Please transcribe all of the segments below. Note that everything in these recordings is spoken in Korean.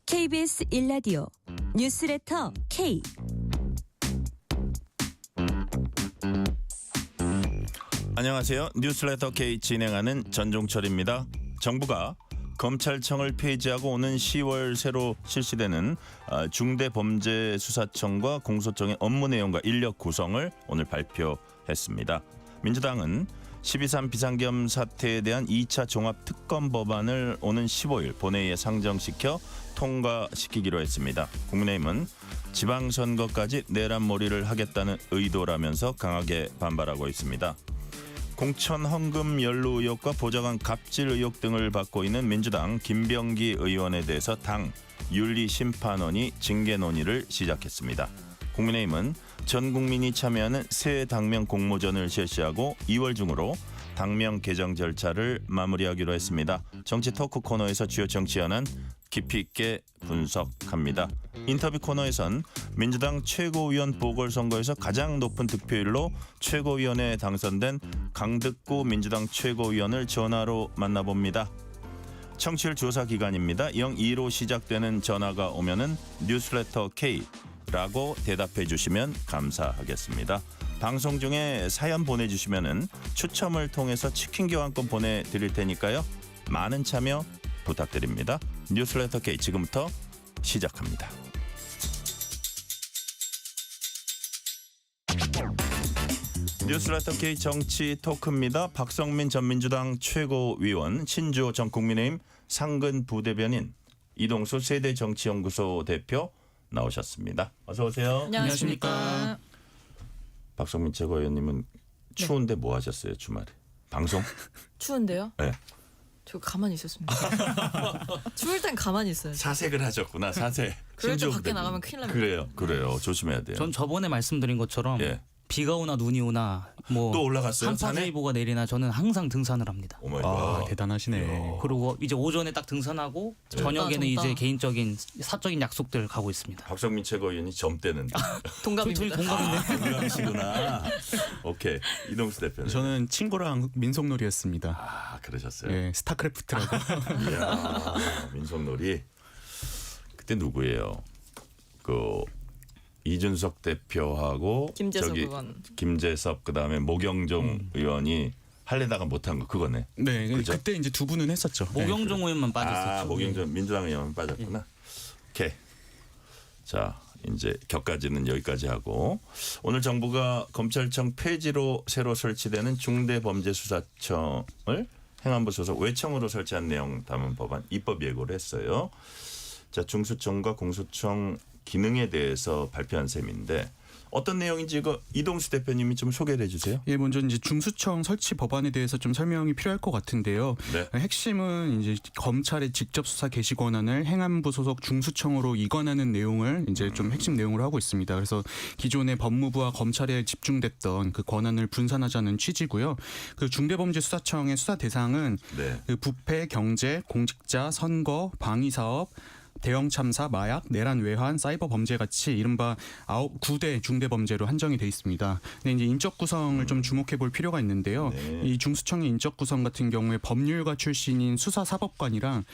KBS 1라디오 뉴스레터 K. 안녕하세요. 뉴스레터 K 진행하는 전종철입니다. 정부가 검찰청을 폐지하고 오는 10월 새로 실시되는 중대범죄수사청과 공소청의 업무 내용과 인력 구성을 오늘 발표했습니다. 민주당은 12.3 비상겸 사태에 대한 2차 종합특검 법안을 오는 15일 본회의에 상정시켜 통과시키기로 했습니다. 국민의힘은 지방선거까지 내란몰이를 하겠다는 의도라면서 강하게 반발하고 있습니다. 공천 헌금 연루 의혹과 보좌관 갑질 의혹 등을 받고 있는 민주당 김병기 의원에 대해서 당 윤리심판원이 징계 논의를 시작했습니다. 국민의힘은 전 국민이 참여하는 새 당명 공모전을 실시하고 2월 중으로 당명 개정 절차를 마무리하기로 했습니다. 정치 토크 코너에서 주요 정치 현안 깊이 있게 분석합니다. 인터뷰 코너에선 민주당 최고위원 보궐선거에서 가장 높은 득표율로 최고위원에 당선된 강득구 민주당 최고위원을 전화로 만나봅니다. 청취율 조사 기간입니다. 02로 시작되는 전화가 오면은 뉴스레터 K라고 대답해 주시면 감사하겠습니다. 방송 중에 사연 보내주시면은 추첨을 통해서 치킨 교환권 보내드릴 테니까요. 많은 참여 부탁드립니다. 뉴스레터 K 지금부터 시작합니다. 뉴스레터 K 정치 토크입니다. 박성민 전 민주당 최고위원, 신주호 전 국민의힘 상근 부대변인, 이동수 세대정치연구소 대표 나오셨습니다. 어서 오세요. 안녕하십니까. 박성민 최고위원님은 추운데 뭐 하셨어요 주말에? 방송? 추운데요? 네. 저 가만히 있었습니다. 추울 땐 가만히 있어요. 사색을 하셨구나. 사색. 그럴 때 밖에 나가면 큰일 납니다. 그래요. 조심해야 돼요. 전 저번에 말씀드린 것처럼 예. 비가 오나 눈이 오나 뭐 또 올라갔어요? 한파주의보가 내리나 저는 항상 등산을 합니다. 오마이갓. 대단하시네. 그리고 이제 오전에 딱 등산하고 저녁에는 젊다. 이제 개인적인 사적인 약속들 가고 있습니다. 박성민 최고위원이 점대는데. 동갑입니다. 동갑인데. 동갑이시구나. 오케이. 이동수 대표는. 저는 친구랑 민속놀이였습니다. 아 그러셨어요. 예, 스타크래프트라고. 이야, 민속놀이. 그때 누구예요? 그 이준석 대표하고 김재섭 의원. 김재섭 그다음에 모경종 의원이 할래다가 못한 거 그거네. 네, 그죠? 그때 이제 두 분은 했었죠. 모경종 의원만 아 빠졌었죠. 모경종 민주당 의원은 빠졌구나. 오케이. 자 이제 격까지는 여기까지 하고 오늘 정부가 검찰청 폐지로 새로 설치되는 중대범죄수사청을 행안부 소속 외청으로 설치한 내용 담은 법안 입법 예고를 했어요. 자 중수청과 공수청 기능에 대해서 발표한 셈인데 어떤 내용인지 이거 이동수 대표님이 좀 소개를 해주세요. 예, 먼저 이제 중수청 설치 법안에 대해서 좀 설명이 필요할 것 같은데요. 네. 핵심은 이제 검찰의 직접 수사 개시 권한을 행안부 소속 중수청으로 이관하는 내용을 이제 좀 핵심 내용으로 하고 있습니다. 그래서 기존의 법무부와 검찰에 집중됐던 그 권한을 분산하자는 취지고요. 그 중대범죄수사청의 수사 대상은 네. 그 부패, 경제, 공직자, 선거, 방위 사업, 대형 참사, 마약, 내란 외환, 사이버 범죄 같이 이른바 9대 중대 범죄로 한정이 돼 있습니다. 근데 이제 인적 구성을 좀 주목해 볼 필요가 있는데요. 네. 이 중수청의 인적 구성 같은 경우에 법률가 출신인 수사사법관이랑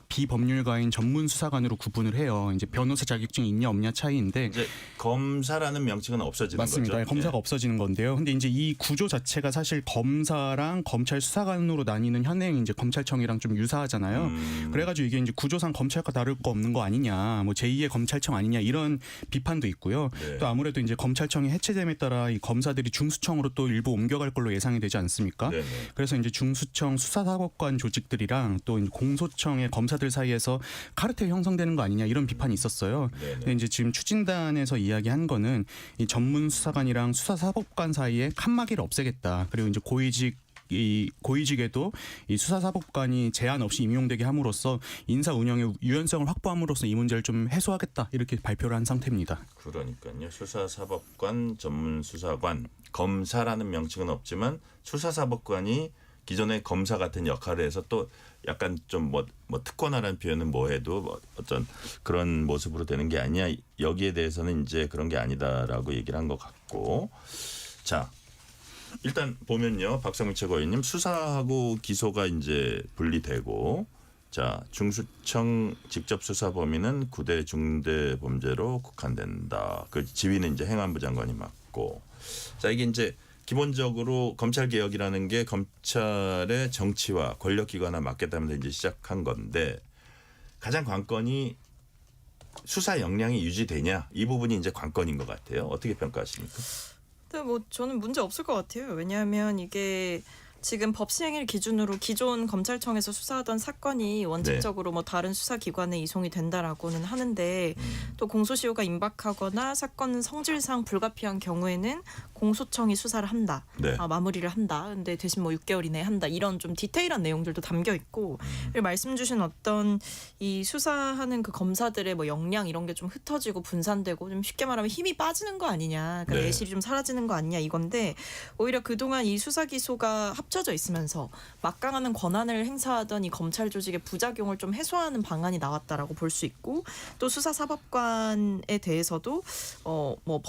비법률가인 전문 수사관으로 구분을 해요. 이제 변호사 자격증이 있냐 없냐 차이인데 이제 검사라는 명칭은 없어지는 맞습니다. 거죠. 검사가 예. 없어지는 건데요. 근데 이제 이 구조 자체가 사실 검사랑 검찰 수사관으로 나뉘는 현행 이제 검찰청이랑 좀 유사하잖아요. 그래가지고 이게 이제 구조상 검찰과 다를 거 없는 거 아니냐, 뭐 제2의 검찰청 아니냐 이런 비판도 있고요. 네. 또 아무래도 이제 검찰청이 해체됨에 따라 이 검사들이 중수청으로 또 일부 옮겨갈 걸로 예상이 되지 않습니까? 네네. 그래서 이제 중수청 수사사법관 조직들이랑 또 이제 공소청의 검사들 사이에서 카르텔 형성되는 거 아니냐 이런 비판이 있었어요. 네네. 근데 이제 지금 추진단에서 이야기한 거는 이 전문 수사관이랑 수사사법관 사이에 칸막이를 없애겠다. 그리고 이제 고위직에도 이 수사사법관이 제한 없이 임용되게 함으로써 인사 운영의 유연성을 확보함으로써 이 문제를 좀 해소하겠다 이렇게 발표를 한 상태입니다. 그러니까요. 수사사법관, 전문수사관, 검사라는 명칭은 없지만 수사사법관이 기존의 검사 같은 역할을 해서 또 약간 좀 뭐 특권화라는 표현은 뭐 해도 뭐 어떤 그런 모습으로 되는 게 아니야. 여기에 대해서는 이제 그런 게 아니다라고 얘기를 한 것 같고. 자, 일단 보면요. 박성민 최고위원님 수사하고 기소가 이제 분리되고 자, 중수청 직접 수사 범위는 구대 중대 범죄로 국한된다. 그 지휘는 이제 행안부 장관이 맡고. 자, 이게 이제 기본적으로 검찰 개혁이라는 게 검찰의 정치와 권력 기관화 맡겠다면서 이제 시작한 건데 가장 관건이 수사 역량이 유지되냐 이 부분이 이제 관건인 것 같아요. 어떻게 평가하십니까? 근데 뭐 저는 문제 없을 것 같아요. 왜냐하면 이게 지금 법 시행일 기준으로 기존 검찰청에서 수사하던 사건이 원칙적으로 뭐 다른 수사기관에 이송이 된다라고는 하는데 또 공소시효가 임박하거나 사건 성질상 불가피한 경우에는 공소청이 수사를 한다. 네. 마무리를 한다. 근데 대신 뭐 6개월 이내에 한다. 이런 좀 디테일한 내용들도 담겨 있고 그리고 말씀 주신 어떤 이 수사하는 그 검사들의 뭐 역량 이런 게 좀 흩어지고 분산되고 좀 쉽게 말하면 힘이 빠지는 거 아니냐. 그러니까 네. 내실이 좀 사라지는 거 아니냐 이건데 오히려 그동안 이 수사 기소가 합쳐져 있으면서 막강한 권한을 행사하던 이 검찰 조직의 부작용을 좀 해소하는 방안이 나왔다라고 볼 수 있고 또 수사사법관에 대해서도 뭐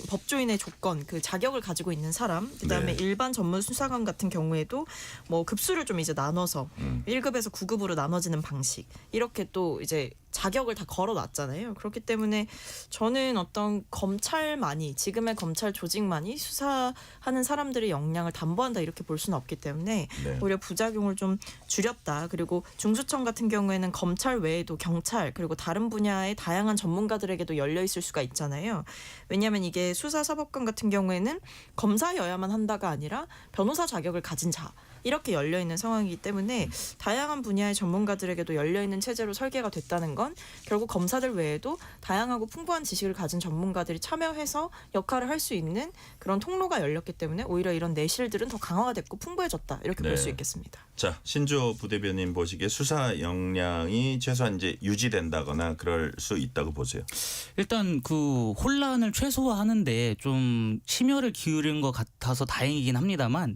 법조인의 조건 그 자격을 가지고 있는 사람 그다음에 네. 일반 전문 수사관 같은 경우에도 뭐 급수를 좀 이제 나눠서 1급에서 9급으로 나눠지는 방식 이렇게 또 이제 자격을 다 걸어놨잖아요. 그렇기 때문에 저는 어떤 검찰만이 지금의 검찰 조직만이 수사하는 사람들의 역량을 담보한다 이렇게 볼 수는 없기 때문에 네. 오히려 부작용을 좀 줄였다. 그리고 중수청 같은 경우에는 검찰 외에도 경찰 그리고 다른 분야의 다양한 전문가들에게도 열려 있을 수가 있잖아요. 왜냐하면 이게 수사사법관 같은 경우에는 검사여야만 한다가 아니라 변호사 자격을 가진 자 이렇게 열려 있는 상황이기 때문에 다양한 분야의 전문가들에게도 열려 있는 체제로 설계가 됐다는 건 결국 검사들 외에도 다양하고 풍부한 지식을 가진 전문가들이 참여해서 역할을 할 수 있는 그런 통로가 열렸기 때문에 오히려 이런 내실들은 더 강화가 됐고 풍부해졌다 이렇게 네. 볼 수 있겠습니다. 자, 신조 부대변인 보시기에 수사 역량이 최소한 이제 유지된다거나 그럴 수 있다고 보세요. 일단 그 혼란을 최소화하는데 좀 심혈을 기울인 것 같아서 다행이긴 합니다만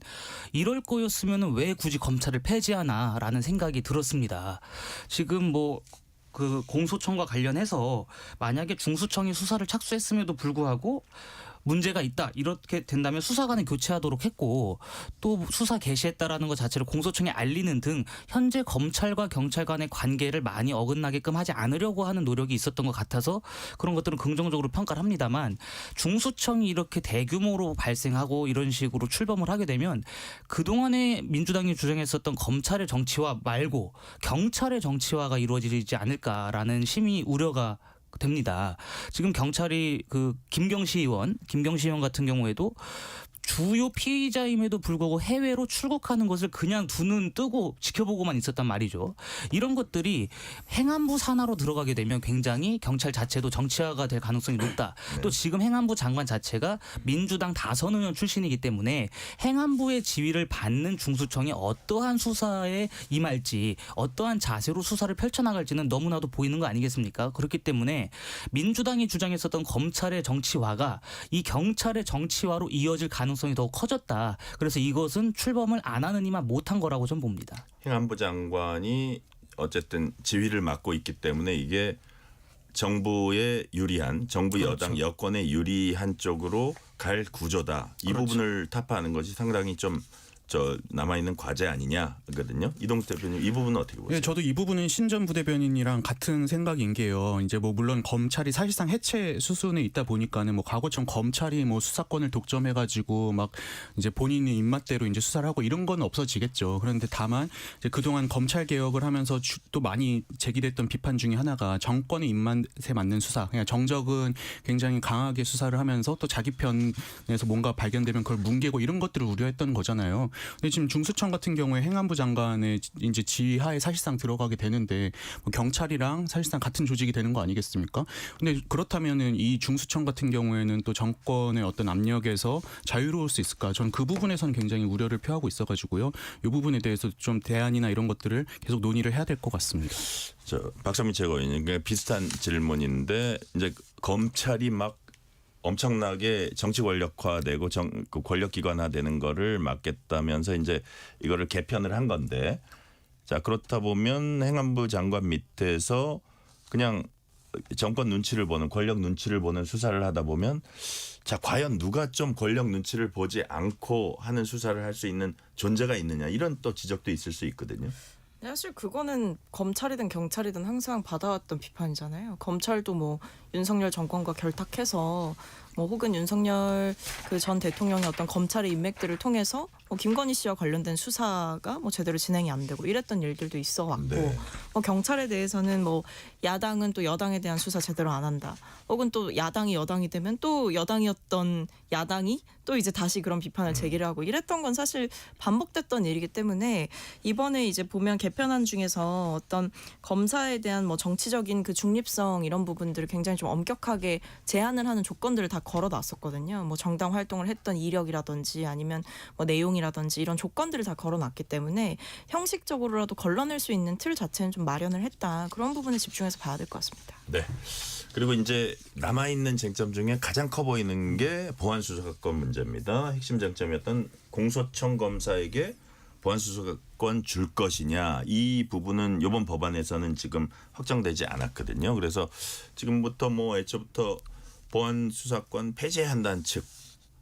이럴 거였으면 왜 굳이 검찰을 폐지하나라는 생각이 들었습니다. 지금 뭐 그 공소청과 관련해서 만약에 중수청이 수사를 착수했음에도 불구하고 문제가 있다 이렇게 된다면 수사관을 교체하도록 했고 또 수사 개시했다라는 것 자체를 공소청에 알리는 등 현재 검찰과 경찰 간의 관계를 많이 어긋나게끔 하지 않으려고 하는 노력이 있었던 것 같아서 그런 것들은 긍정적으로 평가를 합니다만 중수청이 이렇게 대규모로 발생하고 이런 식으로 출범을 하게 되면 그동안에 민주당이 주장했었던 검찰의 정치화 말고 경찰의 정치화가 이루어지지 않을까라는 심히 우려가 됩니다. 지금 경찰이 그 김경시 의원 같은 경우에도 주요 피의자임에도 불구하고 해외로 출국하는 것을 그냥 두 눈 뜨고 지켜보고만 있었단 말이죠. 이런 것들이 행안부 산하로 들어가게 되면 굉장히 경찰 자체도 정치화가 될 가능성이 높다. 또 지금 행안부 장관 자체가 민주당 다선 의원 출신이기 때문에 행안부의 지위를 받는 중수청이 어떠한 수사에 임할지 어떠한 자세로 수사를 펼쳐나갈지는 너무나도 보이는 거 아니겠습니까? 그렇기 때문에 민주당이 주장했었던 검찰의 정치화가 이 경찰의 정치화로 이어질 가능성이 더 커졌다. 그래서 이것은 출범을 안 하는 이만 못한 거라고 전 봅니다. 행안부 장관이 어쨌든 지휘를 맡고 있기 때문에 이게 정부에 유리한 정부 그렇죠. 여당 여권에 유리한 쪽으로 갈 구조다. 이 그렇죠. 부분을 타파하는 것이 상당히 좀 남아있는 과제 아니냐거든요. 이동욱 대표님 이 부분은 어떻게 보세요? 예, 저도 이 부분은 신전 부대변인이랑 같은 생각인 게요. 이제 뭐 물론 검찰이 사실상 해체 수순에 있다 보니까는 뭐 과거처럼 검찰이 뭐 수사권을 독점해가지고 막 이제 본인의 입맛대로 이제 수사를 하고 이런 건 없어지겠죠. 그런데 다만 이제 그동안 검찰 개혁을 하면서 또 많이 제기됐던 비판 중에 하나가 정권의 입맛에 맞는 수사, 그냥 정적은 굉장히 강하게 수사를 하면서 또 자기 편에서 뭔가 발견되면 그걸 뭉개고 이런 것들을 우려했던 거잖아요. 근데 지금 중수청 같은 경우에 행안부 장관의 이제 지하에 사실상 들어가게 되는데 뭐 경찰이랑 사실상 같은 조직이 되는 거 아니겠습니까? 근데 그렇다면은 이 중수청 같은 경우에는 또 정권의 어떤 압력에서 자유로울 수 있을까? 저는 그 부분에서는 굉장히 우려를 표하고 있어가지고요. 이 부분에 대해서 좀 대안이나 이런 것들을 계속 논의를 해야 될 것 같습니다. 박선미 최고위원님 비슷한 질문인데 이제 검찰이 막 엄청나게 정치 권력화되고 그 권력 기관화되는 거를 막겠다면서 이제 이거를 개편을 한 건데 자 그렇다 보면 행안부 장관 밑에서 그냥 정권 눈치를 보는 권력 눈치를 보는 수사를 하다 보면 자 과연 누가 좀 권력 눈치를 보지 않고 하는 수사를 할 수 있는 존재가 있느냐 이런 또 지적도 있을 수 있거든요. 사실 그거는 검찰이든 경찰이든 항상 받아왔던 비판이잖아요. 검찰도 뭐 윤석열 정권과 결탁해서 뭐 혹은 윤석열 그 전 대통령의 어떤 검찰의 인맥들을 통해서 뭐 김건희 씨와 관련된 수사가 뭐 제대로 진행이 안 되고 이랬던 일들도 있어 왔고 네. 뭐 경찰에 대해서는 뭐 야당은 또 여당에 대한 수사 제대로 안 한다. 혹은 또 야당이 여당이 되면 또 여당이었던 야당이 또 이제 다시 그런 비판을 제기를 하고 이랬던 건 사실 반복됐던 일이기 때문에 이번에 이제 보면 개편안 중에서 어떤 검사에 대한 뭐 정치적인 그 중립성 이런 부분들을 굉장히 좀 엄격하게 제한을 하는 조건들을 다 걸어놨었거든요. 뭐 정당 활동을 했던 이력이라든지 아니면 뭐 내용이라든지 이런 조건들을 다 걸어놨기 때문에 형식적으로라도 걸러낼 수 있는 틀 자체는 좀 마련을 했다. 그런 부분에 집중해서 봐야 될 것 같습니다. 네. 그리고 이제 남아 있는 쟁점 중에 가장 커 보이는 게 보안 수사권 문제입니다. 핵심 쟁점이었던 공소청 검사에게 보안 수사권 줄 것이냐 이 부분은 이번 법안에서는 지금 확정되지 않았거든요. 그래서 지금부터 뭐 애초부터 보안 수사권 폐지한다는 측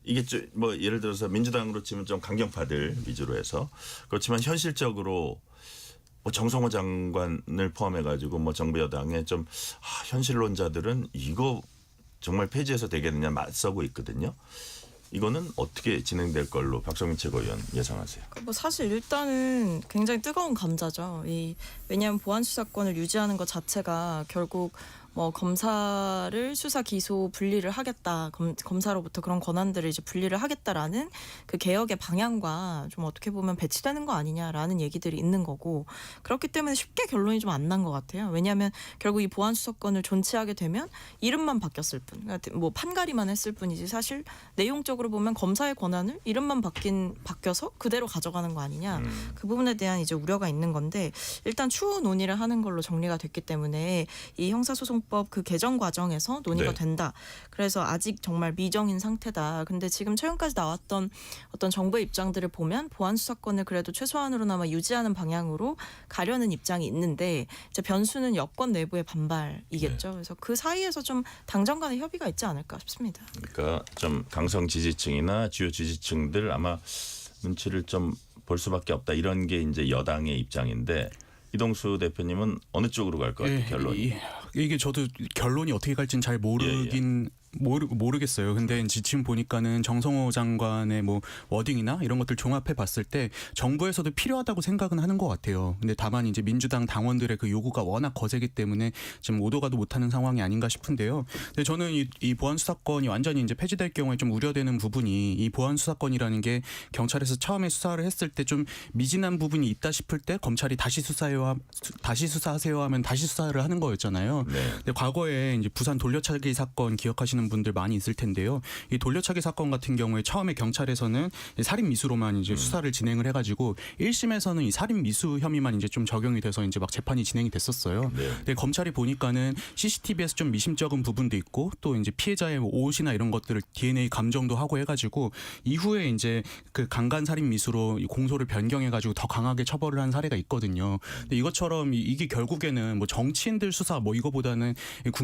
이게 뭐 예를 들어서 민주당으로 치면 좀 강경파들 위주로 해서 그렇지만 현실적으로 뭐 정성호 장관을 포함해가지고 뭐 정부 여당의 좀 현실론자들은 이거 정말 폐지해서 되겠느냐 맞서고 있거든요. 이거는 어떻게 진행될 걸로 박성민 최고위원 예상하세요? 뭐 사실 일단은 굉장히 뜨거운 감자죠. 왜냐하면 보안 수사권을 유지하는 것 자체가 결국 뭐 검사를 수사 기소 분리를 하겠다, 검사로부터 그런 권한들을 이제 분리를 하겠다라는 그 개혁의 방향과 좀 어떻게 보면 배치되는 거 아니냐라는 얘기들이 있는 거고 그렇기 때문에 쉽게 결론이 좀 안 난 것 같아요. 왜냐하면 결국 이 보안 수사권을 존치하게 되면 이름만 바뀌었을 뿐, 그러니까 뭐 판가리만 했을 뿐이지 사실 내용적으로 보면 검사의 권한을 이름만 바뀌어서 그대로 가져가는 거 아니냐 그 부분에 대한 이제 우려가 있는 건데 일단 추후 논의를 하는 걸로 정리가 됐기 때문에 이 형사소송법 그 개정 과정에서 논의가 네. 된다. 그래서 아직 정말 미정인 상태다. 근데 지금 최근까지 나왔던 어떤 정부의 입장들을 보면 보안 수사권을 그래도 최소한으로나마 유지하는 방향으로 가려는 입장이 있는데 이제 변수는 여권 내부의 반발이겠죠. 그래서 그 사이에서 좀 당정 간의 협의가 있지 않을까 싶습니다. 그러니까 좀 강성 지지층이나 주요 지지층들 아마 눈치를 좀 볼 수밖에 없다 이런 게 이제 여당의 입장인데 이동수 대표님은 어느 쪽으로 갈 것 같아요? 결론이? 이게 저도 결론이 어떻게 갈지는 잘 모르겠어요. 근데 지금 보니까는 정성호 장관의 뭐 워딩이나 이런 것들 종합해 봤을 때 정부에서도 필요하다고 생각은 하는 것 같아요. 근데 다만 이제 민주당 당원들의 그 요구가 워낙 거세기 때문에 지금 오도가도 못하는 상황이 아닌가 싶은데요. 근데 저는 이 보안 수사권이 완전히 이제 폐지될 경우에 좀 우려되는 부분이 이 보안 수사권이라는 게 경찰에서 처음에 수사를 했을 때 좀 미진한 부분이 있다 싶을 때 검찰이 다시 수사하세요 하면 다시 수사를 하는 거였잖아요. 네. 근데 과거에 이제 부산 돌려차기 사건 기억하시는 분들 많이 있을 텐데요. 이 돌려차기 사건 같은 경우에 처음에 경찰에서는 살인 미수로만 이제 수사를 진행을 해가지고 1심에서는 이 살인 미수 혐의만 이제 좀 적용이 돼서 이제 막 재판이 진행이 됐었어요. 네. 근데 검찰이 보니까는 CCTV에서 좀 미심쩍은 부분도 있고 또 이제 피해자의 뭐 옷이나 이런 것들을 DNA 감정도 하고 해가지고 이후에 이제 그 강간 살인 미수로 공소를 변경해가지고 더 강하게 처벌을 한 사례가 있거든요. 근데 이것처럼 이게 결국에는 뭐 정치인들 수사 뭐 이거보다는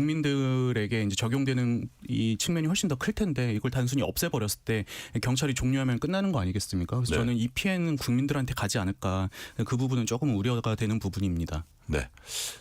국민들에게 이제 적용되는 이 측면이 훨씬 더 클 텐데 이걸 단순히 없애버렸을 때 경찰이 종료하면 끝나는 거 아니겠습니까? 그래서 네. 저는 이 피해는 국민들한테 가지 않을까 그 부분은 조금 우려가 되는 부분입니다. 네.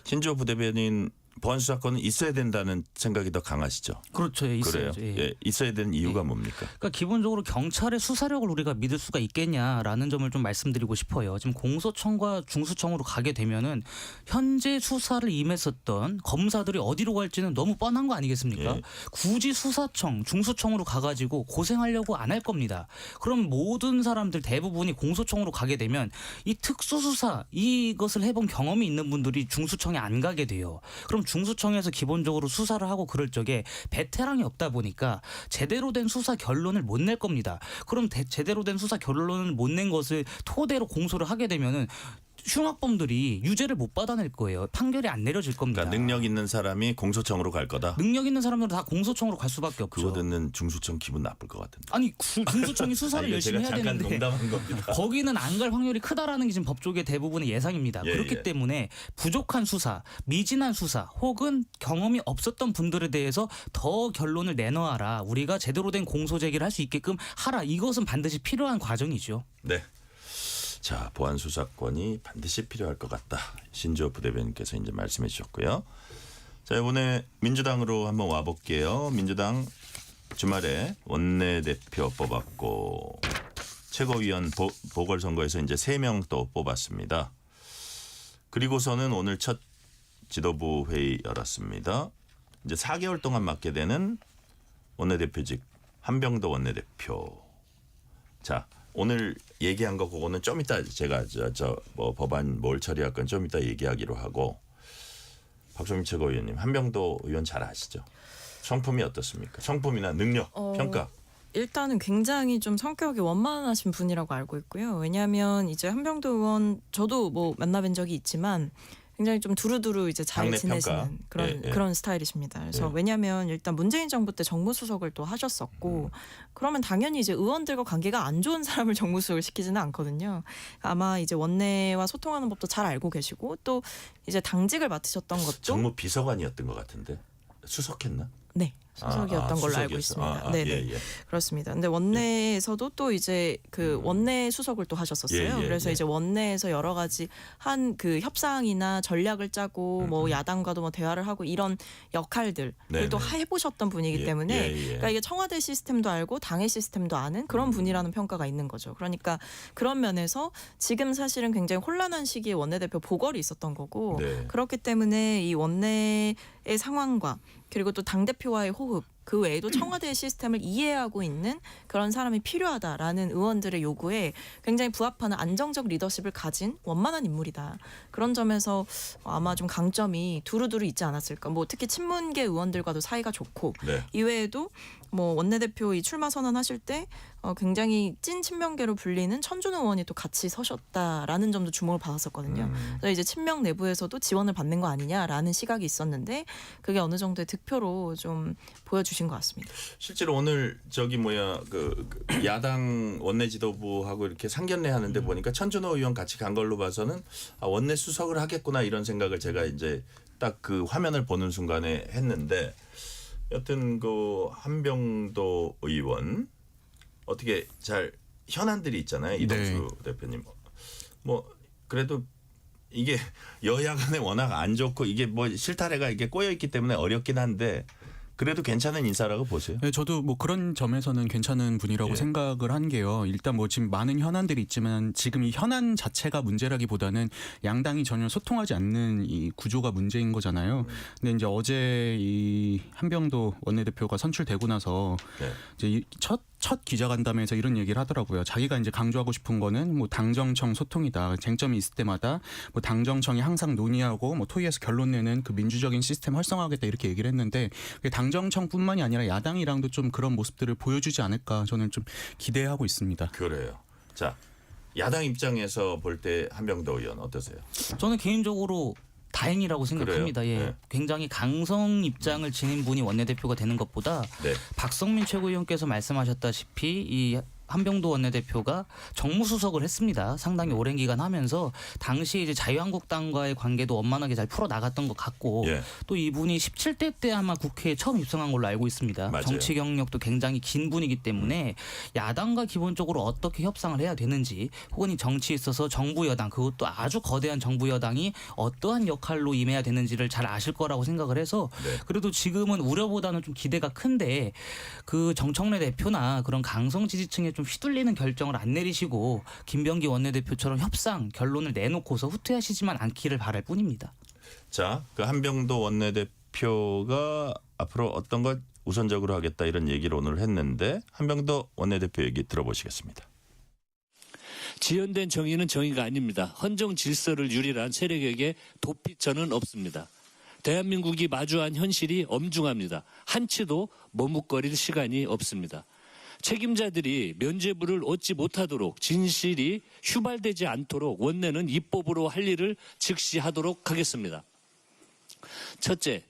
신주호 부대변인 보안 수사권은 있어야 된다는 생각이 더 강하시죠? 그렇죠. 예, 그래요. 있어야죠. 예. 예, 있어야 되는 이유가 예. 뭡니까? 그러니까 기본적으로 경찰의 수사력을 우리가 믿을 수가 있겠냐라는 점을 좀 말씀드리고 싶어요. 지금 공소청과 중수청으로 가게 되면은 현재 수사를 임했었던 검사들이 어디로 갈지는 너무 뻔한 거 아니겠습니까? 예. 굳이 수사청, 중수청으로 가가지고 고생하려고 안 할 겁니다. 그럼 모든 사람들 대부분이 공소청으로 가게 되면 이 특수수사 이것을 해본 경험이 있는 분들이 중수청에 안 가게 돼요. 그럼 중수청에서 기본적으로 수사를 하고 그럴 적에 베테랑이 없다 보니까 제대로 된 수사 결론을 못 낼 겁니다. 그럼 제대로 된 수사 결론을 못 낸 것을 토대로 공소를 하게 되면은 흉악범들이 유죄를 못 받아낼 거예요. 판결이 안 내려질 겁니다. 그러니까 능력 있는 사람이 공소청으로 갈 거다. 능력 있는 사람들은 다 공소청으로 갈 수밖에 없죠. 그거 듣는 중수청 기분 나쁠 것 같은데. 아니 중수청이 수사를 아니, 열심히 해야 제가 잠깐 되는데 농담한 겁니다. 거기는 안 갈 확률이 크다라는 게 지금 법조계 대부분의 예상입니다. 예, 그렇기 예. 때문에 부족한 수사, 미진한 수사 혹은 경험이 없었던 분들에 대해서 더 결론을 내놓아라. 우리가 제대로 된 공소 제기를 할 수 있게끔 하라. 이것은 반드시 필요한 과정이죠. 네. 자, 보안 수사권이 반드시 필요할 것 같다. 신주호 부대변인께서 이제 말씀해 주셨고요. 자, 이번에 민주당으로 한번 와볼게요. 민주당 주말에 원내대표 뽑았고 최고위원 보궐선거에서 이제 3명 또 뽑았습니다. 그리고서는 오늘 첫 지도부 회의 열었습니다. 이제 4개월 동안 맡게 되는 원내대표직 한병도 원내대표. 자, 오늘 얘기한 거 그거는 좀 이따 제가 뭐 법안 뭘 처리할 건 좀 이따 얘기하기로 하고 박소민 최고위원님 한병도 의원 잘 아시죠? 성품이 어떻습니까? 성품이나 능력 평가. 일단은 굉장히 좀 성격이 원만하신 분이라고 알고 있고요. 왜냐하면 이제 한병도 의원 저도 뭐 만나뵌 적이 있지만 굉장히 좀 두루두루 이제 잘 당내 지내시는 평가. 그런 스타일이십니다. 그래서 예. 왜냐하면 일단 문재인 정부 때 정무수석을 또 하셨었고 그러면 당연히 이제 의원들과 관계가 안 좋은 사람을 정무수석을 시키지는 않거든요. 아마 이제 원내와 소통하는 법도 잘 알고 계시고 또 이제 당직을 맡으셨던 것도 정무 비서관이었던 것 같은데 수석했나? 네. 수석이었던 걸로 알고 있습니다. 네, 예, 예. 그렇습니다. 근데 원내에서도 또 이제 그 원내 수석을 또 하셨었어요. 예, 예, 그래서 예. 이제 원내에서 여러 가지 한 그 협상이나 전략을 짜고 뭐 야당과도 뭐 대화를 하고 이런 역할들을 네, 또 네. 해보셨던 분이기 예, 때문에 예, 예. 그러니까 이게 청와대 시스템도 알고 당의 시스템도 아는 그런 분이라는 평가가 있는 거죠. 그러니까 그런 면에서 지금 사실은 굉장히 혼란한 시기에 원내대표 보궐이 있었던 거고 네. 그렇기 때문에 이 원내의 상황과 그리고 또 당대표와의 호흡 그 외에도 청와대의 시스템을 이해하고 있는 그런 사람이 필요하다라는 의원들의 요구에 굉장히 부합하는 안정적 리더십을 가진 원만한 인물이다. 그런 점에서 아마 좀 강점이 두루두루 있지 않았을까. 뭐 특히 친문계 의원들과도 사이가 좋고 네. 이외에도 뭐 원내대표 이 출마 선언하실 때 굉장히 찐 친명계로 불리는 천준호 의원이 또 같이 서셨다라는 점도 주목을 받았었거든요. 그래서 이제 친명 내부에서도 지원을 받는 거 아니냐라는 시각이 있었는데 그게 어느 정도의 득표로 좀 보여주신 것 같습니다. 실제로 오늘 그 야당 원내 지도부하고 이렇게 상견례 하는데 보니까 천준호 의원 같이 간 걸로 봐서는 원내 수석을 하겠구나 이런 생각을 제가 이제 딱 그 화면을 보는 순간에 했는데 여튼 그 한병도 의원 어떻게 잘 현안들이 있잖아요. 이동수 대표님. 뭐 그래도 이게 여야 간에 워낙 안 좋고 이게 뭐 실타래가 이게 꼬여 있기 때문에 어렵긴 한데 그래도 괜찮은 인사라고 보세요. 네, 저도 뭐 그런 점에서는 괜찮은 분이라고 예. 생각을 한 게요. 일단 뭐 지금 많은 현안들이 있지만 지금 이 현안 자체가 문제라기보다는 양당이 전혀 소통하지 않는 이 구조가 문제인 거잖아요. 근데 이제 어제 이 한병도 원내대표가 선출되고 나서 네. 이제 첫 기자간담회에서 이런 얘기를 하더라고요. 자기가 이제 강조하고 싶은 거는 뭐 당정청 소통이다. 쟁점이 있을 때마다 뭐 당정청이 항상 논의하고 뭐 토의해서 결론 내는 그 민주적인 시스템 활성화하겠다 이렇게 얘기를 했는데 당정청뿐만이 아니라 야당이랑도 좀 그런 모습들을 보여주지 않을까 저는 좀 기대하고 있습니다. 그래요. 자, 야당 입장에서 볼 때 한병도 의원 어떠세요? 저는 개인적으로 다행이라고 생각합니다. 그래요? 예. 네. 굉장히 강성 입장을 지닌 분이 원내대표가 되는 것보다 네. 박성민 최고위원께서 말씀하셨다시피 이 한병도 원내대표가 정무수석을 했습니다. 상당히 오랜 기간 하면서 당시 이제 자유한국당과의 관계도 원만하게 잘 풀어 나갔던 것 같고 예. 또 이분이 17대 때 아마 국회에 처음 입성한 걸로 알고 있습니다. 맞아요. 정치 경력도 굉장히 긴 분이기 때문에 야당과 기본적으로 어떻게 협상을 해야 되는지 혹은 이 정치에 있어서 정부 여당 그것도 아주 거대한 정부 여당이 어떠한 역할로 임해야 되는지를 잘 아실 거라고 생각을 해서 네. 그래도 지금은 우려보다는 좀 기대가 큰데 그 정청래 대표나 그런 강성 지지층에 좀 휘둘리는 결정을 안 내리시고 김병기 원내대표처럼 협상 결론을 내놓고서 후퇴하시지만 않기를 바랄 뿐입니다. 자, 그 한병도 원내대표가 앞으로 어떤 것 우선적으로 하겠다 이런 얘기를 오늘 했는데 한병도 원내대표 얘기 들어보시겠습니다. 지연된 정의는 정의가 아닙니다. 헌정 질서를 유리한 세력에게 도피처는 없습니다. 대한민국이 마주한 현실이 엄중합니다. 한치도 머뭇거릴 시간이 없습니다. 책임자들이 면죄부를 얻지 못하도록 진실이 휘발되지 않도록 원내는 입법으로 할 일을 즉시 하도록 하겠습니다. 첫째,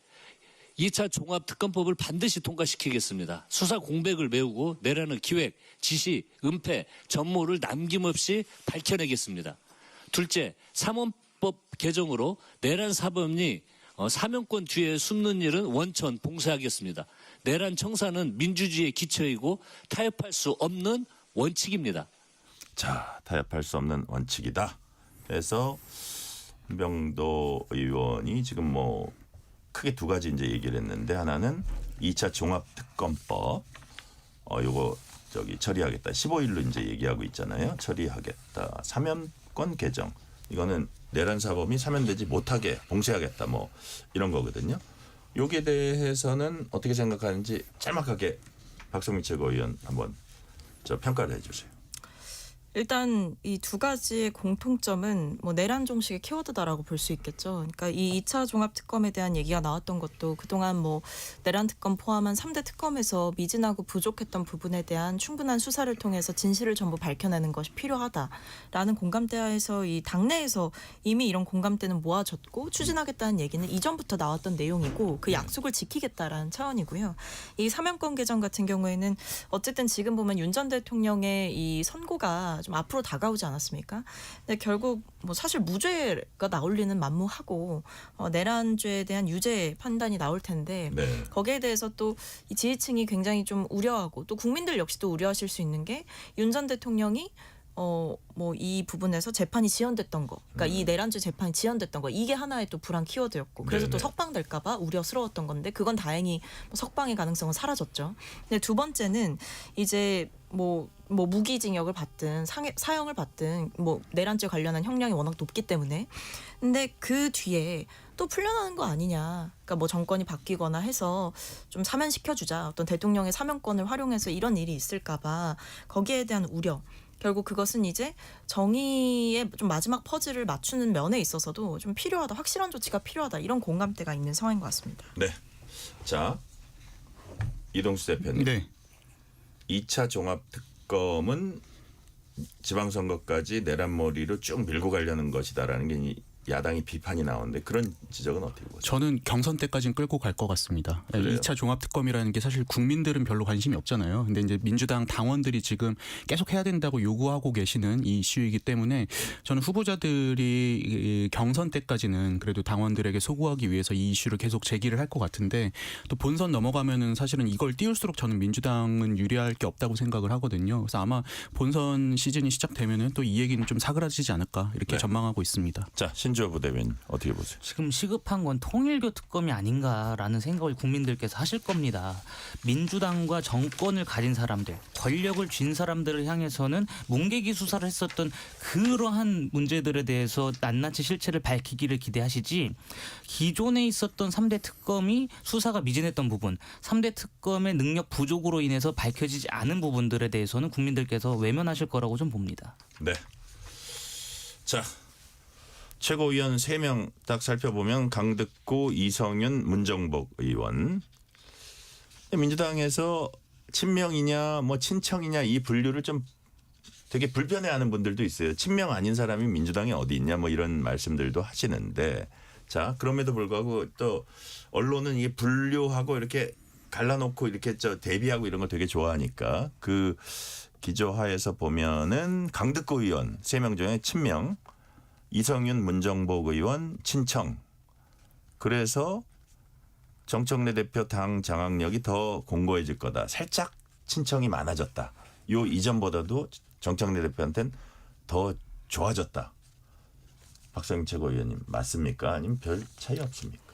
2차 종합특검법을 반드시 통과시키겠습니다. 수사 공백을 메우고 내라는 기획, 지시, 은폐, 전모를 남김없이 밝혀내겠습니다. 둘째, 사모법 개정으로 내란 사범이 사면권 뒤에 숨는 일은 원천 봉쇄하겠습니다. 내란 청사는 민주주의의 기초이고 타협할 수 없는 원칙입니다. 자, 타협할 수 없는 원칙이다. 그래서 한병도 의원이 지금 뭐 크게 두 가지 이제 얘기를 했는데 하나는 2차 종합특검법 요거 처리하겠다. 15일로 이제 얘기하고 있잖아요. 처리하겠다. 사면권 개정. 이거는 내란 사범이 사면되지 못하게 봉쇄하겠다. 뭐 이런 거거든요. 여기에 대해서는 어떻게 생각하는지 짤막하게 박성민 최고위원 한번 평가를 해주세요. 일단 이 두 가지의 공통점은 뭐 내란 종식의 키워드다라고 볼 수 있겠죠. 그러니까 이 2차 종합특검에 대한 얘기가 나왔던 것도 그동안 뭐 내란 특검 포함한 3대 특검에서 미진하고 부족했던 부분에 대한 충분한 수사를 통해서 진실을 전부 밝혀내는 것이 필요하다라는 공감대하에서 이 당내에서 이미 이런 공감대는 모아졌고 추진하겠다는 얘기는 이전부터 나왔던 내용이고 그 약속을 지키겠다라는 차원이고요. 이 사면권 개정 같은 경우에는 어쨌든 지금 보면 윤 전 대통령의 이 선고가 좀 앞으로 다가오지 않았습니까? 근데 결국 뭐 사실 무죄가 나올 리는 만무하고 내란죄에 대한 유죄 판단이 나올 텐데 네. 거기에 대해서 또 이 지지층이 굉장히 좀 우려하고 또 국민들 역시도 우려하실 수 있는 게 윤 전 대통령이 뭐 이 부분에서 재판이 지연됐던 거, 그러니까 이 내란죄 재판이 지연됐던 거 이게 하나의 또 불안 키워드였고 그래서 네네. 또 석방될까봐 우려스러웠던 건데 그건 다행히 뭐 석방의 가능성은 사라졌죠. 근데 두 번째는 이제 뭐 무기징역을 받든 사형을 받든 뭐 내란죄 관련한 형량이 워낙 높기 때문에 근데 그 뒤에 또 풀려나는 거 아니냐. 그러니까 뭐 정권이 바뀌거나 해서 좀 사면시켜주자. 어떤 대통령의 사면권을 활용해서 이런 일이 있을까봐 거기에 대한 우려. 결국 그것은 이제 정의의 좀 마지막 퍼즐을 맞추는 면에 있어서도 좀 필요하다. 확실한 조치가 필요하다. 이런 공감대가 있는 상황인 것 같습니다. 네. 자, 이동수 대표님. 네. 2차 종합특검은 지방선거까지 내란머리로 쭉 밀고 가려는 것이다라는 게 야당이 비판이 나오는데 그런 지적은 어떻게 보세요? 저는 경선 때까지는 끌고 갈 것 같습니다. 그래요? 2차 종합특검이라는 게 사실 국민들은 별로 관심이 없잖아요. 근데 이제 민주당 당원들이 지금 계속 해야 된다고 요구하고 계시는 이 이슈이기 때문에 저는 후보자들이 이 경선 때까지는 그래도 당원들에게 소구하기 위해서 이 이슈를 계속 제기를 할 것 같은데 또 본선 넘어가면은 사실은 이걸 띄울수록 저는 민주당은 유리할 게 없다고 생각을 하거든요. 그래서 아마 본선 시즌이 시작되면은 또 이 얘기는 좀 사그라지지 않을까 이렇게 네. 전망하고 있습니다. 자, 신주호 부대변인 어떻게 보세요? 지금 시급한 건 통일교 특검이 아닌가라는 생각을 국민들께서 하실 겁니다. 민주당과 정권을 가진 사람들, 권력을 쥔 사람들을 향해서는 문개기 수사를 했었던 그러한 문제들에 대해서 낱낱이 실체를 밝히기를 기대하시지 기존에 있었던 3대 특검이 수사가 미진했던 부분, 3대 특검의 능력 부족으로 인해서 밝혀지지 않은 부분들에 대해서는 국민들께서 외면하실 거라고 좀 봅니다. 네. 자, 최고위원 3명 딱 살펴보면 강득구, 이성윤, 문정복 의원. 민주당에서 친명이냐 뭐 친청이냐 이 분류를 좀 되게 불편해하는 분들도 있어요. 친명 아닌 사람이 민주당에 어디 있냐 뭐 이런 말씀들도 하시는데 자, 그럼에도 불구하고 또 언론은 이게 분류하고 이렇게 갈라놓고 이렇게 대비하고 이런 거 되게 좋아하니까 그 기조하에서 보면은 강득구 의원 3명 중에 친명, 이성윤, 문정복 의원 친청. 그래서 정청래 대표 당 장악력이 더 공고해질 거다. 살짝 친청이 많아졌다. 요 이전보다도 정청래 대표한테는 더 좋아졌다. 박성민 최고위원님 맞습니까? 아니면 별 차이 없습니까?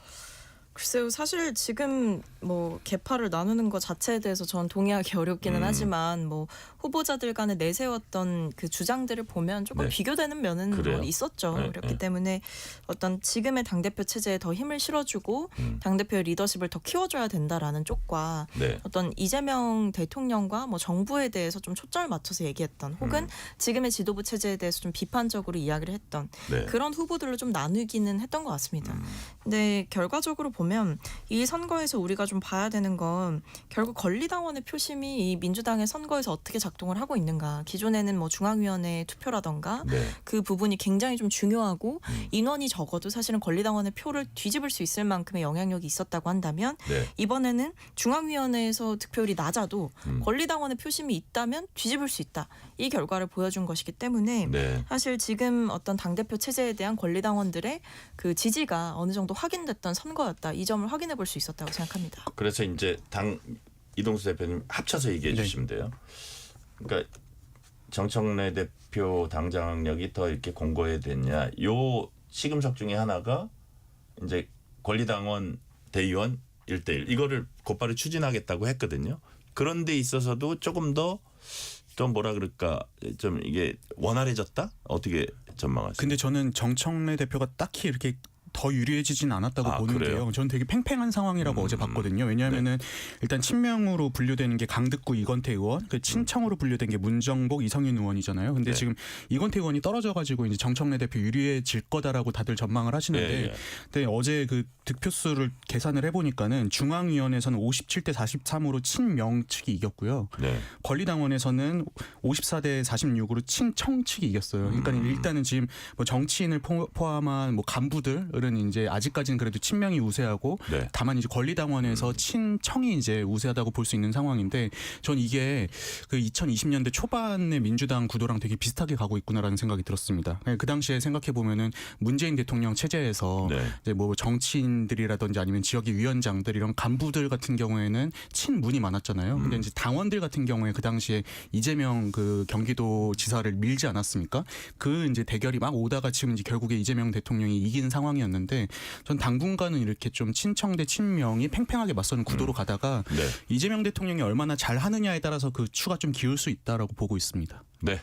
글쎄요. 사실 지금 뭐 개파를 나누는 것 자체에 대해서 전 동의하기 어렵기는 하지만 뭐 후보자들 간에 내세웠던 그 주장들을 보면 조금 네. 비교되는 면은 그래요? 뭐 있었죠. 네, 그렇기 네. 때문에 어떤 지금의 당대표 체제에 더 힘을 실어주고 당대표의 리더십을 더 키워줘야 된다라는 쪽과 네. 어떤 이재명 대통령과 뭐 정부에 대해서 좀 초점을 맞춰서 얘기했던 혹은 지금의 지도부 체제에 대해서 좀 비판적으로 이야기를 했던 네. 그런 후보들로 좀 나누기는 했던 것 같습니다. 근데 결과적으로 보면 이 선거에서 우리가 좀 봐야 되는 건 결국 권리당원의 표심이 이 민주당의 선거에서 어떻게 작동을 하고 있는가. 기존에는 뭐 중앙위원회 투표라던가 네. 그 부분이 굉장히 좀 중요하고 인원이 적어도 사실은 권리당원의 표를 뒤집을 수 있을 만큼의 영향력이 있었다고 한다면 네. 이번에는 중앙위원회에서 득표율이 낮아도 권리당원의 표심이 있다면 뒤집을 수 있다. 이 결과를 보여준 것이기 때문에 네. 사실 지금 어떤 당대표 체제에 대한 권리당원들의 그 지지가 어느 정도 확인됐던 선거였다. 이 점을 확인해 볼 수 있었다고 생각합니다. 그래서 이제 당 이동수 대표님 합쳐서 얘기해 네. 주시면 돼요. 그러니까 정청래 대표 당장력이 더 이렇게 공고해졌냐? 요 시금석 중에 하나가 이제 권리당원 대의원 1대1 이거를 곧바로 추진하겠다고 했거든요. 그런 데 있어서도 조금 더 좀 뭐라 그럴까 좀 이게 원활해졌다? 어떻게 전망하세요? 근데 저는 정청래 대표가 딱히 이렇게 더 유리해지진 않았다고 보는데요. 그래요? 저는 되게 팽팽한 상황이라고 어제 봤거든요. 왜냐하면은 일단 친명으로 분류되는 게 강득구 이건태 의원, 그 친청으로 분류된 게 문정복 이성윤 의원이잖아요. 근데 네. 지금 이건태 의원이 떨어져가지고 이제 정청래 대표 유리해질 거다라고 다들 전망을 하시는데, 근데 어제 그 득표수를 계산을 해보니까는 중앙위원회에서는 57대 43으로 친명 측이 이겼고요. 네. 권리당원에서는 54대 46으로 친청 측이 이겼어요. 그러니까 일단은 지금 뭐 정치인을 포함한 뭐 간부들은 이제 아직까지는 그래도 친명이 우세하고 네. 다만 이제 권리당원에서 친청이 이제 우세하다고 볼 수 있는 상황인데 전 이게 그 2020년대 초반의 민주당 구도랑 되게 비슷하게 가고 있구나라는 생각이 들었습니다. 그 당시에 생각해 보면은 문재인 대통령 체제에서 네. 이제 뭐 정치인들이라든지 아니면 지역의 위원장들 이런 간부들 같은 경우에는 친문이 많았잖아요. 근데 이제 당원들 같은 경우에 그 당시에 이재명 그 경기도 지사를 밀지 않았습니까? 그 이제 대결이 막 오다가 지금 이제 결국에 이재명 대통령이 이긴 상황이었는데 전 당분간은 이렇게 좀 친청 대 친명이 팽팽하게 맞서는 구도로 가다가 네. 이재명 대통령이 얼마나 잘 하느냐에 따라서 그 추가 좀 기울 수 있다라고 보고 있습니다. 네.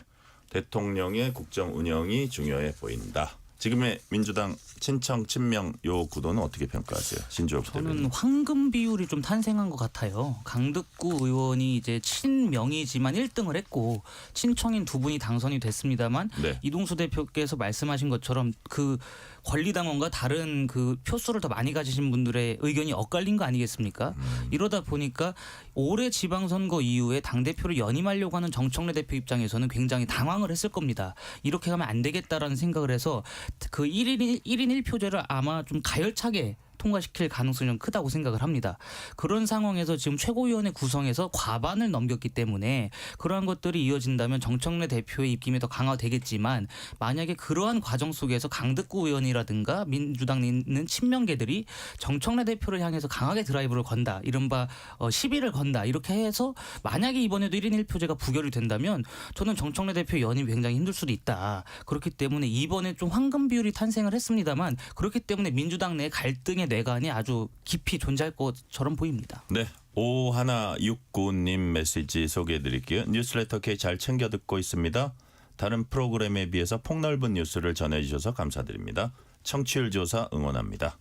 대통령의 국정 운영이 중요해 보인다. 지금의 민주당 친청 친명 요 구도는 어떻게 평가하세요? 신주호 저는 부대변인. 황금 비율이 좀 탄생한 것 같아요. 강득구 의원이 이제 친명이지만 1등을 했고 친청인 두 분이 당선이 됐습니다만 네. 이동수 대표께서 말씀하신 것처럼 그 권리당원과 다른 그 표수를 더 많이 가지신 분들의 의견이 엇갈린 거 아니겠습니까? 이러다 보니까 올해 지방선거 이후에 당대표를 연임하려고 하는 정청래 대표 입장에서는 굉장히 당황을 했을 겁니다. 이렇게 가면 안 되겠다라는 생각을 해서 그 1인 1표제를 아마 좀 가열차게 통과시킬 가능성이 좀 크다고 생각을 합니다. 그런 상황에서 지금 최고위원회 구성에서 과반을 넘겼기 때문에 그러한 것들이 이어진다면 정청래 대표의 입김이 더 강화되겠지만 만약에 그러한 과정 속에서 강득구 의원이라든가 민주당에 있는 친명계들이 정청래 대표를 향해서 강하게 드라이브를 건다. 이른바 시비를 건다. 이렇게 해서 만약에 이번에도 1인 1표제가 부결이 된다면 저는 정청래 대표 연임이 굉장히 힘들 수도 있다. 그렇기 때문에 이번에 좀 황금 비율이 탄생을 했습니다만 그렇기 때문에 민주당 내 갈등의 내관이 아주 깊이 존재할 것처럼 보입니다. 네. 5169님 메시지 소개해드릴게요. 뉴스레터 K 잘 챙겨 듣고 있습니다. 다른 프로그램에 비해서 폭넓은 뉴스를 전해주셔서 감사드립니다. 청취율 조사 응원합니다.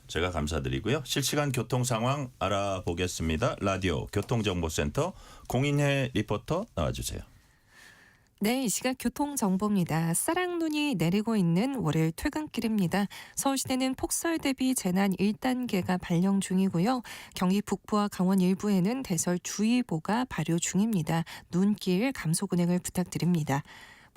제가 감사드리고요. 실시간 교통 상황 알아보겠습니다. 라디오 교통정보센터 공인혜 리포터 나와주세요. 네, 이 시각 교통정보입니다. 쌀랑눈이 내리고 있는 월요일 퇴근길입니다. 서울시내는 폭설 대비 재난 1단계가 발령 중이고요. 경기 북부와 강원 일부에는 대설주의보가 발효 중입니다. 눈길 감속 운행을 부탁드립니다.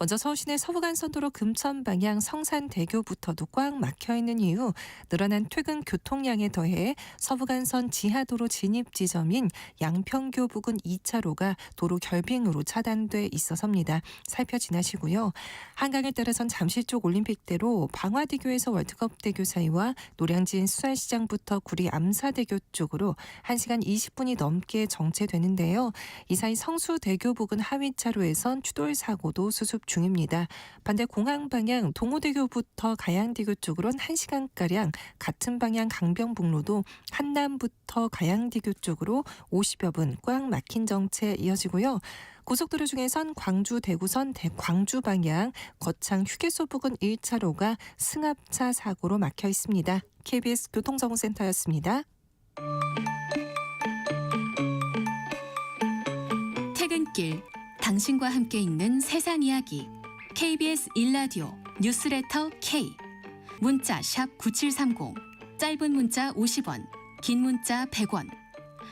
먼저 서울시내 서부간선도로 금천 방향 성산대교부터도 꽉 막혀있는 이유 늘어난 퇴근 교통량에 더해 서부간선 지하도로 진입 지점인 양평교 부근 2차로가 도로 결빙으로 차단돼 있어서입니다. 살펴 지나시고요. 한강을 따라선 잠실 쪽 올림픽대로 방화대교에서 월드컵대교 사이와 노량진 수산시장부터 구리 암사대교 쪽으로 1시간 20분이 넘게 정체되는데요. 이 사이 성수대교 부근 하위차로에선 추돌 사고도 수습 중입니다. 반대 공항 방향 동호대교부터 가양대교 쪽으로는 1시간가량 같은 방향 강병북로도 한남부터 가양대교 쪽으로 50여 분 꽉 막힌 정체 이어지고요. 고속도로 중에선 광주 대구선 광주 방향 거창 휴게소 부근 1차로가 승합차 사고로 막혀 있습니다. KBS 교통정보센터였습니다. 퇴근길 당신과 함께 있는 세상 이야기 KBS 1라디오 뉴스레터 K 문자 샵 9730 짧은 문자 50원 긴 문자 100원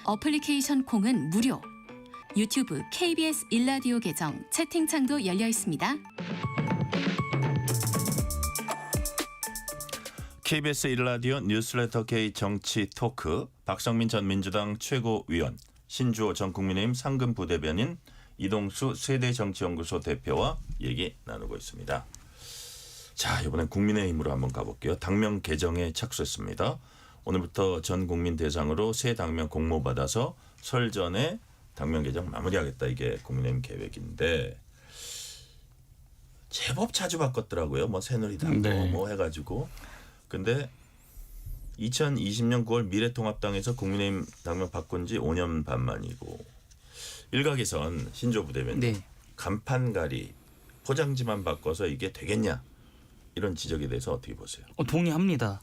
어플리케이션 콩은 무료 유튜브 KBS 1라디오 계정 채팅창도 열려 있습니다. KBS 1라디오 뉴스레터 K 정치 토크 박성민 전 민주당 최고위원 신주호 전 국민의힘 상근부대변인 이동수 세대정치연구소 대표와 얘기 나누고 있습니다. 자, 이번엔 국민의힘으로 한번 가볼게요. 당명 개정에 착수했습니다. 오늘부터 전 국민 대상으로 새 당명 공모 받아서 설 전에 당명 개정 마무리하겠다. 이게 국민의힘 계획인데 제법 자주 바꿨더라고요. 뭐 새누리당도 네. 뭐 해가지고. 근데 2020년 9월 미래통합당에서 국민의힘 당명 바꾼 지 5년 반 만이고 일각에선 신조부 대변인 네. 간판가리 포장지만 바꿔서 이게 되겠냐 이런 지적에 대해서 어떻게 보세요? 동의합니다.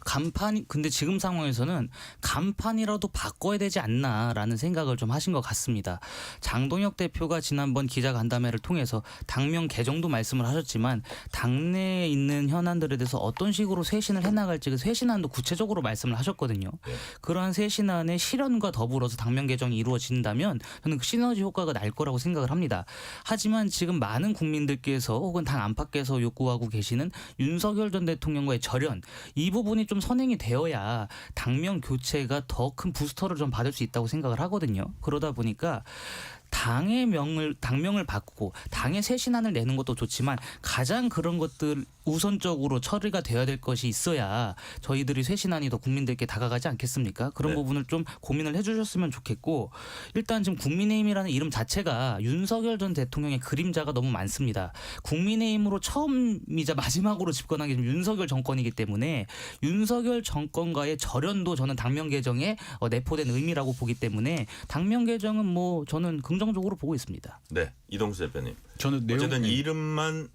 근데 지금 상황에서는 간판이라도 바꿔야 되지 않나라는 생각을 좀 하신 것 같습니다. 장동혁 대표가 지난번 기자간담회를 통해서 당명 개정도 말씀을 하셨지만 당내에 있는 현안들에 대해서 어떤 식으로 쇄신을 해나갈지 그 쇄신안도 구체적으로 말씀을 하셨거든요. 네. 그러한 쇄신안의 실현과 더불어서 당명 개정이 이루어진다면 저는 그 시너지 효과가 날 거라고 생각을 합니다. 하지만 지금 많은 국민들께서 혹은 당 안팎에서 요구하고 계시는 윤석열 전 대통령과의 절연 이 부분이 좀 선행이 되어야 당명 교체가 더 큰 부스터를 좀 받을 수 있다고 생각을 하거든요. 그러다 보니까 당명을 바꾸고 당의 쇄신안을 내는 것도 좋지만 가장 그런 것들 우선적으로 처리가 되어야 될 것이 있어야 저희들이 쇄신안이 더 국민들께 다가가지 않겠습니까? 그런 네. 부분을 좀 고민을 해주셨으면 좋겠고 일단 지금 국민의힘이라는 이름 자체가 윤석열 전 대통령의 그림자가 너무 많습니다. 국민의힘으로 처음이자 마지막으로 집권한 게 윤석열 정권이기 때문에 윤석열 정권과의 절연도 저는 당명 개정에 내포된 의미라고 보기 때문에 당명 개정은 뭐 저는 긍정적으로 보고 있습니다. 네, 이동수 대표님. 저는 어쨌든 이름만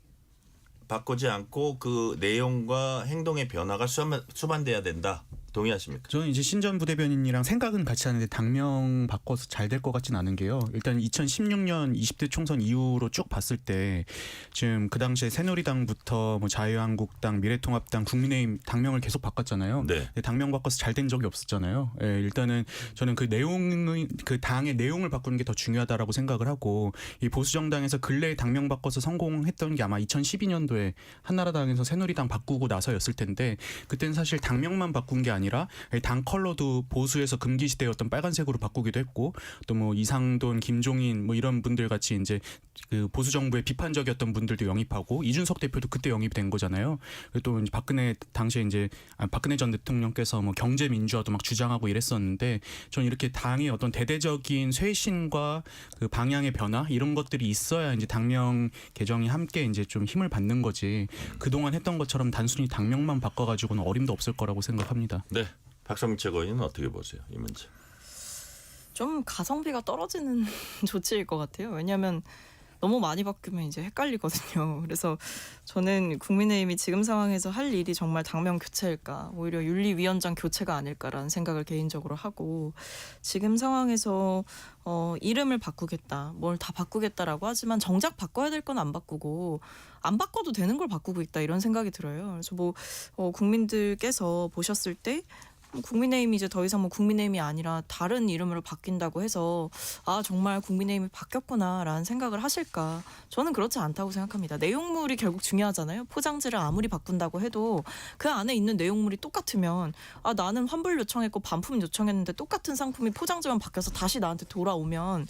바꾸지 않고 그 내용과 행동의 변화가 수반돼야 된다. 동의하십니까? 저는 이제 신전 부대변인이랑 생각은 같이 하는데 당명 바꿔서 잘 될 것 같진 않은 게요. 일단 2016년 20대 총선 이후로 쭉 봤을 때 지금 그 당시에 새누리당부터 뭐 자유한국당, 미래통합당, 국민의힘 당명을 계속 바꿨잖아요. 네. 근데 당명 바꿔서 잘 된 적이 없었잖아요. 예, 일단은 저는 그 내용의 그 당의 내용을 바꾸는 게 더 중요하다라고 생각을 하고 이 보수 정당에서 근래에 당명 바꿔서 성공했던 게 아마 2012년도에 한나라당에서 새누리당 바꾸고 나서였을 텐데 그때는 사실 당명만 바꾼 게 아니라 당 컬러도 보수에서 금기시대였던 빨간색으로 바꾸기도 했고 또 뭐 이상돈, 김종인 뭐 이런 분들 같이 이제 그 보수 정부에 비판적이었던 분들도 영입하고 이준석 대표도 그때 영입된 거잖아요. 또 이제 당시에 이제 박근혜 전 대통령께서 뭐 경제 민주화도 막 주장하고 이랬었는데 저는 이렇게 당의 어떤 대대적인 쇄신과 그 방향의 변화 이런 것들이 있어야 이제 당명 개정이 함께 이제 좀 힘을 받는 거지. 그동안 했던 것처럼 단순히 당명만 바꿔가지고는 어림도 없을 거라고 생각합니다. 네, 박성민 최고위원은 어떻게 보세요? 이 문제. 좀 가성비가 떨어지는 조치일 것 같아요. 왜냐하면 너무 많이 바뀌면 이제 헷갈리거든요. 그래서 저는 국민의힘이 지금 상황에서 할 일이 정말 당명 교체일까, 오히려 윤리위원장 교체가 아닐까라는 생각을 개인적으로 하고 지금 상황에서 이름을 바꾸겠다, 뭘 다 바꾸겠다라고 하지만 정작 바꿔야 될 건 안 바꾸고 안 바꿔도 되는 걸 바꾸고 있다 이런 생각이 들어요. 그래서 뭐 국민들께서 보셨을 때 국민의힘이 이제 더 이상 뭐 국민의힘이 아니라 다른 이름으로 바뀐다고 해서 아 정말 국민의힘이 바뀌었구나라는 생각을 하실까? 저는 그렇지 않다고 생각합니다. 내용물이 결국 중요하잖아요. 포장지를 아무리 바꾼다고 해도 그 안에 있는 내용물이 똑같으면 아 나는 환불 요청했고 반품 요청했는데 똑같은 상품이 포장지만 바뀌어서 다시 나한테 돌아오면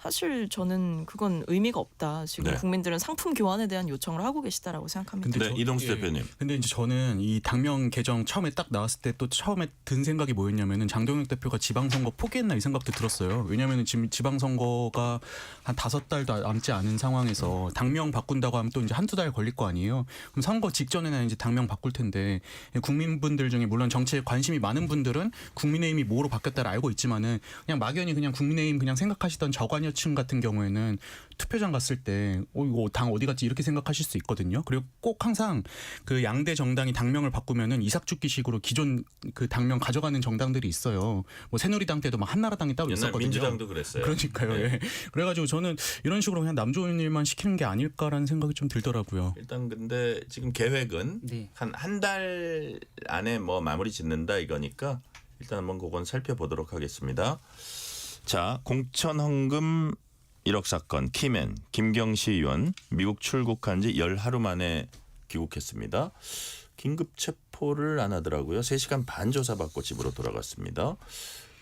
사실 저는 그건 의미가 없다. 지금 네. 국민들은 상품 교환에 대한 요청을 하고 계시다라고 생각합니다. 네, 이동수 예. 대표님. 근데 이제 저는 이 당명 개정 처음에 딱 나왔을 때 또 처음에 든 생각이 뭐였냐면은 장동혁 대표가 지방선거 포기했나 이 생각도 들었어요. 왜냐면은 지금 지방선거가 한 5달도 남지 않은 상황에서 당명 바꾼다고 하면 또 이제 한두 달 걸릴 거 아니에요. 그럼 선거 직전에는 이제 당명 바꿀 텐데 국민분들 중에 물론 정치에 관심이 많은 분들은 국민의힘이 뭐로 바뀌었다를 알고 있지만은 그냥 막연히 그냥 국민의힘 그냥 생각하시던 저관여층 같은 경우에는 투표장 갔을 때 이거 당 어디 갔지 이렇게 생각하실 수 있거든요. 그리고 꼭 항상 그 양대 정당이 당명을 바꾸면은 이삭죽기식으로 기존 그 당명 가져가는 정당들이 있어요. 뭐 새누리당 때도 막 한나라당이 따로 옛날 있었거든요. 민주당도 그랬어요. 그러니까요. 네. 예. 그래가지고 저는 이런 식으로 그냥 남 좋은 일만 시키는 게 아닐까라는 생각이 좀 들더라고요. 일단 근데 지금 계획은 네. 한 달 안에 뭐 마무리 짓는다 이거니까 일단 한번 그건 살펴보도록 하겠습니다. 자, 공천 헌금 1억 사건 키맨 김경시 의원 미국 출국한 지 10하루 만에 귀국했습니다. 긴급 체포를 안 하더라고요. 3시간 반 조사받고 집으로 돌아갔습니다.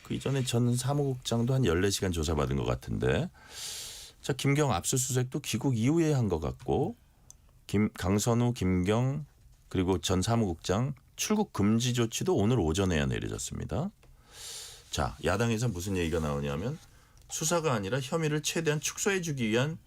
그 이전에 전 사무국장도 한 14시간 조사받은 것 같은데 자 김경 압수수색도 귀국 이후에 한 것 같고 강선우, 김경 그리고 전 사무국장 출국 금지 조치도 오늘 오전에야 내려졌습니다. 자 야당에서 무슨 얘기가 나오냐면 수사가 아니라 혐의를 최대한 축소해주기 위한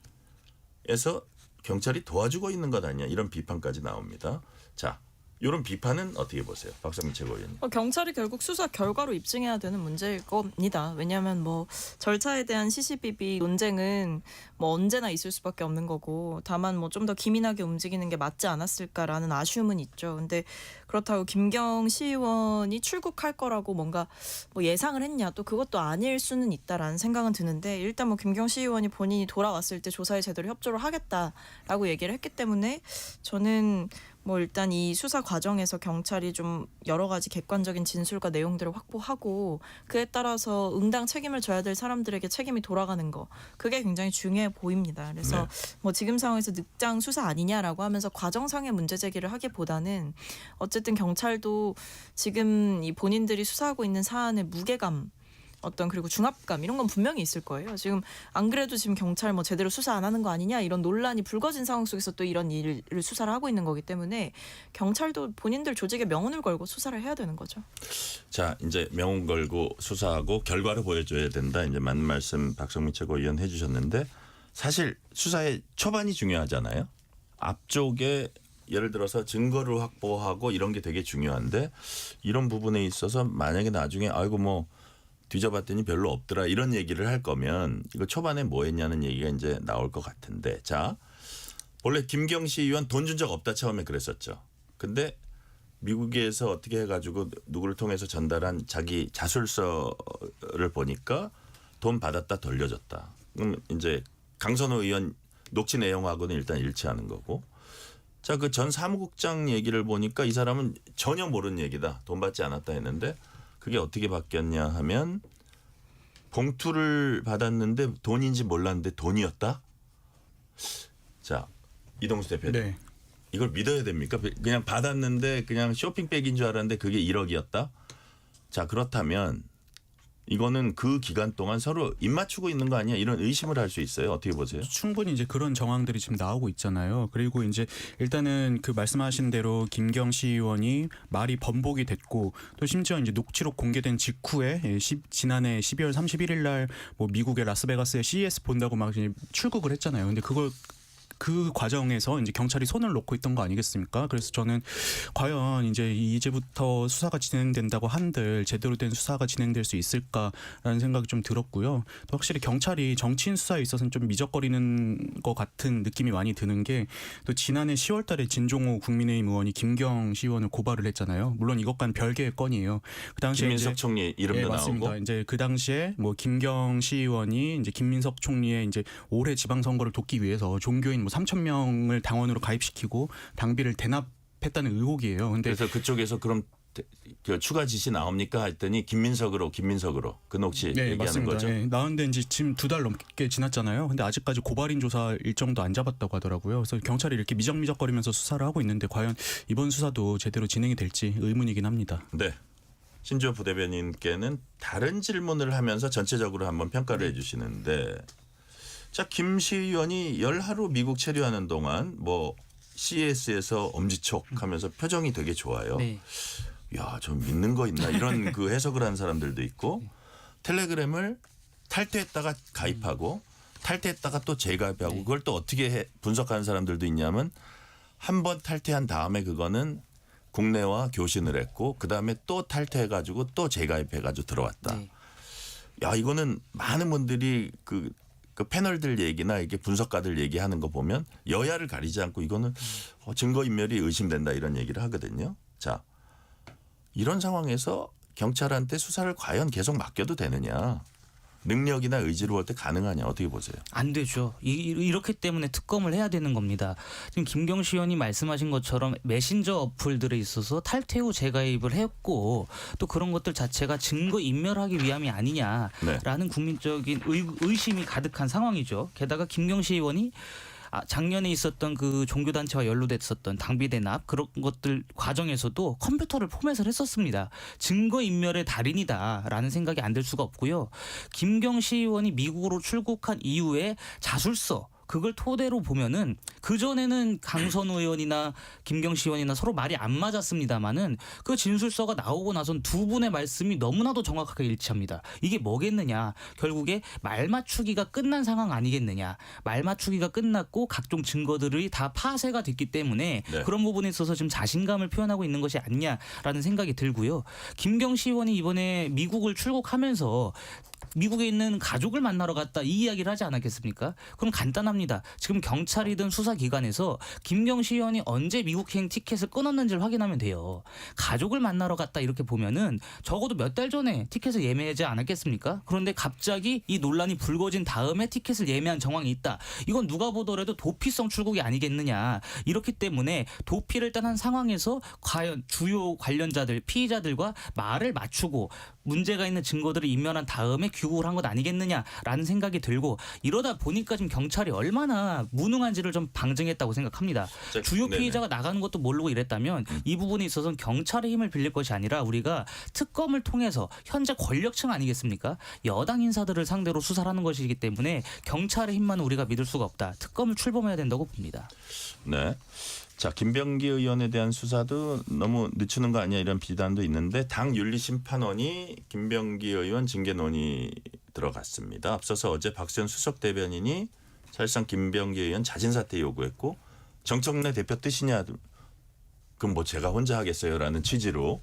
에서 경찰이 도와주고 있는 것 아니냐 이런 비판까지 나옵니다. 자, 이런 비판은 어떻게 보세요, 박성민 최고위원님? 경찰이 결국 수사 결과로 입증해야 되는 문제일 겁니다. 왜냐하면 뭐 절차에 대한 시시비비 논쟁은 뭐 언제나 있을 수밖에 없는 거고, 다만 뭐 좀 더 기민하게 움직이는 게 맞지 않았을까라는 아쉬움은 있죠. 근데 그렇다고 김경 시의원이 출국할 거라고 뭔가 뭐 예상을 했냐, 또 그것도 아닐 수는 있다라는 생각은 드는데, 일단 뭐 김경 시의원이 본인이 돌아왔을 때 조사에 제대로 협조를 하겠다라고 얘기를 했기 때문에 저는 뭐 일단 이 수사 과정에서 경찰이 좀 여러 가지 객관적인 진술과 내용들을 확보하고 그에 따라서 응당 책임을 져야 될 사람들에게 책임이 돌아가는 거, 그게 굉장히 중요해 보입니다. 그래서 뭐 지금 상황에서 늑장 수사 아니냐라고 하면서 과정상의 문제 제기를 하기보다는 어쨌든 경찰도 지금 이 본인들이 수사하고 있는 사안의 무게감, 그리고 중압감 이런 건 분명히 있을 거예요. 지금 안 그래도 지금 경찰 뭐 제대로 수사 안 하는 거 아니냐 이런 논란이 불거진 상황 속에서 또 이런 일을 수사를 하고 있는 거기 때문에 경찰도 본인들 조직에 명운을 걸고 수사를 해야 되는 거죠. 자, 이제 명운 걸고 수사하고 결과를 보여줘야 된다. 이제 맞는 말씀 박성민 최고위원 해주셨는데, 사실 수사의 초반이 중요하잖아요. 앞쪽에 예를 들어서 증거를 확보하고 이런 게 되게 중요한데, 이런 부분에 있어서 만약에 나중에 아이고 뭐 뒤져봤더니 별로 없더라 이런 얘기를 할 거면 이거 초반에 뭐 했냐는 얘기가 이제 나올 것 같은데, 자, 원래 김경시 의원 돈 준 적 없다 처음에 그랬었죠. 근데 미국에서 어떻게 해가지고 누구를 통해서 전달한 자기 자술서를 보니까 돈 받았다 돌려줬다. 그럼 이제 강선호 의원 녹취 내용하고는 일단 일치하는 거고, 자, 그 전 사무국장 얘기를 보니까 이 사람은 전혀 모르는 얘기다. 돈 받지 않았다 했는데 그게 어떻게 바뀌었냐 하면 봉투를 받았는데 돈인지 몰랐는데 돈이었다. 자, 이동수 대표님. 네. 이걸 믿어야 됩니까? 그냥 받았는데 그냥 쇼핑백인 줄 알았는데 그게 1억이었다. 자, 그렇다면 이거는 그 기간 동안 서로 입 맞추고 있는 거 아니야? 이런 의심을 할 수 있어요. 어떻게 보세요? 충분히 이제 그런 정황들이 지금 나오고 있잖아요. 그리고 이제 일단은 그 말씀하신 대로 김경시 의원이 말이 번복이 됐고, 또 심지어 이제 녹취록 공개된 직후에 지난해 12월 31일 날 뭐 미국의 라스베가스에 CES 본다고 막 이제 출국을 했잖아요. 근데 그 과정에서 이제 경찰이 손을 놓고 있던 거 아니겠습니까? 그래서 저는 과연 이제부터 수사가 진행된다고 한들 제대로 된 수사가 진행될 수 있을까라는 생각이 좀 들었고요. 또 확실히 경찰이 정치인 수사에 있어서는 좀 미적거리는 것 같은 느낌이 많이 드는 게, 또 지난해 10월달에 진종호 국민의힘 의원이 김경 시의원을 고발을 했잖아요. 물론 이것과는 별개의 건이에요. 그 당시에 김민석 총리 이름도 맞습니다. 나오고. 이제 그 당시에 뭐 김경 시의원이 이제 김민석 총리의 이제 올해 지방선거를 돕기 위해서 종교인 뭐 3,000명을 당원으로 가입시키고 당비를 대납했다는 의혹이에요. 근데 그래서 그쪽에서 그럼 그 추가 지시 나옵니까 했더니 김민석으로 그 녹취 얘기하는 맞습니다. 거죠. 네, 나왔는데 이제 지금 2달 넘게 지났잖아요. 근데 아직까지 고발인 조사 일정도 안 잡았다고 하더라고요. 그래서 경찰이 이렇게 미적거리면서 수사를 하고 있는데 과연 이번 수사도 제대로 진행이 될지 의문이긴 합니다. 네. 신주호 부대변인께는 다른 질문을 하면서 전체적으로 한번 평가를 해주시는데, 자, 김 시의원이 열하루 미국 체류하는 동안 뭐 CES에서 엄지척하면서 표정이 되게 좋아요. 네. 야, 좀 믿는 거 있나 이런 그 해석을 하는 사람들도 있고, 텔레그램을 탈퇴했다가 가입하고 탈퇴했다가 또 재가입하고, 그걸 또 어떻게 분석하는 사람들도 있냐면, 한 번 탈퇴한 다음에 그거는 국내와 교신을 했고 그 다음에 또 탈퇴해가지고 또 재가입해가지고 들어왔다. 네. 야, 이거는 많은 분들이 그 패널들 얘기나 이게 분석가들 얘기하는 거 보면 여야를 가리지 않고 이거는 증거인멸이 의심된다 이런 얘기를 하거든요. 자, 이런 상황에서 경찰한테 수사를 과연 계속 맡겨도 되느냐, 능력이나 의지로 할 때 가능하냐, 어떻게 보세요? 안 되죠. 이렇기 때문에 특검을 해야 되는 겁니다. 지금 김경시 의원이 말씀하신 것처럼 메신저 어플들에 있어서 탈퇴 후 재가입을 했고, 또 그런 것들 자체가 증거 인멸하기 위함이 아니냐라는 국민적인 의심이 가득한 상황이죠. 게다가 김경시 의원이 작년에 있었던 그 종교단체와 연루됐었던 당비 대납 그런 것들 과정에서도 컴퓨터를 포맷을 했었습니다. 증거인멸의 달인이다라는 생각이 안 들 수가 없고요. 김경시 의원이 미국으로 출국한 이후에 자술서 그걸 토대로 보면은 그전에는 강선우 의원이나 김경시 의원이나 서로 말이 안 맞았습니다마는 그 진술서가 나오고 나선 두 분의 말씀이 너무나도 정확하게 일치합니다. 이게 뭐겠느냐. 결국에 말 맞추기가 끝난 상황 아니겠느냐. 말 맞추기가 끝났고 각종 증거들이 다 파쇄가 됐기 때문에 네. 그런 부분에 있어서 지금 자신감을 표현하고 있는 것이 아니냐라는 생각이 들고요. 김경시 의원이 이번에 미국을 출국하면서 미국에 있는 가족을 만나러 갔다 이 이야기를 하지 않았겠습니까? 그럼 간단합니다. 지금 경찰이든 수사기관에서 김경시 의원이 언제 미국행 티켓을 끊었는지를 확인하면 돼요. 가족을 만나러 갔다 이렇게 보면은 적어도 몇 달 전에 티켓을 예매하지 않았겠습니까? 그런데 갑자기 이 논란이 불거진 다음에 티켓을 예매한 정황이 있다. 이건 누가 보더라도 도피성 출국이 아니겠느냐. 이렇기 때문에 도피를 떠난 상황에서 과연 주요 관련자들, 피의자들과 말을 맞추고 문제가 있는 증거들을 인멸한 다음에 귀국을 한 것 아니겠느냐라는 생각이 들고 이러다 보니까 지금 경찰이 얼마나 무능한지를 좀 방증했다고 생각합니다. 주요 피의자가 나가는 것도 모르고 이랬다면 이 부분에 있어서는 경찰의 힘을 빌릴 것이 아니라 우리가 특검을 통해서 현재 권력층 아니겠습니까? 여당 인사들을 상대로 수사를 하는 것이기 때문에 경찰의 힘만은 우리가 믿을 수가 없다. 특검을 출범해야 된다고 봅니다. 네. 자, 김병기 의원에 대한 수사도 너무 늦추는 거 아니야 이런 비난도 있는데 당 윤리심판원이 김병기 의원 징계 논의 들어갔습니다. 앞서서 어제 박수현 수석 대변인이 사실상 김병기 의원 자진 사퇴 요구했고 정청래 대표 뜻이냐 그럼 뭐 제가 혼자 하겠어요라는 취지로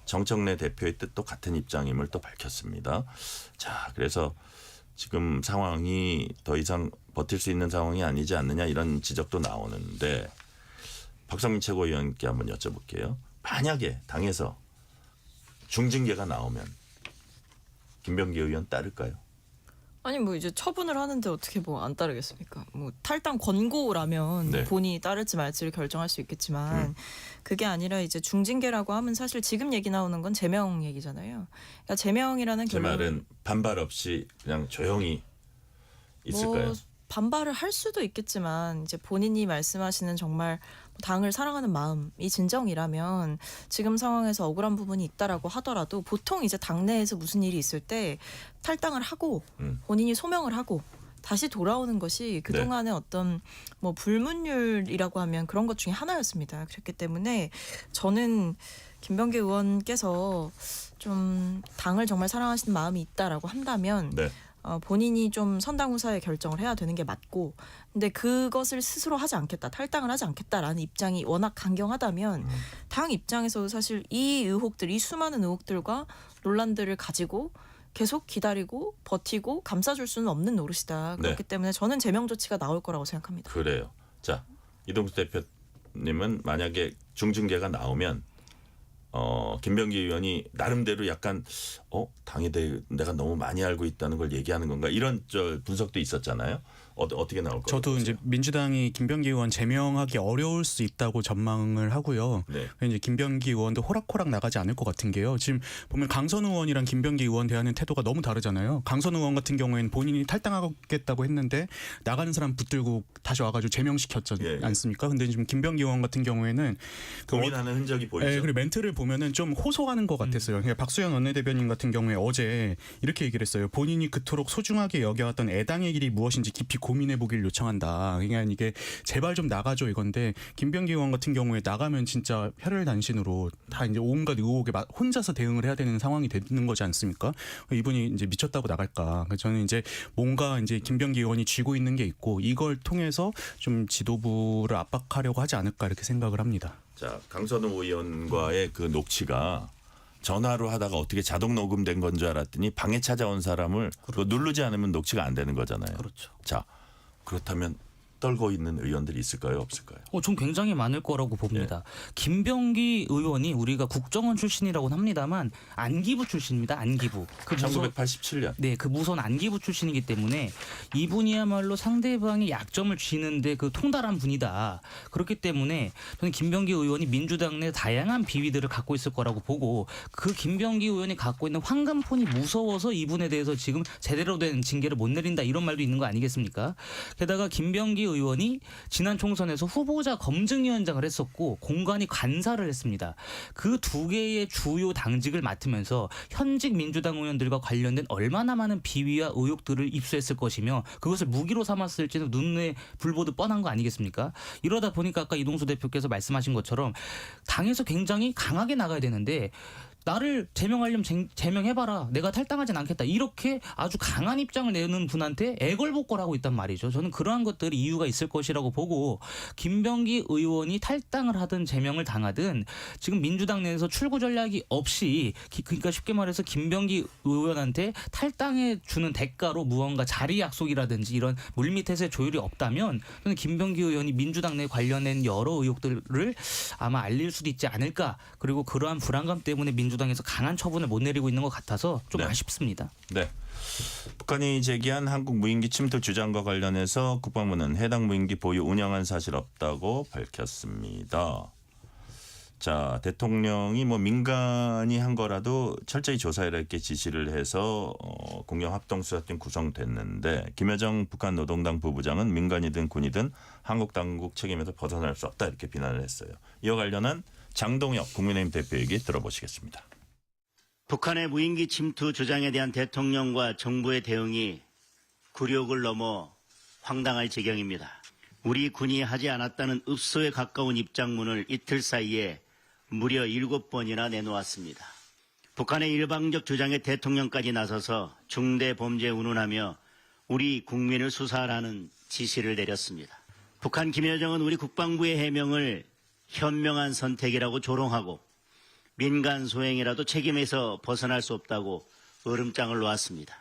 정청래 대표의 뜻도 같은 입장임을 또 밝혔습니다. 자, 그래서 지금 상황이 더 이상 버틸 수 있는 상황이 아니지 않느냐 이런 지적도 나오는데 박성민 최고위원께 한번 여쭤볼게요. 만약에 당에서 중징계가 나오면 김병기 의원 따를까요? 아니 뭐 이제 처분을 하는데 어떻게 뭐 안 따르겠습니까? 뭐 탈당 권고라면 네. 본인이 따를지 말지를 결정할 수 있겠지만 그게 아니라 이제 중징계라고 하면 사실 지금 얘기 나오는 건 제명 얘기잖아요. 그러니까 제명이라는 제 말은 반발 없이 그냥 조용히 있을까요? 뭐 반발을 할 수도 있겠지만 이제 본인이 말씀하시는 정말 당을 사랑하는 마음이 진정이라면 지금 상황에서 억울한 부분이 있다라고 하더라도 보통 이제 당내에서 무슨 일이 있을 때 탈당을 하고 본인이 소명을 하고 다시 돌아오는 것이 그동안의 어떤 뭐 불문율이라고 하면 그런 것 중에 하나였습니다. 그렇기 때문에 저는 김병기 의원께서 좀 당을 정말 사랑하시는 마음이 있다라고 한다면 네. 본인이 좀 선당 후사의 결정을 해야 되는 게 맞고 근데 그것을 스스로 하지 않겠다 탈당을 하지 않겠다라는 입장이 워낙 강경하다면 당 입장에서도 사실 이 의혹들 이 수많은 의혹들과 논란들을 가지고 계속 기다리고 버티고 감싸줄 수는 없는 노릇이다. 그렇기 때문에 저는 제명 조치가 나올 거라고 생각합니다. 그래요. 자, 이동수 대표님은 만약에 중징계가 나오면 김병기 의원이 나름대로 약간 당에 대해 내가 너무 많이 알고 있다는 걸 얘기하는 건가 이런 분석도 있었잖아요. 어떻게 나올 거예요? 저도 이제 민주당이 김병기 의원 제명하기 어려울 수 있다고 전망을 하고요. 네. 이제 김병기 의원도 호락호락 나가지 않을 것 같은 게요. 지금 보면 강선우 의원이랑 김병기 의원 대하는 태도가 너무 다르잖아요. 강선우 의원 같은 경우에는 본인이 탈당하겠다고 했는데 나가는 사람 붙들고 다시 와가지고 제명시켰지 않습니까? 근데 지금 김병기 의원 같은 경우에는 고민하는 흔적이 보이죠. 네, 그리고 멘트를 보면은 좀 호소하는 것 같았어요. 그러니까 박수현 원내대변인 같은 경우에 어제 이렇게 얘기를 했어요. 본인이 그토록 소중하게 여겨왔던 애당의 길이 무엇인지 깊이 고민해 보길 요청한다. 그러니까 이게 제발 좀 나가줘 이건데 김병기 의원 같은 경우에 나가면 진짜 혈혈단신으로 다 이제 온갖 의혹에 혼자서 대응을 해야 되는 상황이 되는 거지 않습니까? 이분이 이제 미쳤다고 나갈까? 저는 이제 뭔가 이제 김병기 의원이 쥐고 있는 게 있고 이걸 통해서 좀 지도부를 압박하려고 하지 않을까 이렇게 생각을 합니다. 자, 강선우 의원과의 그 녹취가 전화로 하다가 어떻게 자동 녹음된 건 줄 알았더니 방에 찾아온 사람을 그거 누르지 않으면 녹취가 안 되는 거잖아요. 그렇죠. 자, 그렇다면 떨고 있는 의원들이 있을까요, 없을까요? 전 굉장히 많을 거라고 봅니다. 김병기 의원이 우리가 국정원 출신이라고는 합니다만 안기부 출신입니다. 안기부. 1987년. 네, 그 무선 안기부 출신이기 때문에 이분이야말로 상대방이 약점을 쥐는데 그 통달한 분이다. 그렇기 때문에 저는 김병기 의원이 민주당 내 다양한 비위들을 갖고 있을 거라고 보고 그 김병기 의원이 갖고 있는 황금폰이 무서워서 이분에 대해서 지금 제대로 된 징계를 못 내린다 이런 말도 있는 거 아니겠습니까? 게다가 김병기 의원이 지난 총선에서 후보자 검증위원장을 했었고 공관위 간사를 했습니다. 그 두 개의 주요 당직을 맡으면서 현직 민주당 의원들과 관련된 얼마나 많은 비위와 의혹들을 입수했을 것이며 그것을 무기로 삼았을지는 눈에 불 보듯 뻔한 거 아니겠습니까? 이러다 보니까 아까 이동수 대표께서 말씀하신 것처럼 당에서 굉장히 강하게 나가야 되는데 나를 제명하려면 제명해봐라. 내가 탈당하진 않겠다. 이렇게 아주 강한 입장을 내는 분한테 애걸복걸 하고 있단 말이죠. 저는 그러한 것들이 이유가 있을 것이라고 보고 김병기 의원이 탈당을 하든 제명을 당하든 지금 민주당 내에서 출구 전략이 없이 그러니까 쉽게 말해서 김병기 의원한테 탈당해 주는 대가로 무언가 자리 약속이라든지 이런 물밑에서의 조율이 없다면 저는 김병기 의원이 민주당 내 관련된 여러 의혹들을 아마 알릴 수도 있지 않을까. 그리고 그러한 불안감 때문에 민주당에서 강한 처분을 못 내리고 있는 것 같아서 좀 아쉽습니다. 네. 북한이 제기한 한국 무인기 침투 주장과 관련해서 국방부는 해당 무인기 보유 운영한 사실 없다고 밝혔습니다. 자, 대통령이 뭐 민간이 한 거라도 철저히 조사해라 이렇게 지시를 해서 공영합동수사팀 구성됐는데 김여정 북한 노동당 부부장은 민간이든 군이든 한국 당국 책임에서 벗어날 수 없다 이렇게 비난을 했어요. 이와 관련한 장동혁 국민의힘 대표 얘기 들어보시겠습니다. 북한의 무인기 침투 주장에 대한 대통령과 정부의 대응이 굴욕을 넘어 황당할 지경입니다. 우리 군이 하지 않았다는 읍소에 가까운 입장문을 이틀 사이에 무려 7번이나 내놓았습니다. 북한의 일방적 주장에 대통령까지 나서서 중대범죄 운운하며 우리 국민을 수사하라는 지시를 내렸습니다. 북한 김여정은 우리 국방부의 해명을 현명한 선택이라고 조롱하고 민간 소행이라도 책임에서 벗어날 수 없다고 으름장을 놓았습니다.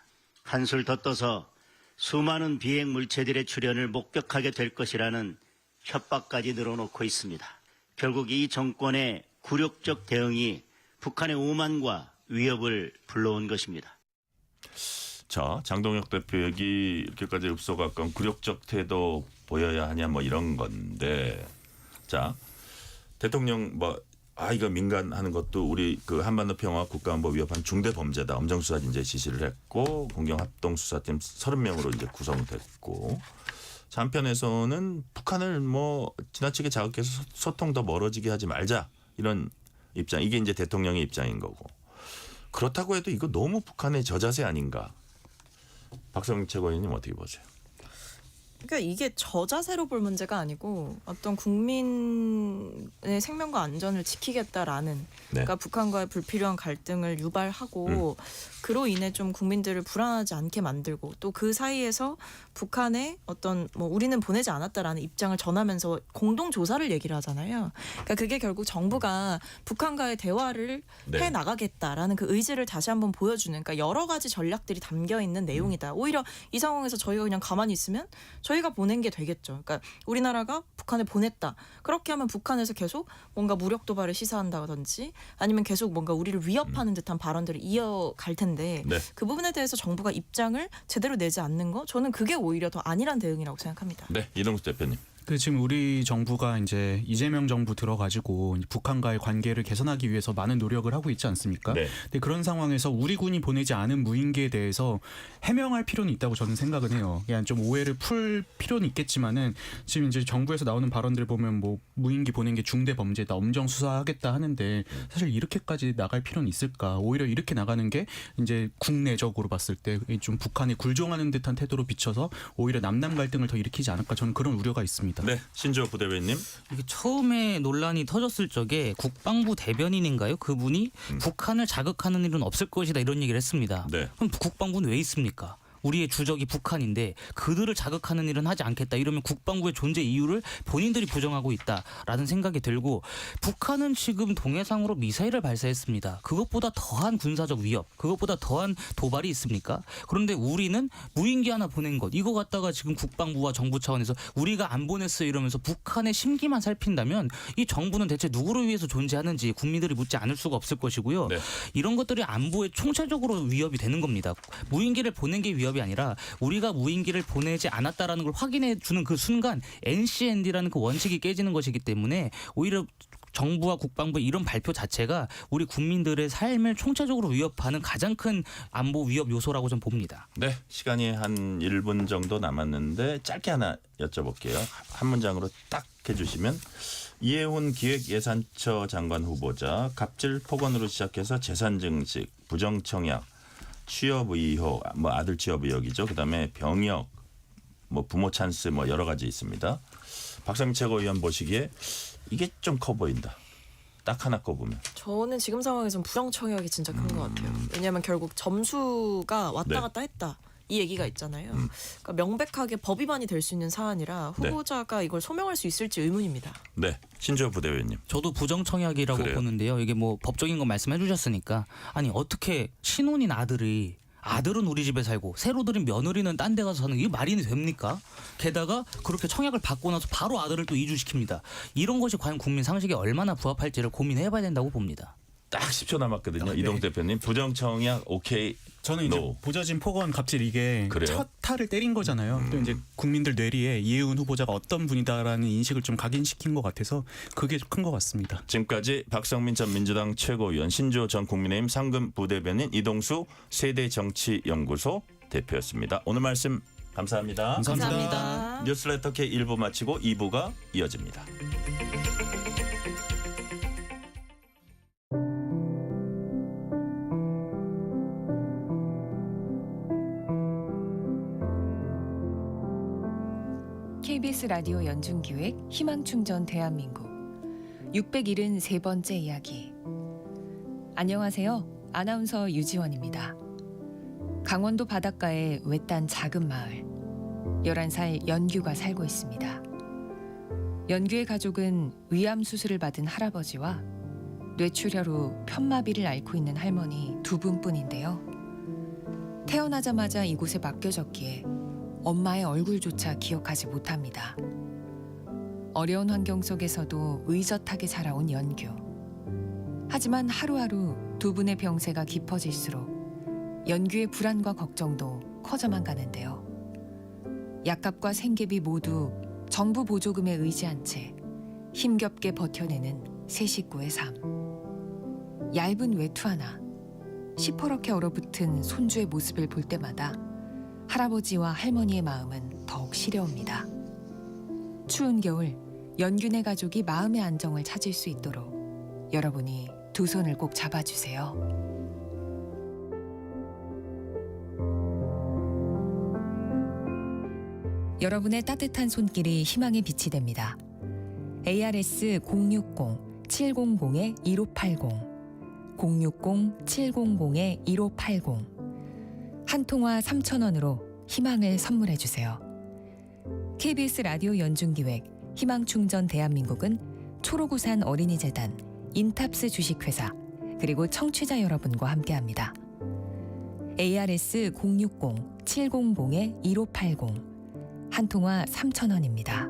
한술 더 떠서 수많은 비행 물체들의 출현을 목격하게 될 것이라는 협박까지 늘어놓고 있습니다. 결국 이 정권의 굴욕적 대응이 북한의 오만과 위협을 불러온 것입니다. 자, 장동혁 대표 얘기 이렇게까지 읍소가 가까운 굴욕적 태도 보여야 하냐 뭐 이런 건데 자 대통령 이거 민간하는 것도 우리 그 한반도 평화 국가안보 위협한 중대 범죄다. 엄정수사 이제 지시를 했고 공경합동수사팀 30명으로 이제 구성됐고 자, 한편에서는 북한을 뭐 지나치게 자극해서 소통 더 멀어지게 하지 말자 이런 입장. 이게 이제 대통령의 입장인 거고 그렇다고 해도 이거 너무 북한의 저자세 아닌가? 박성민 최고위원님 어떻게 보세요? 그러니까 이게 저자세로 볼 문제가 아니고 어떤 국민의 생명과 안전을 지키겠다라는 그러니까 북한과의 불필요한 갈등을 유발하고 그로 인해 좀 국민들을 불안하지 않게 만들고 또 그 사이에서 북한의 어떤 뭐 우리는 보내지 않았다라는 입장을 전하면서 공동 조사를 얘기를 하잖아요. 그러니까 그게 결국 정부가 북한과의 대화를 해 나가겠다라는 그 의지를 다시 한번 보여주는 그러니까 여러 가지 전략들이 담겨 있는 내용이다. 오히려 이 상황에서 저희가 그냥 가만히 있으면 저희가 보낸 게 되겠죠. 그러니까 우리나라가 북한에 보냈다. 그렇게 하면 북한에서 계속 뭔가 무력 도발을 시사한다든지 아니면 계속 뭔가 우리를 위협하는 듯한 발언들을 이어갈 텐데 그 부분에 대해서 정부가 입장을 제대로 내지 않는 거 저는 그게 오히려 더 안일한 대응이라고 생각합니다. 네, 이동수 대표님. 지금 우리 정부가 이제 이재명 정부 들어가지고 북한과의 관계를 개선하기 위해서 많은 노력을 하고 있지 않습니까? 근데 그런 상황에서 우리 군이 보내지 않은 무인기에 대해서 해명할 필요는 있다고 저는 생각은 해요. 그냥 좀 오해를 풀 필요는 있겠지만은 지금 이제 정부에서 나오는 발언들 보면 뭐 무인기 보낸 게 중대 범죄다, 엄정 수사하겠다 하는데 사실 이렇게까지 나갈 필요는 있을까? 오히려 이렇게 나가는 게 이제 국내적으로 봤을 때 좀 북한에 굴종하는 듯한 태도로 비춰서 오히려 남남 갈등을 더 일으키지 않을까? 저는 그런 우려가 있습니다. 네, 신조 부대변인님. 이게 처음에 논란이 터졌을 적에 국방부 대변인인가요? 그분이 북한을 자극하는 일은 없을 것이다 이런 얘기를 했습니다. 그럼 국방부는 왜 있습니까? 우리의 주적이 북한인데 그들을 자극하는 일은 하지 않겠다. 이러면 국방부의 존재 이유를 본인들이 부정하고 있다라는 생각이 들고 북한은 지금 동해상으로 미사일을 발사했습니다. 그것보다 더한 군사적 위협, 그것보다 더한 도발이 있습니까? 그런데 우리는 무인기 하나 보낸 것 이거 갖다가 지금 국방부와 정부 차원에서 우리가 안 보냈어요 이러면서 북한의 심기만 살핀다면 이 정부는 대체 누구를 위해서 존재하는지 국민들이 묻지 않을 수가 없을 것이고요. 이런 것들이 안보에 총체적으로 위협이 되는 겁니다. 무인기를 보낸 게 위협이 아니라 우리가 무인기를 보내지 않았다라는 걸 확인해 주는 그 순간 NCND라는 그 원칙이 깨지는 것이기 때문에 오히려 정부와 국방부 이런 발표 자체가 우리 국민들의 삶을 총체적으로 위협하는 가장 큰 안보 위협 요소라고 좀 봅니다. 네, 시간이 한 1분 정도 남았는데 짧게 하나 여쭤볼게요. 한 문장으로 딱 해주시면 이해훈 기획예산처 장관 후보자 갑질 폭언으로 시작해서 재산 증식, 부정청약, 취업 의혹, 뭐 아들 취업 의혹이죠. 그다음에 병역, 뭐 부모 찬스 뭐 여러 가지 있습니다. 박상민 최고위원 보시기에 이게 좀 커 보인다. 딱 하나 꼽으면. 저는 지금 상황에서는 부정청약이 진짜 큰 것 같아요. 왜냐하면 결국 점수가 왔다 네. 갔다 했다. 이 얘기가 있잖아요. 그러니까 명백하게 법 위반이 될 수 있는 사안이라 후보자가 이걸 소명할 수 있을지 의문입니다. 네, 신조어 부대변인님. 저도 부정청약이라고 그래요? 보는데요. 이게 뭐 법적인 거 말씀해 주셨으니까 아니 어떻게 신혼인 아들은 우리 집에 살고 새로 들인 며느리는 딴 데 가서 사는 이게 말이 됩니까? 게다가 그렇게 청약을 받고 나서 바로 아들을 또 이주시킵니다. 이런 것이 과연 국민 상식에 얼마나 부합할지를 고민해봐야 된다고 봅니다. 딱 10초 남았거든요. 네. 이동 대표님 부정청약 오케이. 저는 이제 No. 보좌진 폭언 갑질 이게 그래요? 첫 타를 때린 거잖아요. 또 이제 국민들 뇌리에 이해훈 후보자가 어떤 분이다라는 인식을 좀 각인시킨 것 같아서 그게 큰 것 같습니다. 지금까지 박성민 전 민주당 최고위원, 신주호 전 국민의힘 상금 부대변인, 이동수 세대정치연구소 대표였습니다. 오늘 말씀 감사합니다. 감사합니다. 뉴스레터 K 1부 마치고 2부가 이어집니다. KBS 라디오 연중기획 희망충전 대한민국 673번째 이야기. 안녕하세요. 아나운서 유지원입니다. 강원도 바닷가의 외딴 작은 마을. 11살 연규가 살고 있습니다. 연규의 가족은 위암 수술을 받은 할아버지와 뇌출혈 후 편마비를 앓고 있는 할머니 두 분뿐인데요. 태어나자마자 이곳에 맡겨졌기에 엄마의 얼굴조차 기억하지 못합니다. 어려운 환경 속에서도 의젓하게 자라온 연규. 하지만 하루하루 두 분의 병세가 깊어질수록 연규의 불안과 걱정도 커져만 가는데요. 약값과 생계비 모두 정부 보조금에 의지한 채 힘겹게 버텨내는 세 식구의 삶. 얇은 외투 하나, 시퍼렇게 얼어붙은 손주의 모습을 볼 때마다 할아버지와 할머니의 마음은 더욱 시려웁니다. 추운 겨울 연균의 가족이 마음의 안정을 찾을 수 있도록 여러분이 두 손을 꼭 잡아주세요. 여러분의 따뜻한 손길이 희망의 빛이 됩니다. ARS 060-700-1580 060-700-1580 한 통화 3,000원으로 희망을 선물해 주세요. KBS 라디오 연중기획 희망충전 대한민국은 초록우산 어린이재단, 인탑스 주식회사, 그리고 청취자 여러분과 함께합니다. ARS 060-700-1580 한 통화 3,000원입니다.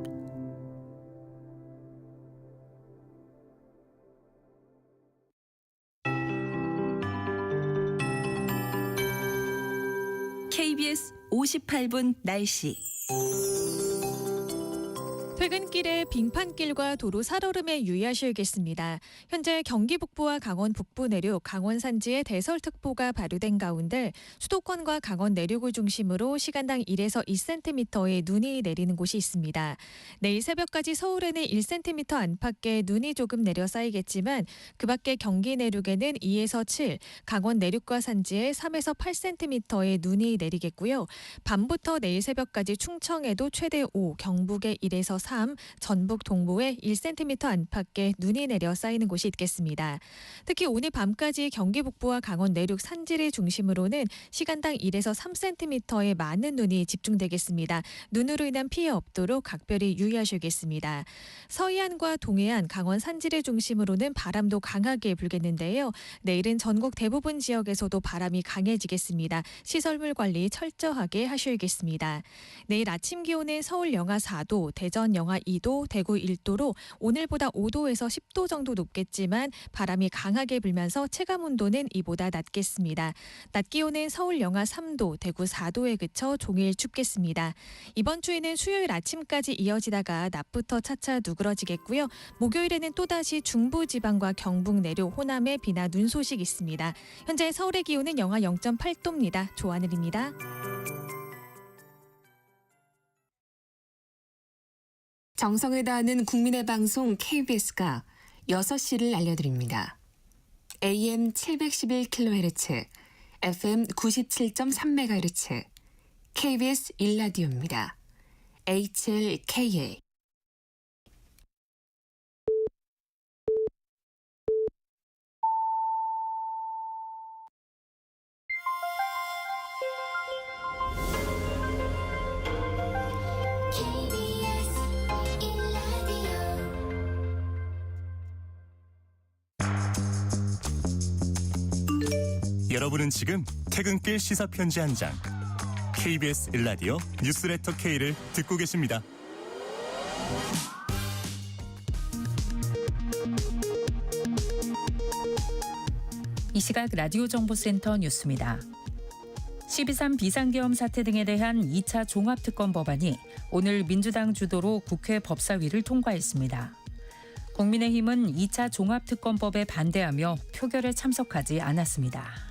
KBS 58분 날씨. 퇴근길에 빙판길과 도로 살얼음에 유의하셔야겠습니다. 현재 경기 북부와 강원 북부 내륙, 강원 산지에 대설특보가 발효된 가운데 수도권과 강원 내륙을 중심으로 시간당 1에서 2cm의 눈이 내리는 곳이 있습니다. 내일 새벽까지 서울에는 1cm 안팎의 눈이 조금 내려 쌓이겠지만 그 밖에 경기 내륙에는 2에서 7, 강원 내륙과 산지에 3에서 8cm의 눈이 내리겠고요. 밤부터 내일 새벽까지 충청에도 최대 5, 경북에 1에서 3, 전북 동부에 1cm 안팎의 눈이 내려 쌓이는 곳이 있겠습니다. 특히 오늘 밤까지 경기 북부와 강원 내륙 산지를 중심으로는 시간당 1에서 3cm의 많은 눈이 집중되겠습니다. 눈으로 인한 피해 없도록 각별히 유의하셔야겠습니다. 서해안과 동해안, 강원 산지를 중심으로는 바람도 강하게 불겠는데요. 내일은 전국 대부분 지역에서도 바람이 강해지겠습니다. 시설물 관리 철저하게 하셔야겠습니다. 내일 아침 기온은 서울 영하 4도, 대전 영하 2도, 대구 1도로 오늘보다 5도에서 10도 정도 높겠지만 바람이 강하게 불면서 체감 온도는 이보다 낮겠습니다. 낮 기온은 서울 영하 3도, 대구 4도에 그쳐 종일 춥겠습니다. 이번 주에는 수요일 아침까지 이어지다가 낮부터 차차 누그러지겠고요. 목요일에는 또다시 중부지방과 경북 내륙, 호남에 비나 눈 소식 있습니다. 현재 서울의 기온은 영하 0.8도입니다. 조하늘입니다. 정성을 다하는 국민의 방송 KBS가 6시를 알려드립니다. AM 711kHz, FM 97.3MHz, KBS 1라디오입니다. HLKA. 여러분은 지금 퇴근길 시사편지 한 장, KBS 1라디오 뉴스레터 K를 듣고 계십니다. 이 시각 라디오 정보센터 뉴스입니다. 12.3 비상계엄 사태 등에 대한 2차 종합특검 법안이 오늘 민주당 주도로 국회 법사위를 통과했습니다. 국민의힘은 2차 종합특검법에 반대하며 표결에 참석하지 않았습니다.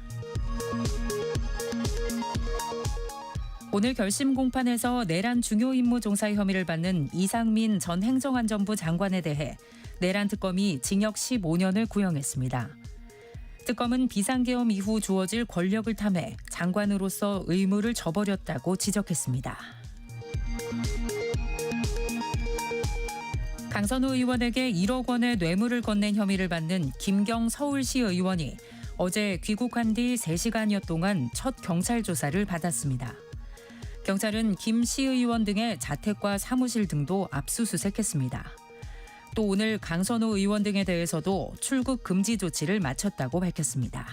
오늘 결심 공판에서 내란 중요 임무 종사 혐의를 받는 이상민 전 행정안전부 장관에 대해 내란 특검이 징역 15년을 구형했습니다. 특검은 비상계엄 이후 주어질 권력을 탐해 장관으로서 의무를 저버렸다고 지적했습니다. 강선우 의원에게 1억 원의 뇌물을 건넨 혐의를 받는 김경 서울시 의원이 어제 귀국한 뒤 3시간여 동안 첫 경찰 조사를 받았습니다. 경찰은 김 시의원 등의 자택과 사무실 등도 압수수색했습니다. 또 오늘 강선우 의원 등에 대해서도 출국 금지 조치를 마쳤다고 밝혔습니다.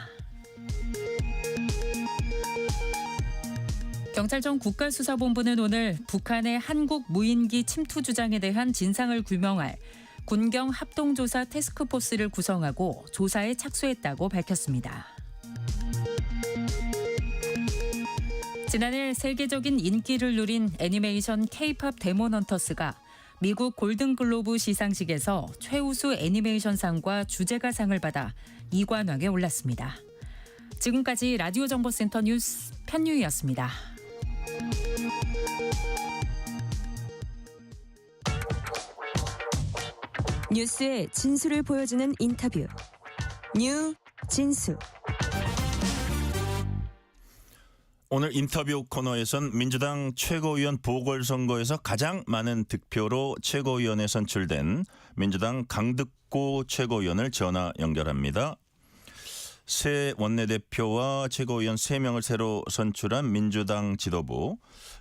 경찰청 국가수사본부는 오늘 북한의 한국 무인기 침투 주장에 대한 진상을 규명할 군경 합동조사 태스크포스를 구성하고 조사에 착수했다고 밝혔습니다. 지난해 세계적인 인기를 누린 애니메이션 K-팝 데몬헌터스가 미국 골든글로브 시상식에서 최우수 애니메이션상과 주제가상을 받아 2관왕에 올랐습니다. 지금까지 라디오 정보센터 뉴스 편유희였습니다. 뉴스의 진수를 보여주는 인터뷰. 뉴 진수. 오늘 인터뷰 코너에선 민주당 최고위원 보궐선거에서 가장 많은 득표로 최고위원에 선출된 민주당 강득구 최고위원을 전화 연결합니다. 새 원내대표와 최고위원 3명을 새로 선출한 민주당 지도부.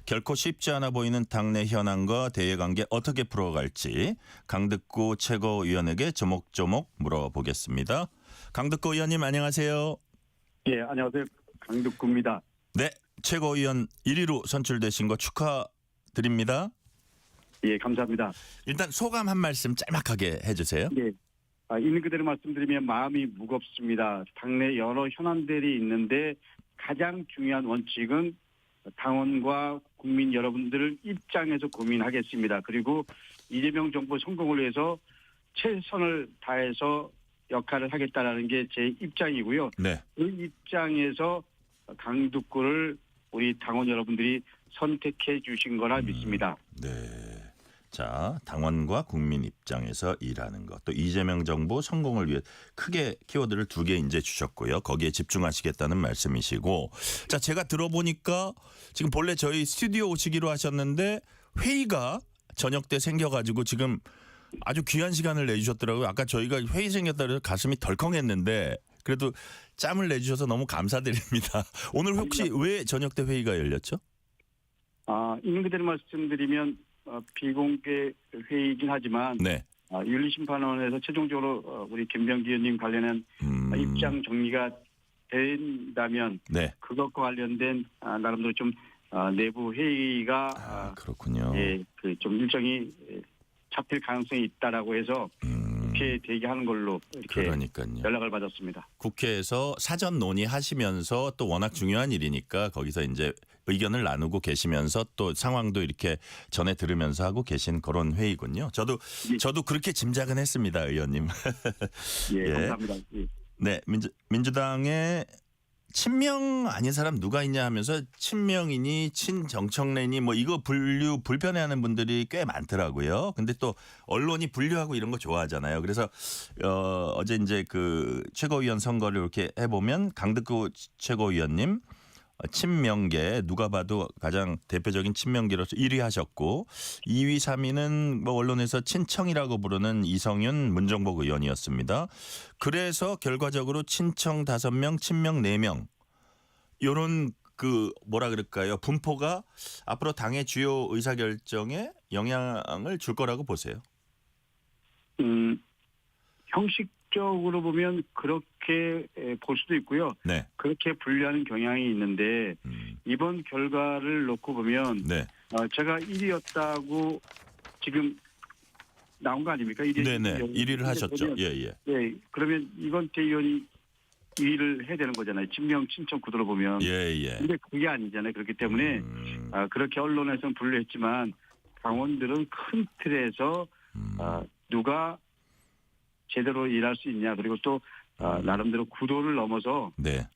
결코 쉽지 않아 보이는 당내 현안과 대외관계 어떻게 풀어갈지 강득구 최고위원에게 조목조목 물어보겠습니다. 강득구 의원님 안녕하세요. 예, 안녕하세요. 강득구입니다. 네, 최고위원 1위로 선출되신 거 축하드립니다. 예, 감사합니다. 일단 소감 한 말씀 짤막하게 해주세요. 예, 있는 그대로 말씀드리면 마음이 무겁습니다. 당내 여러 현안들이 있는데 가장 중요한 원칙은 당원과 국민 여러분들 입장에서 고민하겠습니다. 그리고 이재명 정부 성공을 위해서 최선을 다해서 역할을 하겠다라는 게 제 입장이고요. 네. 그 입장에서 강득구를 우리 당원 여러분들이 선택해 주신 거라 믿습니다. 네. 자, 당원과 국민 입장에서 일하는 것. 또 이재명 정부 성공을 위해 크게 키워드를 2개 이제 주셨고요. 거기에 집중하시겠다는 말씀이시고. 자, 제가 들어보니까 지금 본래 저희 스튜디오 오시기로 하셨는데 회의가 저녁 때 생겨가지고 지금 아주 귀한 시간을 내주셨더라고요. 아까 저희가 회의 생겼다 그래서 가슴이 덜컹했는데 그래도 짬을 내주셔서 너무 감사드립니다. 오늘 혹시 왜 저녁 때 회의가 열렸죠? 있는 그대로 말씀드리면 비공개 회의이긴 하지만 네. 윤리심판원에서 최종적으로 우리 김병기 의원님 관련한 입장 정리가 된다면 네. 그것과 관련된 나름대로 좀 내부 회의가 그렇군요. 예, 그 좀 일정이 잡힐 가능성이 있다라고 해서 국회에 대기하는 걸로 이렇게 그러니까요. 연락을 받았습니다. 국회에서 사전 논의하시면서 또 워낙 중요한 일이니까 거기서 이제 의견을 나누고 계시면서 또 상황도 이렇게 전해 들으면서 하고 계신 그런 회의군요. 저도 그렇게 짐작은 했습니다, 의원님. 예, 감사합니다. 예. 네, 민주당의 친명 아닌 사람 누가 있냐 하면서 친명이니 친정청래니 뭐 이거 불편해하는 분들이 꽤 많더라고요. 근데 또 언론이 분류하고 이런 거 좋아하잖아요. 그래서 어제 이제 그 최고위원 선거를 이렇게 해보면 강득구 최고위원님 친명계 누가 봐도 가장 대표적인 친명계로서 1위 하셨고 2위 3위는 뭐 언론에서 친청이라고 부르는 이성윤 문정복 의원이었습니다. 그래서 결과적으로 친청 5명 친명 4명 요런 그 뭐라 그럴까요? 분포가 앞으로 당의 주요 의사결정에 영향을 줄 거라고 보세요. 형식적으로 보면 그렇게 볼 수도 있고요. 네. 그렇게 분류하는 경향이 있는데 이번 결과를 놓고 보면 네. 제가 1위였다고 지금 나온 거 아닙니까? 1위, 네네. 1위를 하셨죠. 예예. 네. 그러면 이건태 의원이 2위를 해야 되는 거잖아요. 친명 친청 구도로 보면. 예예. 근데 그게 아니잖아요. 그렇기 때문에 그렇게 언론에서는 분류했지만 당원들은 큰 틀에서 누가 제대로 일할 수 있냐 그리고 또 나름대로 구도를 넘어서 네.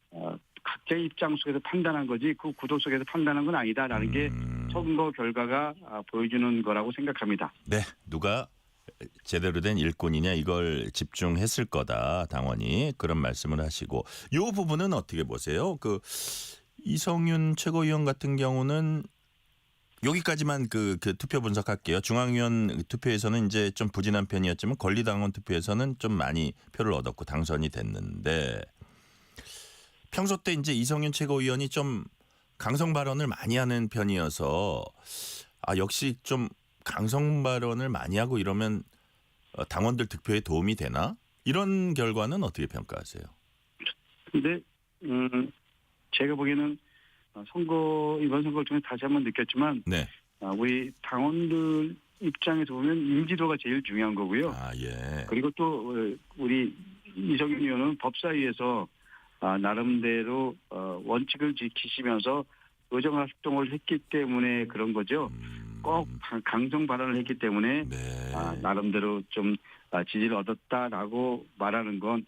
각자의 입장 속에서 판단한 거지 그 구도 속에서 판단한 건 아니다라는 게 선거 결과가 보여주는 거라고 생각합니다. 네, 누가 제대로 된 일꾼이냐 이걸 집중했을 거다 당원이 그런 말씀을 하시고 이 부분은 어떻게 보세요? 그 이성윤 최고위원 같은 경우는 여기까지만 그 투표 분석할게요. 중앙위원 투표에서는 이제 좀 부진한 편이었지만 권리당원 투표에서는 좀 많이 표를 얻었고 당선이 됐는데 평소 때 이제 이성윤 최고위원이 좀 강성 발언을 많이 하는 편이어서 역시 좀 강성 발언을 많이 하고 이러면 당원들 득표에 도움이 되나? 이런 결과는 어떻게 평가하세요? 근데 제가 보기에는 이번 선거를 통해 다시 한번 느꼈지만 네. 우리 당원들 입장에서 보면 인지도가 제일 중요한 거고요. 예. 그리고 또 우리 이성윤 의원은 법사위에서 나름대로 원칙을 지키시면서 의정 활동을 했기 때문에 그런 거죠. 꼭 강성 발언을 했기 때문에 나름대로 좀 지지를 얻었다라고 말하는 건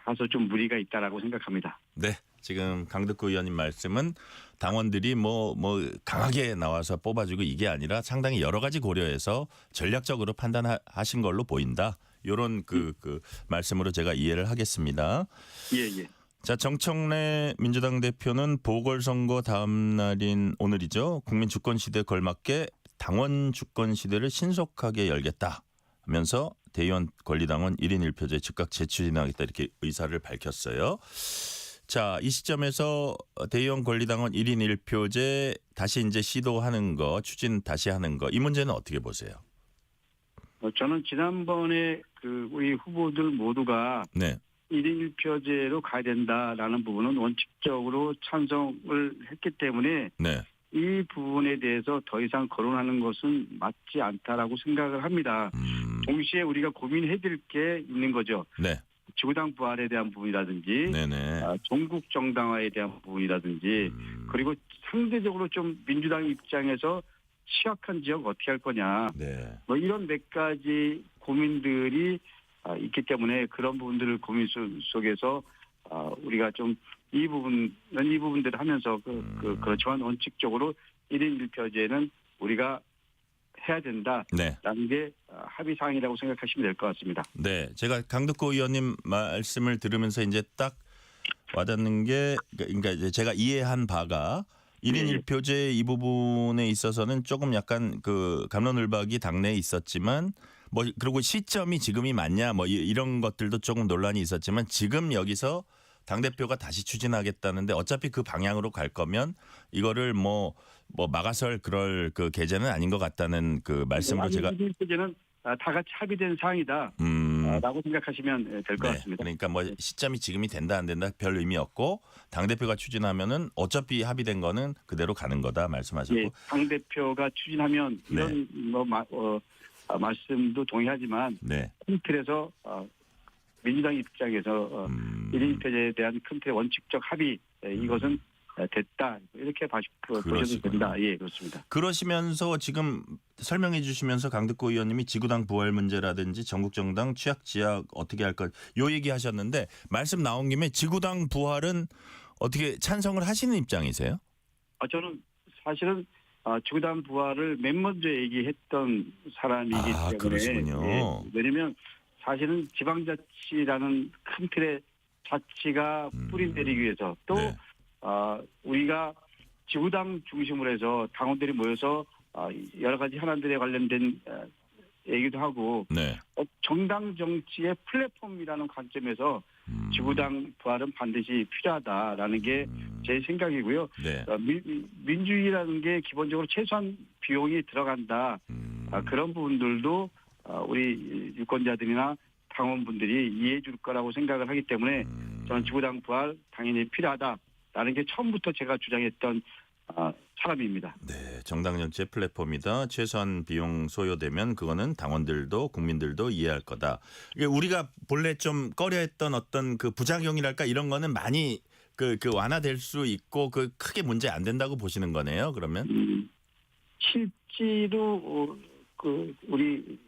다소 좀 무리가 있다라고 생각합니다. 네. 지금 강득구 의원님 말씀은 당원들이 뭐 강하게 나와서 뽑아주고 이게 아니라 상당히 여러 가지 고려해서 전략적으로 판단하신 걸로 보인다. 이런 그 말씀으로 제가 이해를 하겠습니다. 예. 자, 정청래 민주당 대표는 보궐선거 다음 날인 오늘이죠. 국민 주권 시대에 걸맞게 당원 주권 시대를 신속하게 열겠다 하면서 대의원 권리당원 1인 1표제 즉각 재추진하겠다 이렇게 의사를 밝혔어요. 자, 이 시점에서 대의원 권리당원 1인 1표제 다시 이제 시도하는 거, 추진 다시 하는 거, 이 문제는 어떻게 보세요? 저는 지난번에 우리 후보들 모두가 네. 1인 1표제로 가야 된다라는 부분은 원칙적으로 찬성을 했기 때문에 네. 이 부분에 대해서 더 이상 거론하는 것은 맞지 않다라고 생각을 합니다. 동시에 우리가 고민해야 될 게 있는 거죠. 네. 지구당 부활에 대한 부분이라든지 종국 정당화에 대한 부분이라든지 그리고 상대적으로 좀 민주당 입장에서 취약한 지역 어떻게 할 거냐 뭐 이런 몇 가지 고민들이 있기 때문에 그런 부분들을 고민 속에서 우리가 좀 이 부분들을 하면서 그렇지만 원칙적으로 1인 1표제는 우리가 해야 된다라는 게 합의 사항이라고 생각하시면 될 것 같습니다. 네, 제가 강득구 의원님 말씀을 들으면서 이제 딱 와닿는 게 그러니까 이제 제가 이해한 바가 1인 1표제 이 부분에 있어서는 조금 약간 그 갑론을박이 당내에 있었지만 뭐 그리고 시점이 지금이 맞냐 뭐 이런 것들도 조금 논란이 있었지만 지금 여기서 당대표가 다시 추진하겠다는데 어차피 그 방향으로 갈 거면 이거를 뭐 막아설 그럴 그 계제는 아닌 것 같다는 그 말씀으로 제가 1인 1표제는 다 같이 합의된 사항이다 라고 생각하시면 될 것 같습니다. 그러니까 뭐 시점이 지금이 된다 안 된다 별 의미 없고 당대표가 추진하면은 어차피 합의된 거는 그대로 가는 거다 말씀하셨고 당대표가 추진하면 이런 말씀도 동의하지만 네. 큰 틀에서 민주당 입장에서 1인 표제에 대한 큰 틀의 원칙적 합의 이것은 됐다 이렇게 보셔도 그렇습니다. 된다. 예, 그렇습니다. 그러시면서 지금 설명해 주시면서 강득구 의원님이 지구당 부활 문제라든지 전국정당 취약 지약 어떻게 할 것 요 얘기 하셨는데 말씀 나온 김에 지구당 부활은 어떻게 찬성을 하시는 입장이세요? 저는 사실은 지구당 부활을 맨 먼저 얘기했던 사람이기 때문에 그러시군요. 예, 왜냐하면 사실은 지방자치라는 큰 틀의 자치가 뿌리 내리기 위해서 또 네. 우리가 지구당 중심으로 해서 당원들이 모여서 여러 가지 현안들에 관련된 얘기도 하고 네. 정당 정치의 플랫폼이라는 관점에서 지구당 부활은 반드시 필요하다라는 게 제 생각이고요. 네. 민주주의라는 게 기본적으로 최소한 비용이 들어간다. 그런 부분들도 우리 유권자들이나 당원분들이 이해해 줄 거라고 생각을 하기 때문에 저는 지구당 부활 당연히 필요하다라는 게 처음부터 제가 주장했던 사람입니다. 네, 정당 정치의 플랫폼이다. 최소한 비용 소요되면 그거는 당원들도 국민들도 이해할 거다. 이게 우리가 본래 좀 꺼려했던 어떤 그 부작용이랄까 이런 거는 많이 그 완화될 수 있고 그 크게 문제 안 된다고 보시는 거네요. 그러면 실제로 우리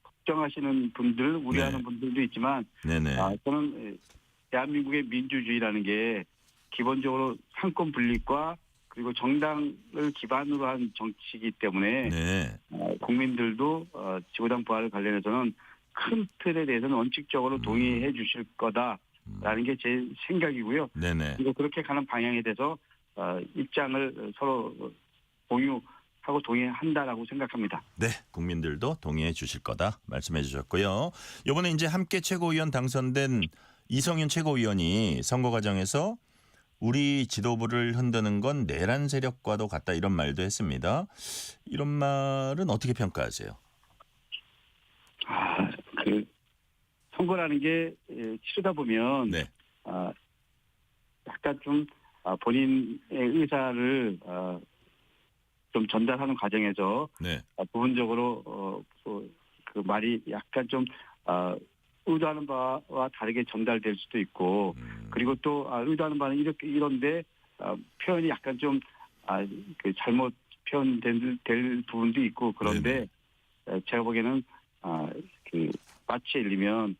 걱정하시는 분들, 우려하는 분들도 있지만 네네. 저는 대한민국의 민주주의라는 게 기본적으로 상권 분립과 그리고 정당을 기반으로 한 정치이기 때문에 네. 국민들도 지구당 부활을 관련해서는 큰 틀에 대해서는 원칙적으로 동의해 주실 거다라는 게 제 생각이고요. 네네. 그리고 그렇게 가는 방향에 대해서 입장을 서로 공유하고 동의한다라고 생각합니다. 네, 국민들도 동의해 주실 거다 말씀해 주셨고요. 이번에 이제 함께 최고위원 당선된 이성윤 최고위원이 선거 과정에서 우리 지도부를 흔드는 건 내란 세력과도 같다 이런 말도 했습니다. 이런 말은 어떻게 평가하세요? 선거라는 게 치르다 보면 네. 약간 좀 본인의 의사를 좀 전달하는 과정에서 네. 부분적으로 그 말이 약간 좀 의도하는 바와 다르게 전달될 수도 있고 그리고 또 의도하는 바는 이런데 표현이 약간 좀 그 잘못 표현될 부분도 있고 그런데 제가 보기에는 그 마치에 일리면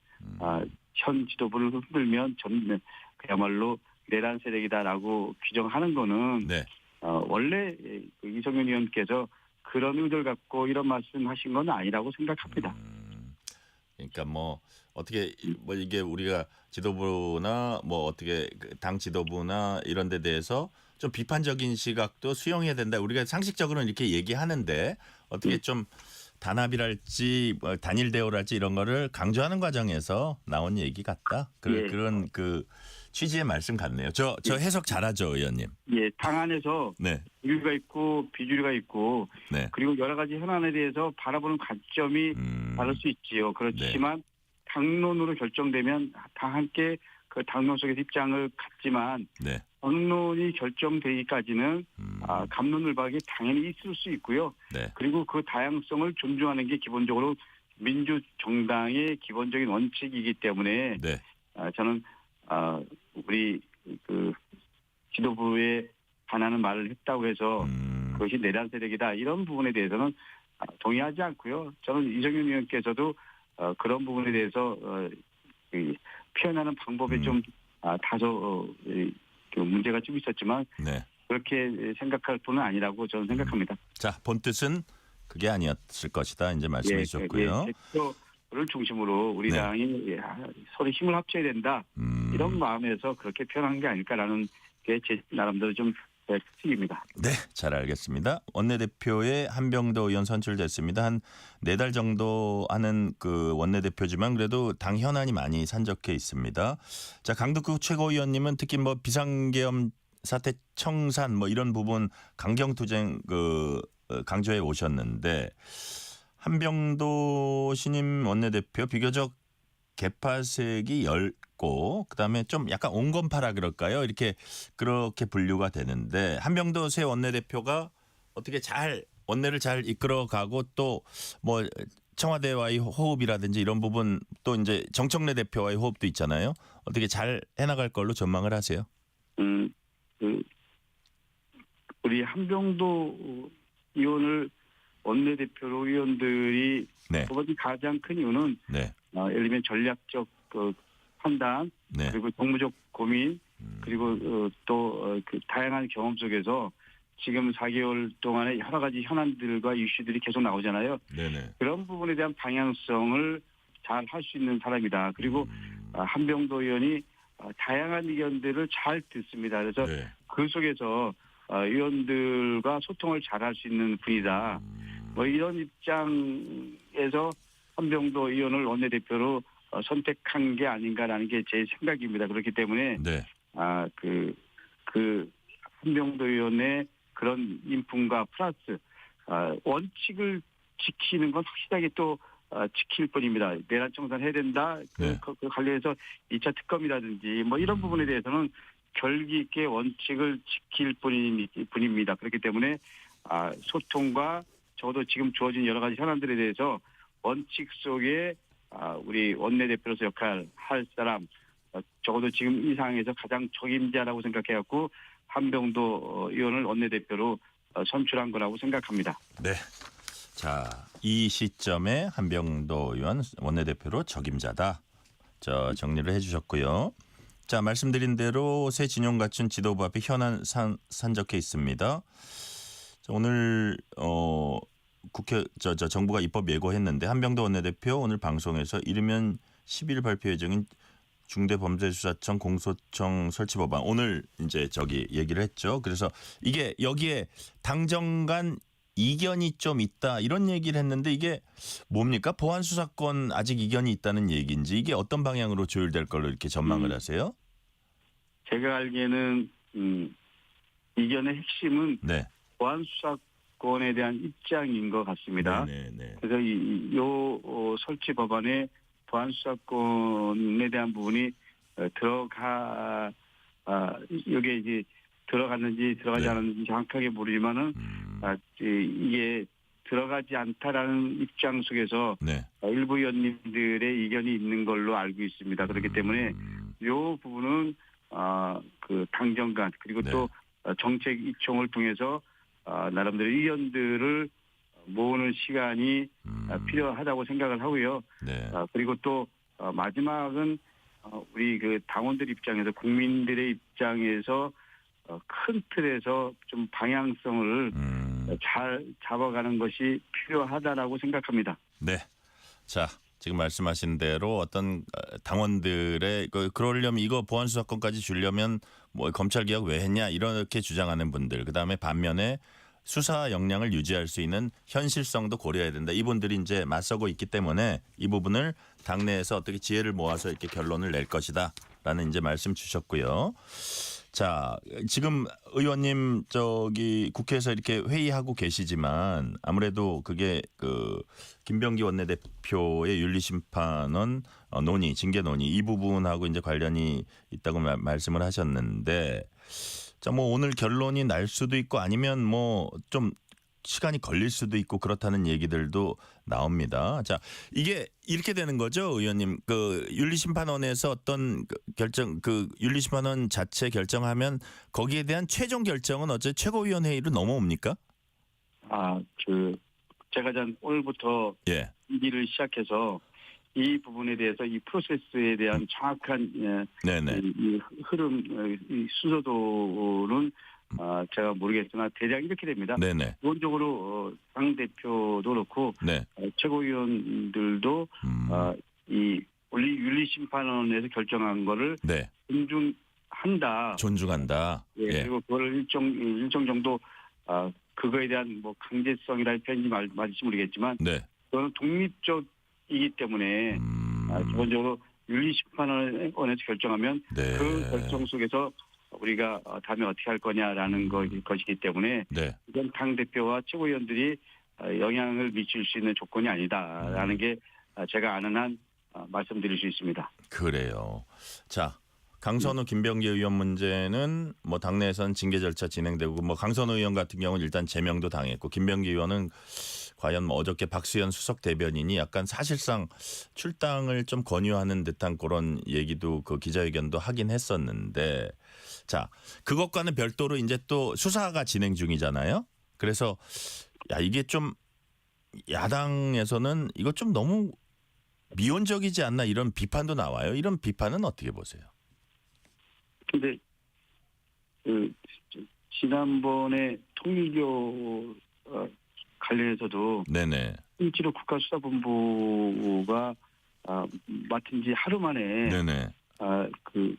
현 지도부를 흔들면 그야말로 내란 세력이다라고 규정하는 거는 네. 원래 이성윤 의원께서 그런 의도를 갖고 이런 말씀하신 건 아니라고 생각합니다. 그러니까 뭐 어떻게 뭐 이게 우리가 지도부나 뭐 어떻게 당 지도부나 이런 데 대해서 좀 비판적인 시각도 수용해야 된다. 우리가 상식적으로는 이렇게 얘기하는데 어떻게 좀 단합이랄지 뭐 단일 대우랄지 이런 거를 강조하는 과정에서 나온 얘기 같다. 그런 그 취지의 말씀 같네요. 저 해석 잘하죠, 의원님. 예, 당 안에서 네. 주류가 있고 비주류가 있고 네. 그리고 여러 가지 현안에 대해서 바라보는 관점이 다를 수 있지요. 그렇지만 당론으로 결정되면 다 함께 그 당론 속에서 입장을 갖지만 네. 당론이 결정되기까지는 갑론을박이 당연히 있을 수 있고요. 네. 그리고 그 다양성을 존중하는 게 기본적으로 민주정당의 기본적인 원칙이기 때문에 네. 저는 우리 그 지도부에 반하는 말을 했다고 해서 그것이 내란 세력이다 이런 부분에 대해서는 동의하지 않고요. 저는 이정윤 의원께서도 그런 부분에 대해서 표현하는 방법에 좀 다소 그 문제가 좀 있었지만 네. 그렇게 생각할 분은 아니라고 저는 생각합니다. 자, 본뜻은 그게 아니었을 것이다. 이제 말씀해 주셨고요. 를 중심으로 우리 당이 서로 힘을 합쳐야 된다. 이런 마음에서 그렇게 표현한 게 아닐까라는 게 제 나름대로 좀 특징입니다. 네, 잘 알겠습니다. 원내대표에 한병도 의원 선출됐습니다. 한 4달 정도 하는 그 원내대표지만 그래도 당 현안이 많이 산적해 있습니다. 자, 강득구 최고위원님은 특히 뭐 비상계엄 사태 청산 뭐 이런 부분 강경투쟁 강조해 오셨는데 한병도 신임 원내대표 비교적 개파색이 엷고 그다음에 좀 약간 온건파라 그럴까요? 그렇게 분류가 되는데 한병도 새 원내대표가 어떻게 잘 원내를 잘 이끌어가고 또 뭐 청와대와의 호흡이라든지 이런 부분 또 이제 정청래 대표와의 호흡도 있잖아요. 어떻게 잘 해나갈 걸로 전망을 하세요? 우리 한병도 의원을 원내대표로 의원들이 네. 뽑아준 가장 큰 이유는 네. 예를 들면 전략적 판단 네. 그리고 정무적 고민 그리고 또 그 다양한 경험 속에서 지금 4개월 동안에 여러 가지 현안들과 이슈들이 계속 나오잖아요. 네네. 그런 부분에 대한 방향성을 잘 할 수 있는 사람이다. 그리고 한병도 의원이 다양한 의견들을 잘 듣습니다. 그래서 네. 그 속에서 의원들과 소통을 잘 할 수 있는 분이다. 뭐 이런 입장에서 한병도 의원을 원내대표로 선택한 게 아닌가라는 게 제 생각입니다. 그렇기 때문에 네. 그 한병도 의원의 그런 인품과 플러스 원칙을 지키는 건 확실하게 또 지킬 뿐입니다. 내란 청산 해야 된다. 네. 그 관련해서 2차 특검이라든지 뭐 이런 부분에 대해서는 결기 있게 원칙을 지킬 뿐입니다. 그렇기 때문에 소통과 적어도 지금 주어진 여러 가지 현안들에 대해서 원칙 속에 우리 원내대표로서 역할을 할 사람 적어도 지금 이 상황에서 가장 적임자라고 생각해갖고 한병도 의원을 원내대표로 선출한 거라고 생각합니다. 네. 자, 이 시점에 한병도 의원 원내대표로 적임자다. 정리를 해주셨고요. 자, 말씀드린 대로 새 진영 갖춘 지도부 앞에 현안 산적해 있습니다. 오늘 국회 정부가 입법 예고했는데 한병도 원내대표 오늘 방송에서 이르면 10일 발표 예정인 중대범죄수사청 공소청 설치 법안 오늘 이제 얘기를 했죠. 그래서 이게 여기에 당정 간 이견이 좀 있다 이런 얘기를 했는데 이게 뭡니까? 보안 수사권 아직 이견이 있다는 얘기인지 이게 어떤 방향으로 조율될 걸로 이렇게 전망을 하세요? 제가 알기에는 이견의 핵심은 네. 보안 수사권에 대한 입장인 것 같습니다. 네. 그래서 요 설치 법안에 보안 수사권에 대한 부분이 여기에 이제 들어갔는지 들어가지 네. 않았는지 정확하게 모르지만은 이게 들어가지 않다라는 입장 속에서 네. 일부 의원님들의 이견이 있는 걸로 알고 있습니다. 그렇기 때문에 이 부분은 그 당정 간 그리고 네. 또 정책 이총을 통해서 나름대로 의원들을 모으는 시간이 필요하다고 생각을 하고요. 네. 그리고 또 마지막은 우리 그 당원들 입장에서 국민들의 입장에서 큰 틀에서 좀 방향성을 잘 잡아가는 것이 필요하다라고 생각합니다. 네. 자, 지금 말씀하신 대로 어떤 당원들의 그러려면 이거 보안 수사권까지 주려면 뭐 검찰 개혁 왜 했냐 이렇게 주장하는 분들 그다음에 반면에 수사 역량을 유지할 수 있는 현실성도 고려해야 된다. 이분들이 이제 맞서고 있기 때문에 이 부분을 당내에서 어떻게 지혜를 모아서 이렇게 결론을 낼 것이다라는 이제 말씀 주셨고요. 자, 지금 의원님 국회에서 이렇게 회의하고 계시지만 아무래도 그게 김병기 원내대표의 윤리심판원 논의, 징계 논의 이 부분하고 이제 관련이 있다고 말씀을 하셨는데. 자, 뭐 오늘 결론이 날 수도 있고 아니면 뭐 좀 시간이 걸릴 수도 있고 그렇다는 얘기들도 나옵니다. 자, 이게 이렇게 되는 거죠, 의원님. 윤리심판원에서 어떤 결정, 윤리심판원 자체 결정하면 거기에 대한 최종 결정은 어째 최고위원회의로 넘어옵니까? 제가 오늘부터 일을 시작해서 이 부분에 대해서 이 프로세스에 대한 정확한 이 흐름, 이 순서도는 제가 모르겠으나 대략 이렇게 됩니다. 네네. 기본적으로 당 대표도 그렇고 최고위원들도 이 윤리심판원에서 결정한 거를 존중한다. 그리고 그걸 일정 정도 그거에 대한 뭐 강제성이라는 표현이 맞을지 모르겠지만 그거는 독립적이기 때문에 기본적으로 윤리심판원에서 결정하면 그 결정 속에서 우리가 다음에 어떻게 할 거냐라는 것이기 때문에 이건 당대표와 최고위원들이 영향을 미칠 수 있는 조건이 아니다라는 게 제가 아는 한 말씀드릴 수 있습니다. 그래요. 자, 강선우 김병기 의원 문제는 뭐 당내에선 징계 절차 진행되고 뭐 강선우 의원 같은 경우는 일단 제명도 당했고 김병기 의원은 과연 뭐 어저께 박수현 수석 대변인이 약간 사실상 출당을 좀 권유하는 듯한 그런 얘기도 그 기자회견도 하긴 했었는데 자 그것과는 별도로 이제 또 수사가 진행 중이잖아요. 그래서 야 이게 좀 야당에서는 이거 좀 너무 미온적이지 않나 이런 비판도 나와요. 이런 비판은 어떻게 보세요? 근데 지난번에 통일교 관련해서도 네네. 실제로 국가수사본부가 맡은 지 하루 만에 네네. 그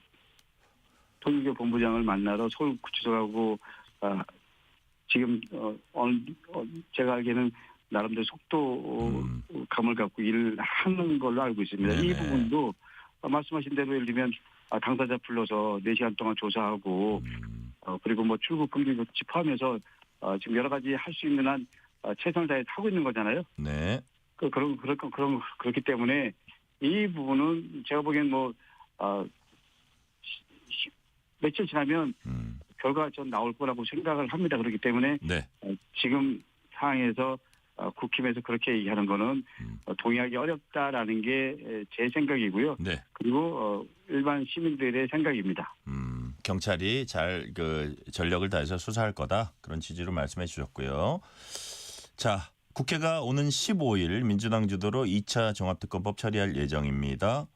통일교 본부장을 만나러 서울구치소하고 지금 제가 알기에는 나름대로 속도감을 갖고 일을 하는 걸로 알고 있습니다. 네네. 이 부분도 말씀하신 대로 예를 들면 당사자 불러서 4시간 동안 조사하고 그리고 뭐 출국 금지 조치 포함해서 지금 여러 가지 할 수 있는 한 최선을 다해서 하고 있는 거잖아요. 네. 그렇기 때문에 이 부분은 제가 보기엔 뭐 며칠 지나면 결과가 좀 나올 거라고 생각을 합니다. 그렇기 때문에 네. 지금 상황에서 국힘에서 그렇게 얘기하는 거는 동의하기 어렵다라는 게 제 생각이고요. 네. 그리고 일반 시민들의 생각입니다. 경찰이 잘 그 전력을 다해서 수사할 거다 그런 취지로 말씀해 주셨고요. 자, 국회가 오는 15일 민주당 주도로 2차 종합특검법 처리할 예정입니다.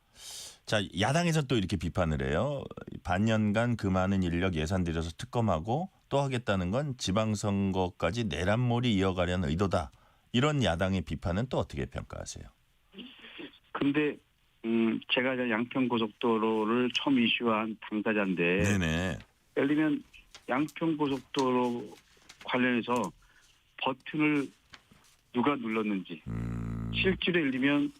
자, 야당에서 또 이렇게 비판을 해요. 반년간 그 많은 인력 예산 들여서 특검하고 또 하겠다는 건 지방선거까지 내란몰이 이어가려는 의도다. 이런 야당의 비판은 또 어떻게 평가하세요? 근데 제가 양평고속도로를 처음 이슈한 당사자인데 네네. 예를 들면 양평고속도로 관련해서 버튼을 누가 눌렀는지 실제로 예를 들면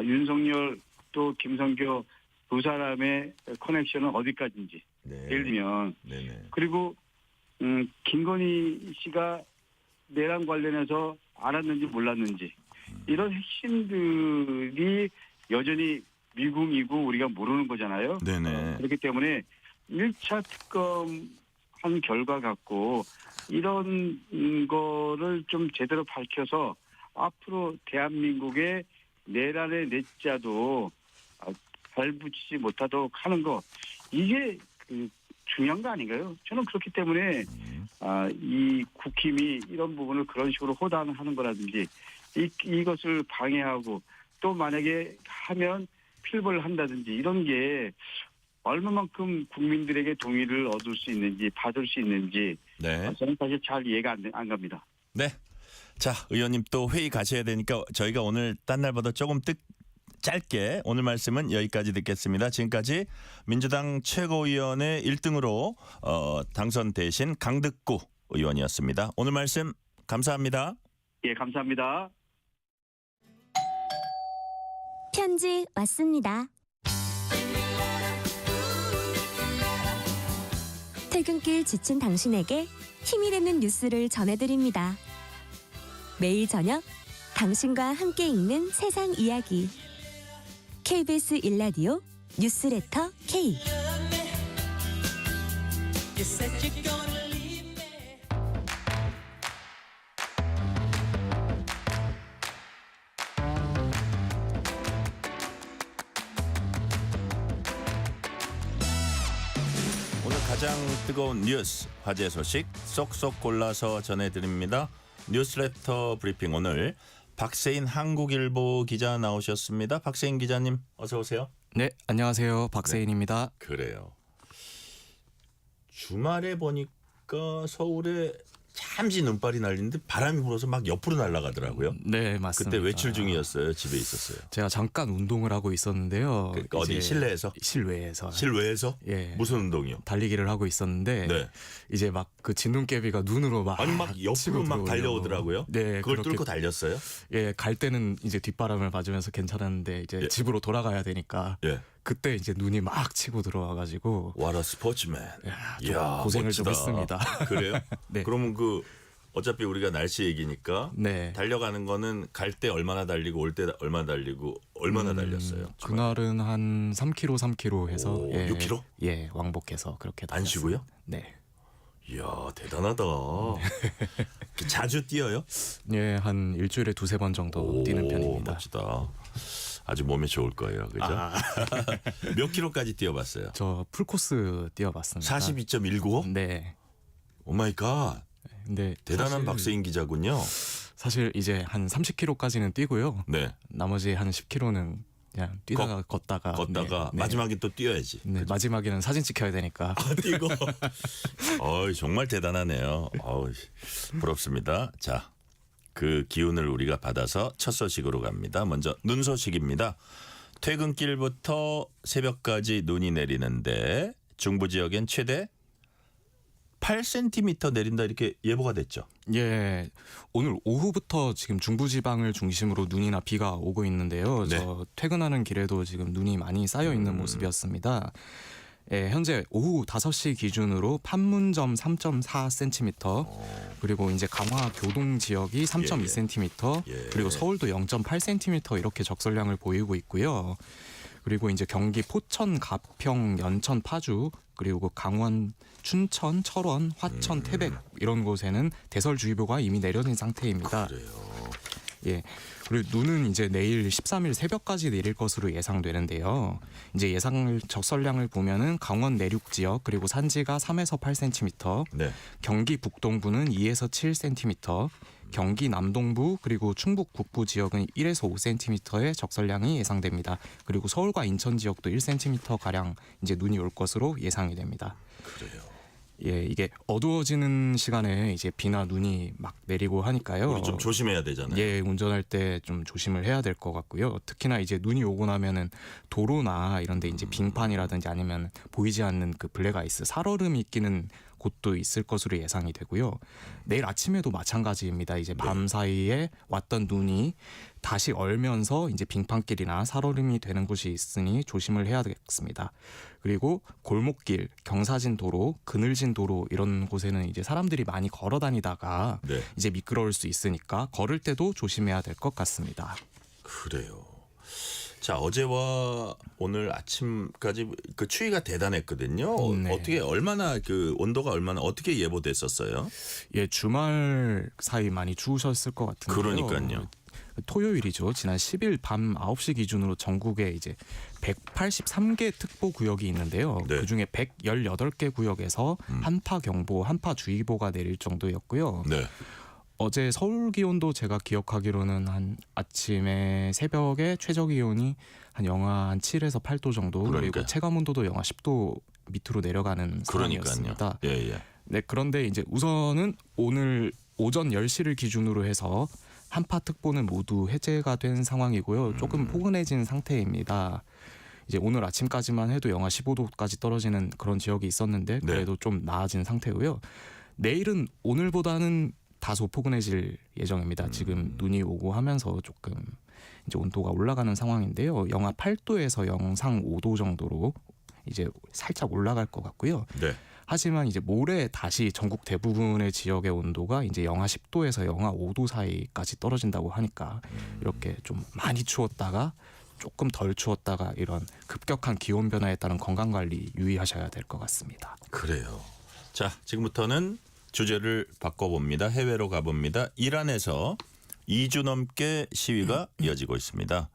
윤석열 또 김성교 두 사람의 커넥션은 어디까지인지 네. 예를 들면 네네. 그리고 김건희 씨가 내란 관련해서 알았는지 몰랐는지 이런 핵심들이 여전히 미궁이고 우리가 모르는 거잖아요. 네네. 그렇기 때문에 1차 특검한 결과 갖고 이런 거를 좀 제대로 밝혀서 앞으로 대한민국의 내란의 내자도 발붙이지 못하도록 하는 거 이게 중요한 거 아닌가요? 저는 그렇기 때문에 이 국힘이 이런 부분을 그런 식으로 호단하는 거라든지 이것을 방해하고 또 만약에 하면 필벌을 한다든지 이런 게 얼마만큼 국민들에게 동의를 얻을 수 있는지 받을 수 있는지 네. 저는 사실 잘 이해가 안 갑니다. 네. 자, 의원님 또 회의 가셔야 되니까 저희가 오늘 딴 날보다 조금 짧게 오늘 말씀은 여기까지 듣겠습니다. 지금까지 민주당 최고위원회 1등으로 당선되신 강득구 의원이었습니다. 오늘 말씀 감사합니다. 예, 감사합니다. 편지 왔습니다. 퇴근길 지친 당신에게 힘이 되는 뉴스를 전해드립니다. 매일 저녁 당신과 함께 읽는 세상 이야기. KBS 1라디오 뉴스레터 K. 오늘 가장 뜨거운 뉴스, 화제 소식 쏙쏙 골라서 전해드립니다. 뉴스레터 브리핑 오늘 박세인 한국일보 기자 나오셨습니다. 박세인 기자님 어서 오세요. 네, 안녕하세요. 박세인입니다. 그래요. 주말에 보니까 서울에 잠시 눈발이 날리는데 바람이 불어서 막 옆으로 날아가더라고요. 네, 맞습니다. 그때 외출 중이었어요? 집에 있었어요? 제가 잠깐 운동을 하고 있었는데요. 그러니까 어디 실내에서? 실외에서. 실외에서? 예. 무슨 운동이요? 달리기를 하고 있었는데 네. 이제 막 그 진눈깨비가 눈으로 막 아니 막 옆으로 막 달려오더라고요. 네, 그걸 그렇게, 뚫고 달렸어요? 예, 갈 때는 이제 뒷바람을 맞으면서 괜찮았는데 이제 집으로 돌아가야 되니까 예. 그때 이제 눈이 막 치고 들어와가지고 What a sportsman. 고생을 멋지다. 좀 했습니다. 그래요? 네. 그러면 어차피 우리가 날씨 얘기니까 네. 달려가는 거는 갈 때 얼마나 달리고 올 때 얼마나 달리고 얼마나 달렸어요? 그날은 한 3km 해서 오, 6km? 예, 왕복해서 그렇게 안 쉬고요? 네. 이야 대단하다. 자주 뛰어요? 예, 한 일주일에 2-3번 정도 뛰는 편입니다. 멋지다. 아주 몸에 좋을 거예요. 그죠? 몇 킬로까지 뛰어봤어요? 저 풀코스 뛰어봤습니다. 42.195? 네. 오 마이 갓. 근데 대단한 박세인 기자군요. 사실 이제 한 30km까지는 뛰고요. 네. 나머지 한 10km는 그냥 뛰다가 걷다가 네. 마지막에 또 뛰어야지. 네, 마지막에는 사진 찍혀야 되니까. 뛰고. 정말 대단하네요. 부럽습니다. 자, 그 기운을 우리가 받아서 첫 소식으로 갑니다. 먼저 눈 소식입니다. 퇴근길부터 새벽까지 눈이 내리는데 중부 지역엔 최대 8cm 내린다 이렇게 예보가 됐죠. 예, 오늘 오후부터 지금 중부지방을 중심으로 눈이나 비가 오고 있는데요. 네. 저 퇴근하는 길에도 지금 눈이 많이 쌓여 있는 모습이었습니다. 예, 현재 오후 5시 기준으로 판문점 3.4cm, 그리고 이제 강화 교동 지역이 3.2cm, 그리고 서울도 0.8cm 이렇게 적설량을 보이고 있고요. 그리고 이제 경기 포천, 가평, 연천, 파주, 그리고 강원, 춘천, 철원, 화천, 태백 이런 곳에는 대설주의보가 이미 내려진 상태입니다. 그래요. 예. 그리고 눈은 이제 내일 13일 새벽까지 내릴 것으로 예상되는데요. 이제 예상 적설량을 보면은 강원 내륙 지역 그리고 산지가 3에서 8cm, 네. 경기 북동부는 2에서 7cm, 경기 남동부 그리고 충북 북부 지역은 1에서 5cm의 적설량이 예상됩니다. 그리고 서울과 인천 지역도 1cm 가량 이제 눈이 올 것으로 예상이 됩니다. 그래요. 예, 이게 어두워지는 시간에 이제 비나 눈이 막 내리고 하니까요. 우리 좀 조심해야 되잖아요. 예, 운전할 때 좀 조심을 해야 될 것 같고요. 특히나 이제 눈이 오고 나면은 도로나 이런데 이제 빙판이라든지 아니면 보이지 않는 그 블랙아이스, 살얼음이 끼는 곳도 있을 것으로 예상이 되고요. 내일 아침에도 마찬가지입니다. 이제 밤 사이에 왔던 눈이 다시 얼면서 이제 빙판길이나 살얼음이 되는 곳이 있으니 조심을 해야 되겠습니다. 그리고 골목길, 경사진 도로, 그늘진 도로 이런 곳에는 이제 사람들이 많이 걸어 다니다가 네. 이제 미끄러울 수 있으니까 걸을 때도 조심해야 될 것 같습니다. 그래요. 자, 어제와 오늘 아침까지 그 추위가 대단했거든요. 네. 어떻게 얼마나 그 온도가 얼마나 어떻게 예보됐었어요? 예, 주말 사이 많이 추우셨을 것 같은데요. 그러니까요. 토요일이죠. 지난 10일 밤 9시 기준으로 전국에 이제 183개 특보 구역이 있는데요. 네. 그중에 118개 구역에서 한파 경보, 한파 주의보가 내릴 정도였고요. 네. 어제 서울 기온도 제가 기억하기로는 한 아침에 새벽에 최저 기온이 한 영하 한 7에서 8도 정도, 그러니까요. 그리고 체감 온도도 영하 10도 밑으로 내려가는 상황이었습니다. 예. 네, 그런데 이제 우선은 오늘 오전 10시를 기준으로 해서 한파특보는 모두 해제가 된 상황이고요. 조금 포근해진 상태입니다. 이제 오늘 아침까지만 해도 영하 15도까지 떨어지는 그런 지역이 있었는데 그래도 좀 나아진 상태고요. 내일은 오늘보다는 다소 포근해질 예정입니다. 지금 눈이 오고 하면서 조금 이제 온도가 올라가는 상황인데요. 영하 8도에서 영상 5도 정도로 이제 살짝 올라갈 것 같고요. 네. 하지만 이제 모레 다시 전국 대부분의 지역의 온도가 이제 영하 10도에서 영하 5도 사이까지 떨어진다고 하니까 이렇게 좀 많이 추웠다가 조금 덜 추웠다가 이런 급격한 기온 변화에 따른 건강 관리 유의하셔야 될 것 같습니다. 그래요. 자, 지금부터는 주제를 바꿔봅니다. 해외로 가봅니다. 이란에서 2주 넘게 시위가 이어지고 있습니다.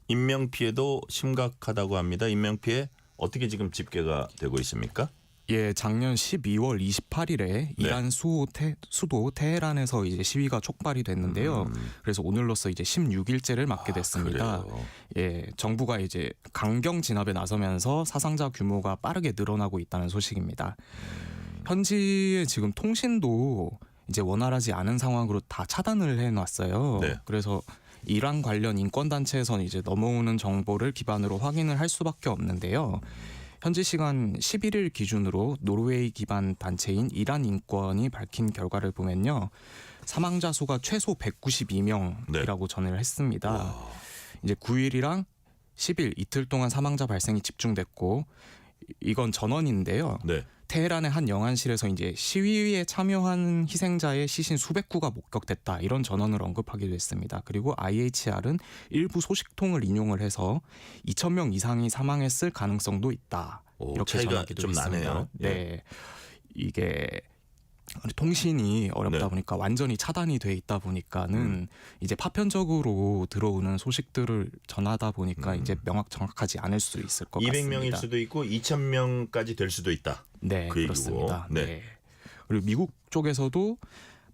인명피해도 심각하다고 합니다. 인명피해 어떻게 지금 집계가 되고 있습니까? 예, 작년 12월 28일에 이란 수도 테헤란에서 이제 시위가 촉발이 됐는데요. 그래서 오늘로써 이제 16일째를 맞게 됐습니다. 예, 정부가 이제 강경 진압에 나서면서 사상자 규모가 빠르게 늘어나고 있다는 소식입니다. 현지의 지금 통신도 이제 원활하지 않은 상황으로 다 차단을 해놨어요. 네. 그래서 이란 관련 인권단체에서는 이제 넘어오는 정보를 기반으로 확인을 할 수밖에 없는데요. 현지 시간 11일 기준으로 노르웨이 기반 단체인 이란 인권이 밝힌 결과를 보면요. 사망자 수가 최소 192명이라고 전해를 했습니다. 이제 9일이랑 10일 이틀 동안 사망자 발생이 집중됐고 이건 전원인데요. 네. 테헤란의 한 영안실에서 이제 시위에 참여한 희생자의 시신 수백 구가 목격됐다 이런 전원을 언급하기도 했습니다. 그리고 IHR은 일부 소식통을 인용을 해서 2,000명 이상이 사망했을 가능성도 있다. 이렇게 차이가 전하기도 좀 했습니다. 나네요. 네, 이게 통신이 어렵다 네. 보니까 완전히 차단이 돼 있다 보니까는 이제 파편적으로 들어오는 소식들을 전하다 보니까 이제 정확하지 않을 수 있을 것 200명일 같습니다. 수도 있고 2,000명까지 될 수도 있다. 네, 그 얘기고. 그렇습니다. 네. 네. 그리고 미국 쪽에서도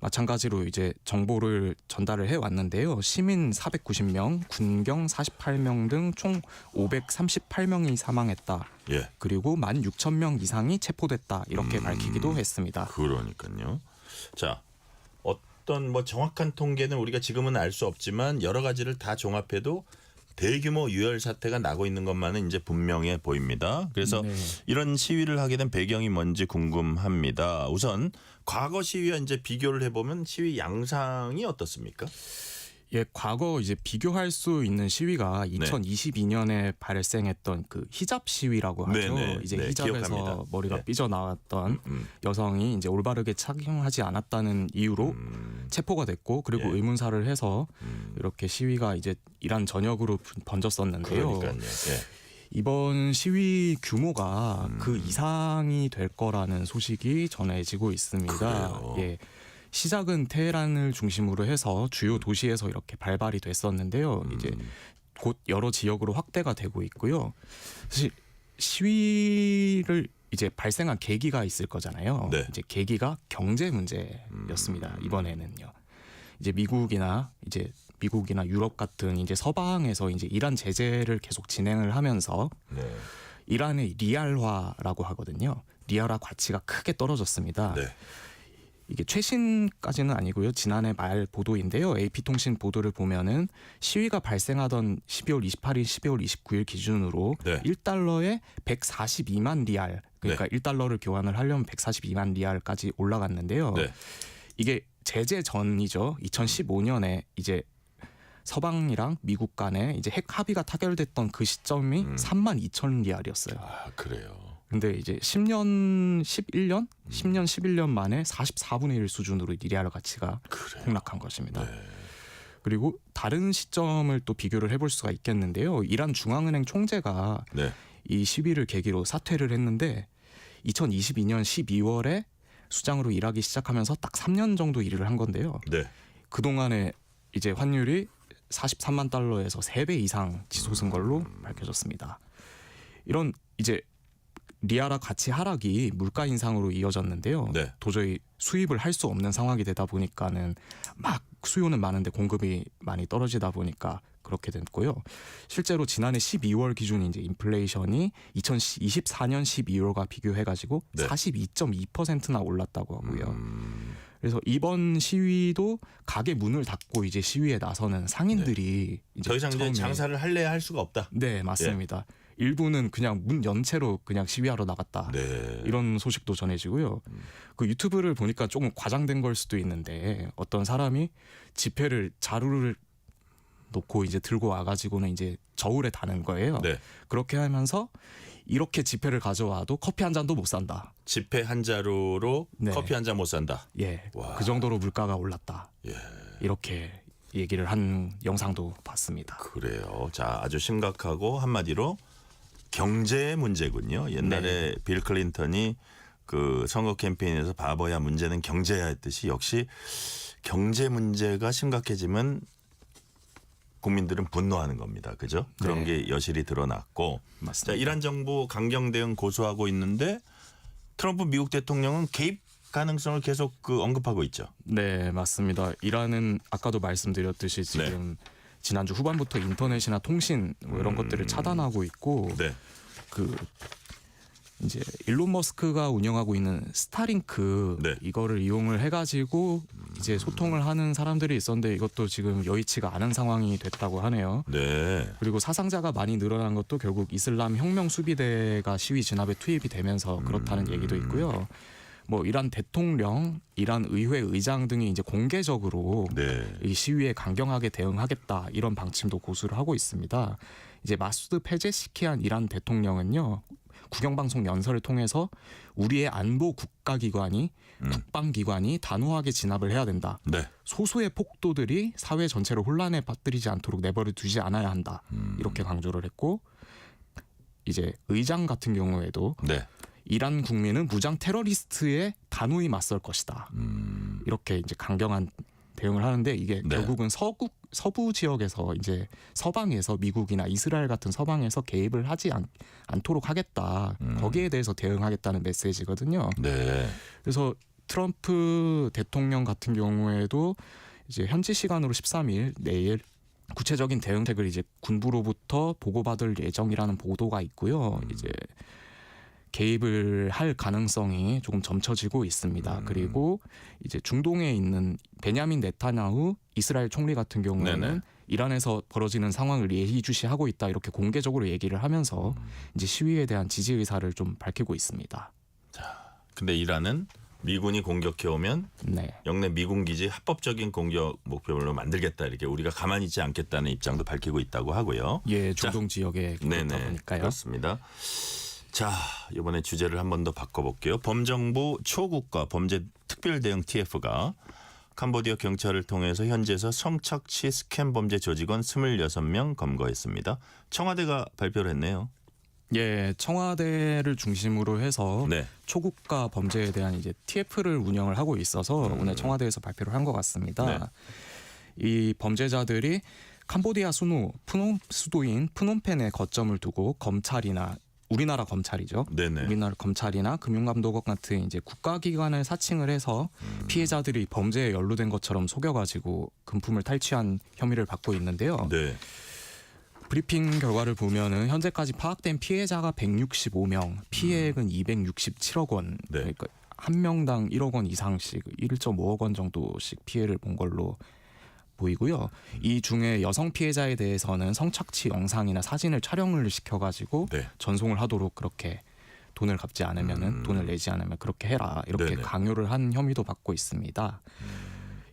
마찬가지로 이제 정보를 전달을 해 왔는데요. 시민 490명, 군경 48명 등 총 538명이 사망했다. 예. 그리고 16,000명 이상이 체포됐다. 이렇게 밝히기도 했습니다. 그러니까요. 자, 어떤 뭐 정확한 통계는 우리가 지금은 알 수 없지만 여러 가지를 다 종합해도 대규모 유혈 사태가 나고 있는 것만은 이제 분명해 보입니다. 그래서 네. 이런 시위를 하게 된 배경이 뭔지 궁금합니다. 우선 과거 시위와 이제 비교를 해보면 시위 양상이 어떻습니까? 예, 과거 이제 비교할 수 있는 시위가 네. 2022년에 발생했던 그 히잡 시위라고 하죠. 네네. 이제 네, 히잡에서 기억합니다. 머리가 네. 삐져나왔던 여성이 이제 올바르게 착용하지 않았다는 이유로 체포가 됐고 그리고 예. 의문사를 해서 이렇게 시위가 이제 이란 전역으로 번졌었는데요. 그러니까요. 예. 이번 시위 규모가 그 이상이 될 거라는 소식이 전해지고 있습니다. 그래요? 예. 시작은 테헤란을 중심으로 해서 주요 도시에서 이렇게 발발이 됐었는데요. 이제 곧 여러 지역으로 확대가 되고 있고요. 사실 시위를 이제 발생한 계기가 있을 거잖아요. 네. 이제 계기가 경제 문제였습니다. 이번에는요. 이제 미국이나 유럽 같은 이제 서방에서 이제 이란 제재를 계속 진행을 하면서 네. 이란의 리알화라고 하거든요. 리알화 가치가 크게 떨어졌습니다. 네. 이게 최신까지는 아니고요. 지난해 말 보도인데요. AP통신 보도를 보면은 시위가 발생하던 12월 28일, 12월 29일 기준으로 네. 1달러에 142만 리알, 그러니까 1달러를 교환을 하려면 142만 리알까지 올라갔는데요. 네. 이게 제재 전이죠. 2015년에 이제 서방이랑 미국 간에 이제 핵 합의가 타결됐던 그 시점이 3만 2천 리알이었어요. 아, 그래요. 근데 이제 10년 11년 만에 44분의 1 수준으로 리알 가치가 폭락한 것입니다. 네. 그리고 다른 시점을 또 비교를 해볼 수가 있겠는데요. 이란 중앙은행 총재가 네. 이 시위를 계기로 사퇴를 했는데 2022년 12월에 수장으로 일하기 시작하면서 딱 3년 정도 일을 한 건데요. 네. 그동안에 이제 환율이 43만 달러에서 3배 이상 치솟은 걸로 밝혀졌습니다. 이런 이제 리알화 가치 하락이 물가 인상으로 이어졌는데요. 네. 도저히 수입을 할 수 없는 상황이 되다 보니까는 막 수요는 많은데 공급이 많이 떨어지다 보니까 그렇게 됐고요. 실제로 지난해 12월 기준 이제 인플레이션이 2024년 12월과 비교해가지고 네. 42.2%나 올랐다고 하고요. 그래서 이번 시위도 가게 문을 닫고 이제 시위에 나서는 상인들이 이제 더 이상 이제 처음에 장사를 할래야 할 수가 없다. 네, 맞습니다. 일부는 그냥 문 연채로 그냥 시위하러 나갔다. 네. 이런 소식도 전해지고요. 그 유튜브를 보니까 조금 과장된 걸 수도 있는데 어떤 사람이 지폐를 자루를 놓고 이제 들고 와가지고는 이제 저울에 다는 거예요. 네. 그렇게 하면서 이렇게 지폐를 가져와도 커피 한 잔도 못 산다. 지폐 한 자루로 네. 커피 한 잔 못 산다. 예, 와. 그 정도로 물가가 올랐다. 예. 이렇게 얘기를 한 영상도 봤습니다. 그래요. 자, 아주 심각하고 한마디로 경제 문제군요. 옛날에 빌 클린턴이 그 선거 캠페인에서 바보야 문제는 경제야 했듯이 역시 경제 문제가 심각해지면 국민들은 분노하는 겁니다. 그죠? 그런 게 여실히 드러났고. 맞습니다. 자, 이란 정부 강경 대응 고수하고 있는데 트럼프 미국 대통령은 개입 가능성을 계속 그 언급하고 있죠. 네, 맞습니다. 이란은 아까도 말씀드렸듯이 지금 지난주 후반부터 인터넷이나 통신 뭐 이런 것들을 차단하고 있고 네. 그 이제 일론 머스크가 운영하고 있는 스타링크 네. 이거를 이용을 해가지고 이제 소통을 하는 사람들이 있었는데 이것도 지금 여의치가 않은 상황이 됐다고 하네요. 네. 그리고 사상자가 많이 늘어난 것도 결국 이슬람 혁명 수비대가 시위 진압에 투입이 되면서 그렇다는 얘기도 있고요. 뭐 이란 대통령, 이란 의회 의장 등이 이제 공개적으로 네. 이 시위에 강경하게 대응하겠다 이런 방침도 고수를 하고 있습니다. 이제 마수드 페제시키안 이란 대통령은요 국영방송 연설을 통해서 우리의 안보 국가기관이 국방기관이 단호하게 진압을 해야 된다. 네. 소수의 폭도들이 사회 전체를 혼란에 빠뜨리지 않도록 내버려 두지 않아야 한다. 이렇게 강조를 했고 이제 의장 같은 경우에도 네. 이란 국민은 무장 테러리스트에 단호히 맞설 것이다. 이렇게 이제 강경한 대응을 하는데 이게 네. 결국은 서부 지역에서 이제 서방에서 미국이나 이스라엘 같은 서방에서 개입을 하지 않도록 하겠다. 거기에 대해서 대응하겠다는 메시지거든요. 네. 그래서 트럼프 대통령 같은 경우에도 이제 현지 시간으로 13일 내일 구체적인 대응책을 이제 군부로부터 보고받을 예정이라는 보도가 있고요. 이제 개입을 할 가능성이 조금 점쳐지고 있습니다. 그리고 이제 중동에 있는 베냐민 네타냐후 이스라엘 총리 같은 경우에는 네네. 이란에서 벌어지는 상황을 예의주시하고 있다 이렇게 공개적으로 얘기를 하면서 이제 시위에 대한 지지 의사를 좀 밝히고 있습니다. 근데 이란은 미군이 공격해 오면 네. 영내 미군 기지 합법적인 공격 목표로 만들겠다 이렇게 우리가 가만히 있지 않겠다는 입장도 밝히고 있다고 하고요. 예, 중동 지역에 그렇다 보니까요. 그렇습니다. 자, 이번에 주제를 한 번 더 바꿔볼게요. 범정부 초국가 범죄 특별대응 TF가 캄보디아 경찰을 통해서 현지에서 성착취 스캠 범죄 조직원 26명 검거했습니다. 청와대가 발표를 했네요. 예, 청와대를 중심으로 해서 네. 초국가 범죄에 대한 이제 TF를 운영을 하고 있어서 오늘 청와대에서 발표를 한 것 같습니다. 네. 이 범죄자들이 캄보디아 수도인 프놈펜에 거점을 두고 검찰이나 우리나라 검찰이죠. 네네. 우리나라 검찰이나 금융감독원 같은 이제 국가기관을 사칭을 해서 피해자들이 범죄에 연루된 것처럼 속여가지고 금품을 탈취한 혐의를 받고 있는데요. 네. 브리핑 결과를 보면은 현재까지 파악된 피해자가 165명, 피해액은 267억 원. 네. 그러니까 한 명당 1억 원 이상씩 1.5억 원 정도씩 피해를 본 걸로 보이고요. 이 중에 여성 피해자에 대해서는 성착취 영상이나 사진을 촬영을 시켜가지고 네. 전송을 하도록 그렇게 돈을 갚지 않으면은 돈을 내지 않으면 그렇게 해라 이렇게 네네. 강요를 한 혐의도 받고 있습니다.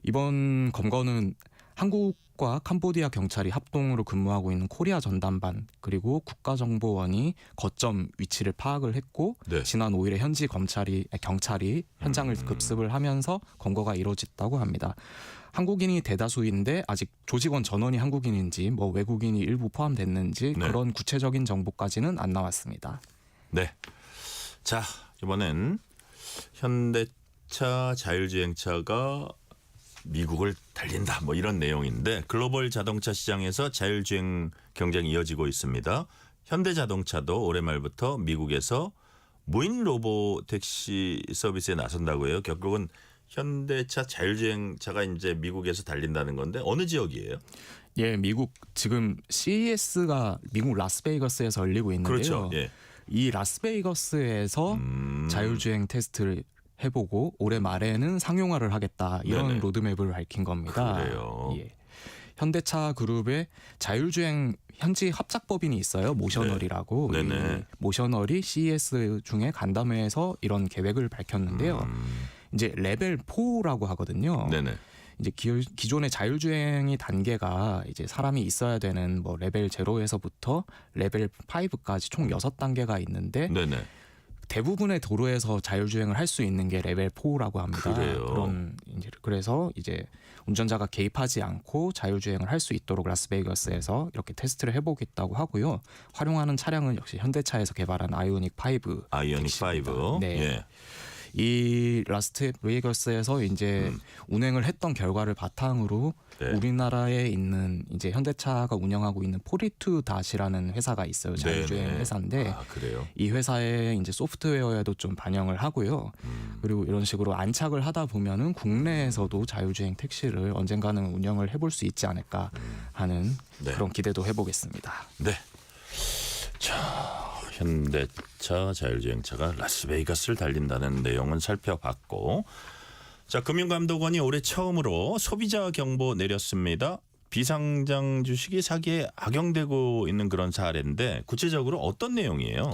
이번 검거는 한국과 캄보디아 경찰이 합동으로 근무하고 있는 코리아 전담반 그리고 국가정보원이 거점 위치를 파악을 했고 네. 지난 5일에 현지 경찰이 현장을 급습을 하면서 검거가 이루어졌다고 합니다. 한국인이 대다수인데 아직 조직원 전원이 한국인인지 뭐 외국인이 일부 포함됐는지 네. 그런 구체적인 정보까지는 안 나왔습니다. 네. 자, 이번엔 현대차 자율주행차가 미국을 달린다 뭐 이런 내용인데 글로벌 자동차 시장에서 자율주행 경쟁이 이어지고 있습니다. 현대자동차도 올해 말부터 미국에서 무인 로봇 택시 서비스에 나선다고 해요. 결국은 현대차 자율주행차가 이제 미국에서 달린다는 건데 어느 지역이에요? 예, 미국 지금 CES가 미국 라스베이거스에서 열리고 있는데요. 그렇죠. 예. 이 라스베이거스에서 자율주행 테스트를 해보고 올해 말에는 상용화를 하겠다 이런 네네. 로드맵을 밝힌 겁니다. 그래요. 예. 현대차 그룹의 자율주행 현지 합작법인이 있어요. 모셔널이라고. 네. 네네. 이 모셔널이 CES 중에 간담회에서 이런 계획을 밝혔는데요. 이제 레벨 4라고 하거든요. 네네. 이제 기존의 자율주행이 단계가 이제 사람이 있어야 되는 뭐 레벨 0에서부터 레벨 5까지 총 6단계가 있는데 네네. 대부분의 도로에서 자율주행을 할 수 있는 게 레벨 4라고 합니다. 그래요. 그래서 이제 운전자가 개입하지 않고 자율주행을 할 수 있도록 라스베이거스에서 이렇게 테스트를 해보겠다고 하고요. 활용하는 차량은 역시 현대차에서 개발한 아이오닉 5. 아이오닉 5. 네. 예. 이 라스베이거스에서 이제 운행을 했던 결과를 바탕으로 네. 우리나라에 있는 이제 현대차가 운영하고 있는 포리투닷이라는 회사가 있어요. 자율주행 네네. 회사인데 아, 그래요. 이 회사의 이제 소프트웨어에도 좀 반영을 하고요. 그리고 이런 식으로 안착을 하다 보면은 국내에서도 자율주행 택시를 언젠가는 운영을 해볼 수 있지 않을까 하는 네. 그런 기대도 해보겠습니다. 네. 자, 현대차 자율주행차가 라스베이거스를 달린다는 내용은 살펴봤고, 자, 금융감독원이 올해 처음으로 소비자 경보 내렸습니다. 비상장 주식이 사기에 악용되고 있는 그런 사례인데 구체적으로 어떤 내용이에요?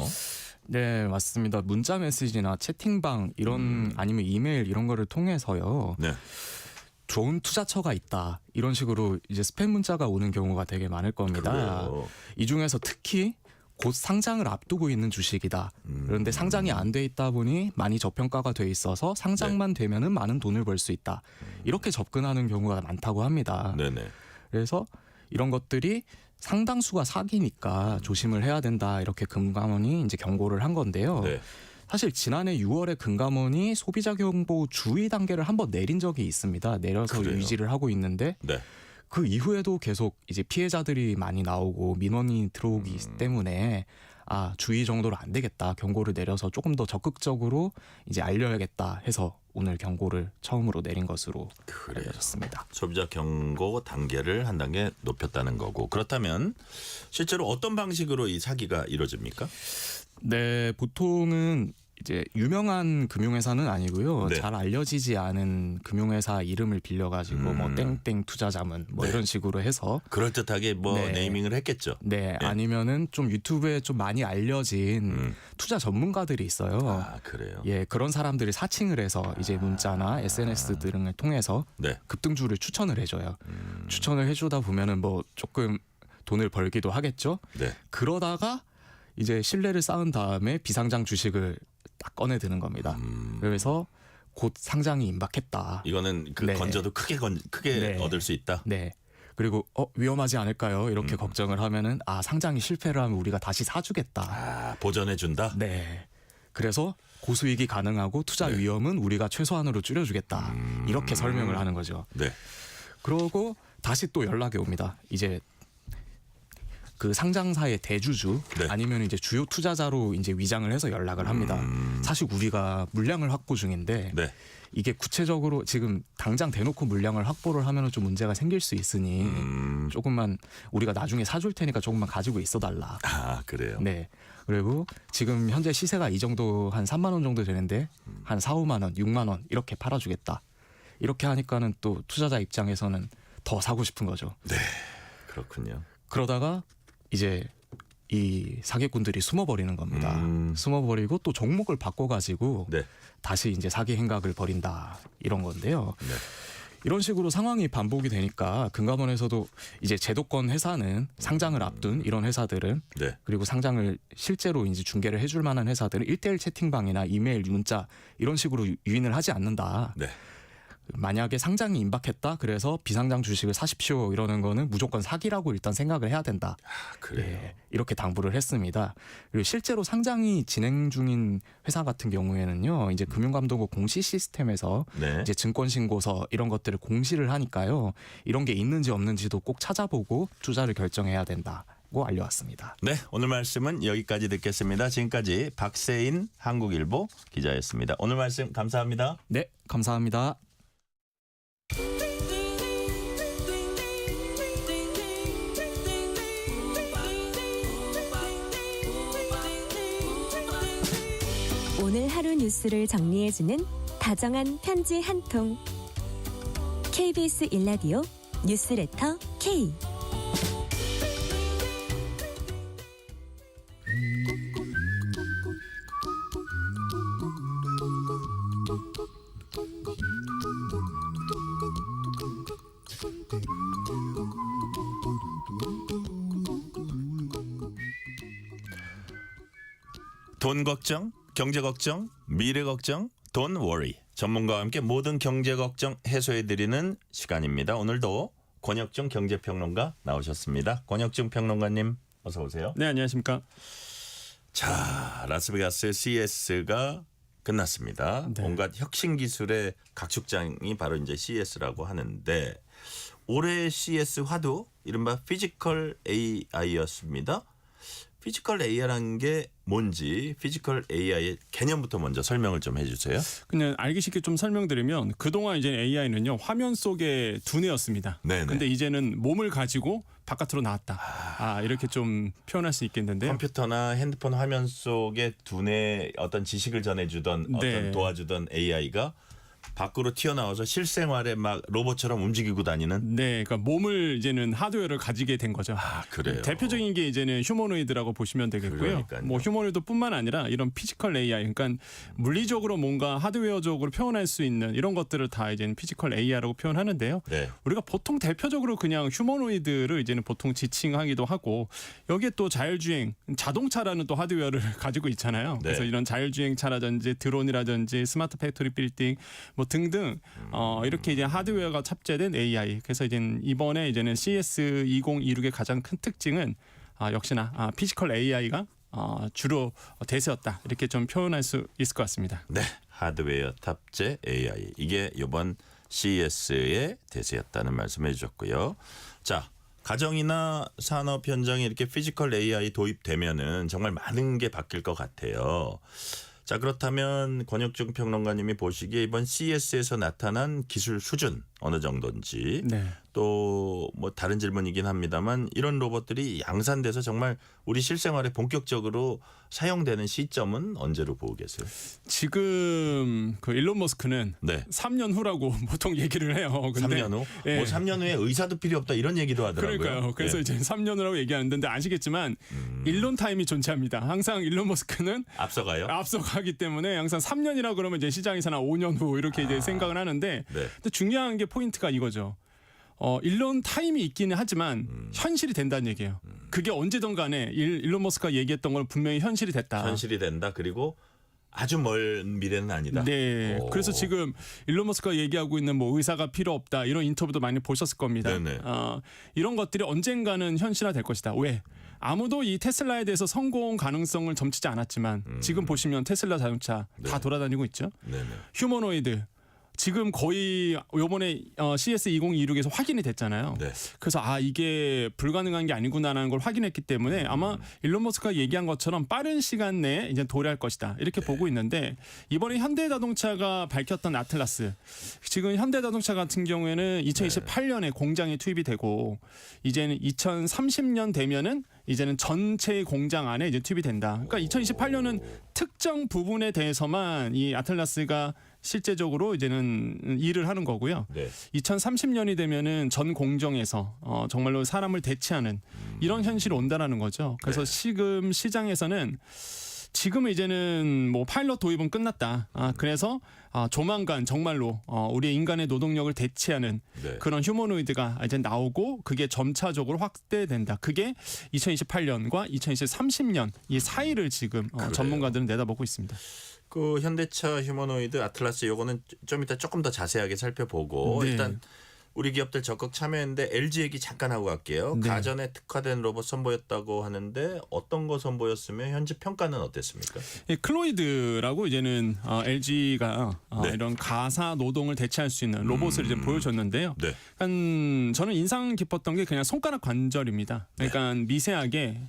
네, 맞습니다. 문자 메시지나 채팅방 이런 아니면 이메일 이런 거를 통해서요. 네. 좋은 투자처가 있다. 이런 식으로 이제 스팸 문자가 오는 경우가 되게 많을 겁니다. 그래요. 이 중에서 특히 곧 상장을 앞두고 있는 주식이다. 그런데 상장이 안 돼 있다 보니 많이 저평가가 돼 있어서 상장만 되면은 많은 돈을 벌 수 있다. 이렇게 접근하는 경우가 많다고 합니다. 네네. 그래서 이런 것들이 상당수가 사기니까 조심을 해야 된다. 이렇게 금감원이 이제 경고를 한 건데요. 네. 사실 지난해 6월에 금감원이 소비자 경보 주의 단계를 한번 내린 적이 있습니다. 내려서 그래요? 유지를 하고 있는데 네. 그 이후에도 계속 이제 피해자들이 많이 나오고 민원이 들어오기 때문에 주의 정도로 안 되겠다. 경고를 내려서 조금 더 적극적으로 이제 알려야겠다 해서 오늘 경고를 처음으로 내린 것으로 알려졌습니다. 소비자 경고 단계를 한 단계 높였다는 거고. 그렇다면 실제로 어떤 방식으로 이 사기가 이루어집니까? 네, 보통은 이제 유명한 금융회사는 아니고요. 네. 잘 알려지지 않은 금융회사 이름을 빌려가지고 뭐 땡땡 투자자문 뭐 네. 이런 식으로 해서 그럴듯하게 뭐 네. 네이밍을 했겠죠. 네, 아니면은 좀 유튜브에 좀 많이 알려진 투자 전문가들이 있어요. 아, 그래요. 예, 그런 사람들이 사칭을 해서 이제 문자나 SNS 등을 통해서 네. 급등주를 추천을 해줘요. 추천을 해주다 보면은 뭐 조금 돈을 벌기도 하겠죠. 네. 그러다가 이제 신뢰를 쌓은 다음에 비상장 주식을 딱 꺼내 드는 겁니다. 그래서 곧 상장이 임박했다. 이거는 그 네. 건져도 크게 네. 얻을 수 있다. 네. 그리고 위험하지 않을까요? 이렇게 걱정을 하면은 상장이 실패를 하면 우리가 다시 사주겠다. 보전해 준다. 네. 그래서 고수익이 가능하고 투자 위험은 우리가 최소한으로 줄여주겠다. 이렇게 설명을 하는 거죠. 네. 그러고 다시 또 연락이 옵니다. 이제 그 상장사의 대주주 아니면 이제 주요 투자자로 이제 위장을 해서 연락을 합니다. 사실 우리가 물량을 확보 중인데 네. 이게 구체적으로 지금 당장 대놓고 물량을 확보를 하면 좀 문제가 생길 수 있으니 조금만 우리가 나중에 사줄 테니까 조금만 가지고 있어달라. 아, 그래요. 네. 그리고 지금 현재 시세가 이 정도 한 3만 원 정도 되는데 한 4, 5만 원, 6만 원 이렇게 팔아주겠다. 이렇게 하니까는 또 투자자 입장에서는 더 사고 싶은 거죠. 네. 그렇군요. 그러다가 이제 이 사기꾼들이 숨어버리는 겁니다. 숨어버리고 또 종목을 바꿔가지고 네. 다시 이제 사기 행각을 벌인다 이런 건데요. 네. 이런 식으로 상황이 반복이 되니까 금감원에서도 이제 제도권 회사는 상장을 앞둔 이런 회사들은 네. 그리고 상장을 실제로 이제 중개를 해줄 만한 회사들은 1:1 채팅방이나 이메일, 문자 이런 식으로 유인을 하지 않는다. 네. 만약에 상장이 임박했다. 그래서 비상장 주식을 사십시오. 이러는 거는 무조건 사기라고 일단 생각을 해야 된다. 그래요. 예, 이렇게 당부를 했습니다. 그리고 실제로 상장이 진행 중인 회사 같은 경우에는요. 이제 금융감독원 공시 시스템에서 네. 이제 증권신고서 이런 것들을 공시를 하니까요. 이런 게 있는지 없는지도 꼭 찾아보고 투자를 결정해야 된다고 알려왔습니다. 네, 오늘 말씀은 여기까지 듣겠습니다. 지금까지 박세인 한국일보 기자였습니다. 오늘 말씀 감사합니다. 네, 감사합니다. 오늘 하루 뉴스를 정리해주는 다정한 편지 한 통. KBS 일라디오 뉴스레터 K. 돈 걱정, 경제 걱정, 미래 걱정, 돈 워리. 전문가와 함께 모든 경제 걱정 해소해드리는 시간입니다. 오늘도 권혁중 경제평론가 나오셨습니다. 권혁중 평론가님 어서 오세요. 네, 안녕하십니까. 자, 라스베가스 CES가 끝났습니다. 네. 온갖 혁신 기술의 각축장이 바로 이제 CES라고 하는데 올해 CES 화두 이른바 피지컬 AI였습니다. 피지컬 AI라는 게 뭔지 피지컬 AI의 개념부터 먼저 설명을 좀 해주세요. 그냥 알기 쉽게 좀 설명드리면 그동안 이제 AI는요 화면 속의 두뇌였습니다. 네네. 근데 이제는 몸을 가지고 바깥으로 나왔다. 이렇게 좀 표현할 수 있겠는데요. 컴퓨터나 핸드폰 화면 속에 두뇌 어떤 지식을 전해주던 네. 어떤 도와주던 AI가 밖으로 튀어나와서 실생활에 막 로봇처럼 움직이고 다니는. 네, 그러니까 몸을 이제는 하드웨어를 가지게 된 거죠. 아, 그래요. 대표적인 게 이제는 휴머노이드라고 보시면 되겠고요. 그러니까요. 뭐 휴머노이드뿐만 아니라 이런 피지컬 AI, 그러니까 물리적으로 뭔가 하드웨어적으로 표현할 수 있는 이런 것들을 다 이제는 피지컬 AI라고 표현하는데요. 네. 우리가 보통 대표적으로 그냥 휴머노이드를 이제는 보통 지칭하기도 하고 여기에 또 자율주행, 자동차라는 또 하드웨어를 가지고 있잖아요. 네. 그래서 이런 자율주행차라든지 드론이라든지 스마트 팩토리 빌딩 뭐 등등 이렇게 이제 하드웨어가 탑재된 AI. 그래서 이번에 이제는 CES 2026의 가장 큰 특징은 역시나 피지컬 AI가 주로 대세였다. 이렇게 좀 표현할 수 있을 것 같습니다. 네, 하드웨어 탑재 AI. 이게 이번 CES의 대세였다는 말씀해 주셨고요. 자, 가정이나 산업 현장에 이렇게 피지컬 AI 도입되면은 정말 많은 게 바뀔 것 같아요. 자, 그렇다면 권혁중 평론가님이 보시기에 이번 CES에서 나타난 기술 수준 어느 정도인지 네. 또 뭐 다른 질문이긴 합니다만 이런 로봇들이 양산돼서 정말 우리 실생활에 본격적으로 사용되는 시점은 언제로 보고 계세요? 지금 그 일론 머스크는 네. 3년 후라고 보통 얘기를 해요. 근데 3년 후? 예. 뭐 3년 후에 의사도 필요 없다 이런 얘기도 하더라고요. 그러니까요. 그래서 예. 이제 3년 후라고 얘기하는데 근데 아시겠지만 일론 타임이 존재합니다. 항상 일론 머스크는 앞서가요? 앞서가기 때문에 항상 3년이라 그러면 이제 시장에서는 5년 후 이렇게 이제 생각을 하는데 네. 근데 중요한 게 포인트가 이거죠. 일론 타임이 있기는 하지만 현실이 된다는 얘기예요. 그게 언제든 간에 일론 머스크가 얘기했던 건 분명히 현실이 됐다. 현실이 된다. 그리고 아주 먼 미래는 아니다. 네. 오. 그래서 지금 일론 머스크가 얘기하고 있는 뭐 의사가 필요 없다 이런 인터뷰도 많이 보셨을 겁니다. 네네. 이런 것들이 언젠가는 현실화 될 것이다. 왜? 아무도 이 테슬라에 대해서 성공 가능성을 점치지 않았지만 지금 보시면 테슬라 자동차 다 돌아다니고 있죠. 네네. 휴머노이드 지금 거의 요번에 CES 2026에서 확인이 됐잖아요. 네. 그래서 이게 불가능한 게 아니구나라는 걸 확인했기 때문에 아마 일론 머스크가 얘기한 것처럼 빠른 시간 내에 이제 도래할 것이다. 이렇게 보고 있는데 이번에 현대자동차가 밝혔던 아틀라스 지금 현대자동차 같은 경우에는 2028년에 공장에 투입이 되고 이제는 2030년 되면은 이제는 전체 공장 안에 이제 투입이 된다. 그러니까 2028년은 특정 부분에 대해서만 이 아틀라스가 실제적으로 이제는 일을 하는 거고요. 네. 2030년이 되면은 전 공정에서 정말로 사람을 대체하는 이런 현실이 온다라는 거죠. 그래서 지금 시장에서는 지금 이제는 뭐 파일럿 도입은 끝났다. 그래서 조만간 정말로 우리 인간의 노동력을 대체하는 네. 그런 휴머노이드가 이제 나오고 그게 점차적으로 확대된다. 그게 2028년과 2030년 이 사이를 지금 전문가들은 내다보고 있습니다. 그 현대차 휴머노이드 아틀라스 요거는 좀 이따 조금 더 자세하게 살펴보고 네. 일단 우리 기업들 적극 참여했는데 LG 얘기 잠깐 하고 갈게요. 네. 가전에 특화된 로봇 선보였다고 하는데 어떤 거 선보였으면 현재 평가는 어땠습니까? 클로이드라고 이제는 LG가 네. 이런 가사 노동을 대체할 수 있는 로봇을 이제 보여줬는데요. 네. 저는 인상 깊었던 게 그냥 손가락 관절입니다. 그러니까 미세하게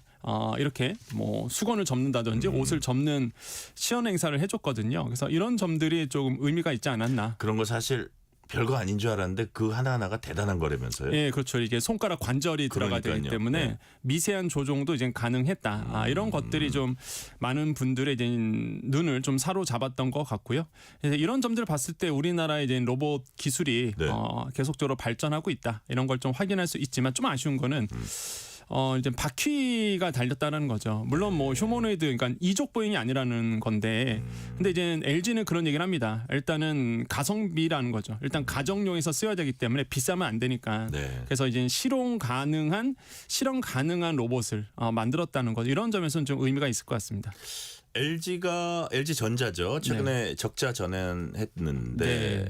이렇게 뭐 수건을 접는다든지 옷을 접는 시연 행사를 해줬거든요. 그래서 이런 점들이 조금 의미가 있지 않았나. 그런 거 사실 별거 아닌 줄 알았는데 그 하나하나가 대단한 거라면서요? 예, 그렇죠. 이게 손가락 관절이 들어가 되기 그러니까요. 때문에 네. 미세한 조정도 이제 가능했다. 이런 것들이 좀 많은 분들의 이제 눈을 좀 사로잡았던 것 같고요. 그래서 이런 점들을 봤을 때 우리나라의 이제 로봇 기술이 네. 계속적으로 발전하고 있다. 이런 걸 좀 확인할 수 있지만 좀 아쉬운 거는 이제 바퀴가 달렸다는 거죠. 물론 뭐 휴머노이드, 그러니까 이족 보행이 아니라는 건데, 근데 이제 LG는 그런 얘기를 합니다. 일단은 가성비라는 거죠. 일단 가정용에서 쓰여야 되기 때문에 비싸면 안 되니까. 네. 그래서 이제 실용 가능한 로봇을 만들었다는 거죠. 이런 점에서는 좀 의미가 있을 것 같습니다. LG전자죠. 최근에 적자 전환했는데. 네.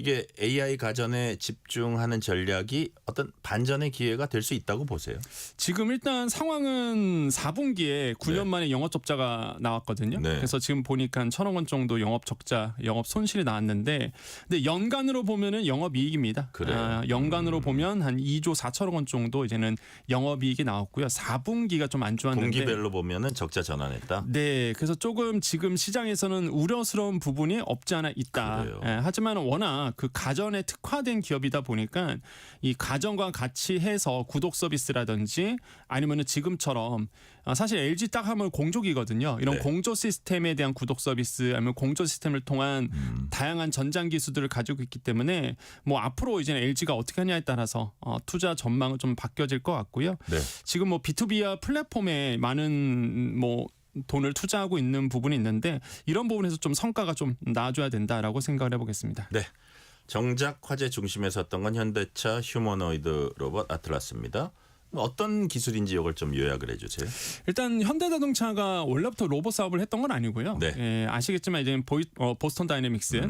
이게 AI 가전에 집중하는 전략이 어떤 반전의 기회가 될 수 있다고 보세요? 지금 일단 상황은 4분기에 9년 만에 영업 적자가 나왔거든요. 네. 그래서 지금 보니까 1,000억 원 정도 영업 적자, 영업 손실이 나왔는데, 근데 연간으로 보면은 영업 이익입니다. 그래요? 연간으로 보면 한 2조 4천억 원 정도 이제는 영업 이익이 나왔고요. 4분기가 좀 안 좋았는데. 분기별로 보면은 적자 전환했다. 네, 그래서 조금 지금 시장에서는 우려스러운 부분이 없지 않아 있다. 그래요. 하지만 워낙 자체가 그 가전에 특화된 기업이다 보니까 이 가전과 같이 해서 구독 서비스라든지 아니면은 지금처럼 사실 LG 딱 하면 공조기거든요. 이런 네. 공조 시스템에 대한 구독 서비스 아니면 공조 시스템을 통한 다양한 전장 기술들을 가지고 있기 때문에 뭐 앞으로 이제 LG가 어떻게 하냐에 따라서 투자 전망은 좀 바뀌어질 것 같고요. 네. 지금 뭐 B2B와 플랫폼에 많은 뭐 돈을 투자하고 있는 부분이 있는데 이런 부분에서 좀 성과가 좀 나아져야 된다라고 생각을 해보겠습니다. 네. 정작 화제 중심에 섰던 건 현대차 휴머노이드 로봇 아틀라스입니다. 어떤 기술인지 이걸 좀 요약을 해주세요. 일단 현대자동차가 원래부터 로봇 사업을 했던 건 아니고요. 네. 예, 아시겠지만 이제 보스턴 다이내믹스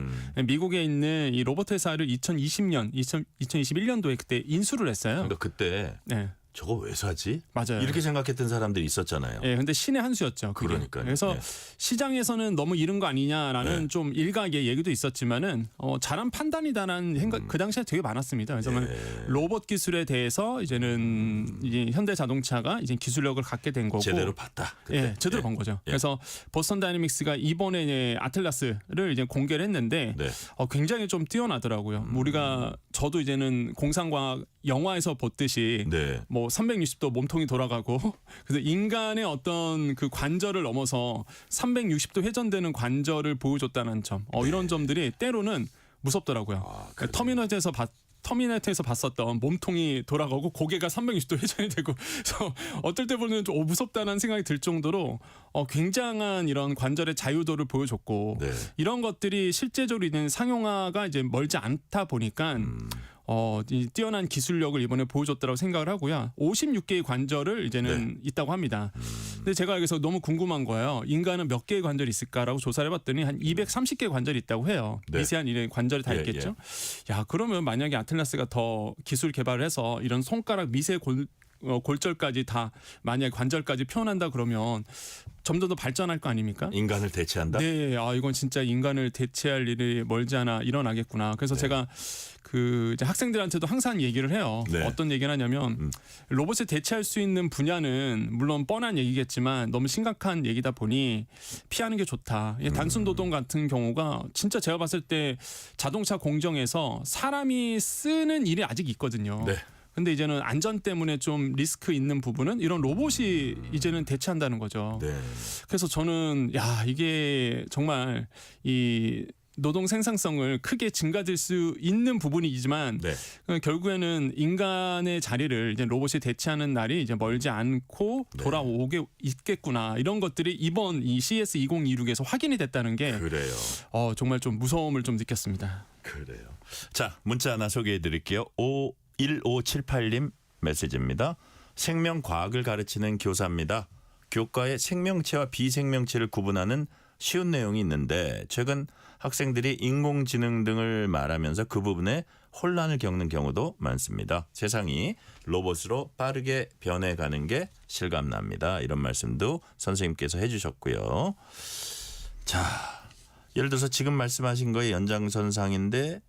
미국에 있는 이 로봇 회사를 2021년도에 그때 인수를 했어요. 그러니까 그때 네. 저거 왜 사지? 맞아요. 이렇게 생각했던 사람들이 있었잖아요. 예, 근데 신의 한 수였죠. 그게. 그러니까요. 그래서 네. 시장에서는 너무 이른 거 아니냐라는 네. 좀 일각의 얘기도 있었지만은 잘한 판단이다라는 생각 그 당시에 되게 많았습니다. 그래서 로봇 기술에 대해서 이제는 이제 현대자동차가 이제 기술력을 갖게 된 거고 제대로 봤다. 그때. 예, 제대로 본 거죠. 그래서 보스턴 다이내믹스가 이번에 이제 아틀라스를 이제 공개를 했는데 네. 굉장히 좀 뛰어나더라고요. 우리가 저도 이제는 공상과학 영화에서 보듯이 네. 뭐 360도 몸통이 돌아가고 그래서 인간의 어떤 그 관절을 넘어서 360도 회전되는 관절을 보여줬다는 점 이런 점들이 때로는 무섭더라고요. 터미네이터에서 봤었던 몸통이 돌아가고 고개가 360도 회전이 되고 그래서 어떨 때 보면 좀 무섭다는 생각이 들 정도로 굉장한 이런 관절의 자유도를 보여줬고 네. 이런 것들이 실제적으로 있는 상용화가 이제 멀지 않다 보니까 이 뛰어난 기술력을 이번에 보여줬다고 생각을 하고요. 56개의 관절을 이제는 있다고 합니다. 근데 제가 여기서 너무 궁금한 거예요. 인간은 몇 개의 관절이 있을까라고 조사를 해봤더니 한 230개 관절이 있다고 해요. 네. 미세한 이런 관절이 다 있겠죠. 야, 그러면 만약에 아틀라스가 더 기술 개발을 해서 이런 손가락 미세 골절까지 다 만약에 관절까지 표현한다 그러면 점점 더 발전할 거 아닙니까? 인간을 대체한다? 네, 이건 진짜 인간을 대체할 일이 멀지 않아 일어나겠구나. 그래서 제가 그 이제 학생들한테도 항상 얘기를 해요. 네. 어떤 얘기를 하냐면 로봇을 대체할 수 있는 분야는 물론 뻔한 얘기겠지만 너무 심각한 얘기다 보니 피하는 게 좋다. 단순 노동 같은 경우가 진짜 제가 봤을 때 자동차 공정에서 사람이 쓰는 일이 아직 있거든요. 네. 근데 이제는 안전 때문에 좀 리스크 있는 부분은 이런 로봇이 이제는 대체한다는 거죠. 네. 그래서 저는 이게 정말 이 노동 생산성을 크게 증가될 수 있는 부분이지만 결국에는 인간의 자리를 이제 로봇이 대체하는 날이 이제 멀지 않고 돌아오게 있겠구나. 이런 것들이 이번 이 CS 2026에서 확인이 됐다는 게 그래요. 정말 좀 무서움을 좀 느꼈습니다. 그래요. 자, 문자 하나 소개해 드릴게요. 1578님 메시지입니다. 생명과학을 가르치는 교사입니다. 교과에 생명체와 비생명체를 구분하는 쉬운 내용이 있는데 최근 학생들이 인공지능 등을 말하면서 그 부분에 혼란을 겪는 경우도 많습니다. 세상이 로봇으로 빠르게 변해가는 게 실감납니다. 이런 말씀도 선생님께서 해주셨고요. 자, 예를 들어서 지금 말씀하신 거의 연장선상인데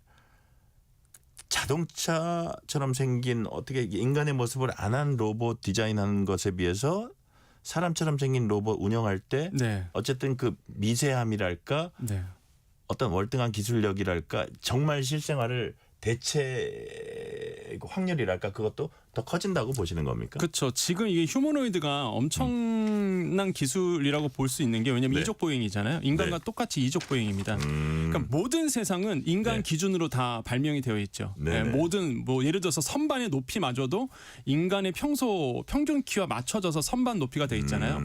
자동차처럼 생긴 어떻게 인간의 모습을 안 한 로봇 디자인하는 것에 비해서 사람처럼 생긴 로봇 운영할 때 어쨌든 그 미세함이랄까 어떤 월등한 기술력이랄까 정말 실생활을 대체 확률이랄까 그것도 더 커진다고 보시는 겁니까? 그렇죠. 지금 이게 휴머노이드가 엄청난 기술이라고 볼 수 있는 게 왜냐하면 이족 보행이잖아요. 인간과 똑같이 이족 보행입니다. 그러니까 모든 세상은 인간 기준으로 다 발명이 되어 있죠. 모든 뭐 예를 들어서 선반의 높이마저도 인간의 평균 키와 맞춰져서 선반 높이가 되어 있잖아요.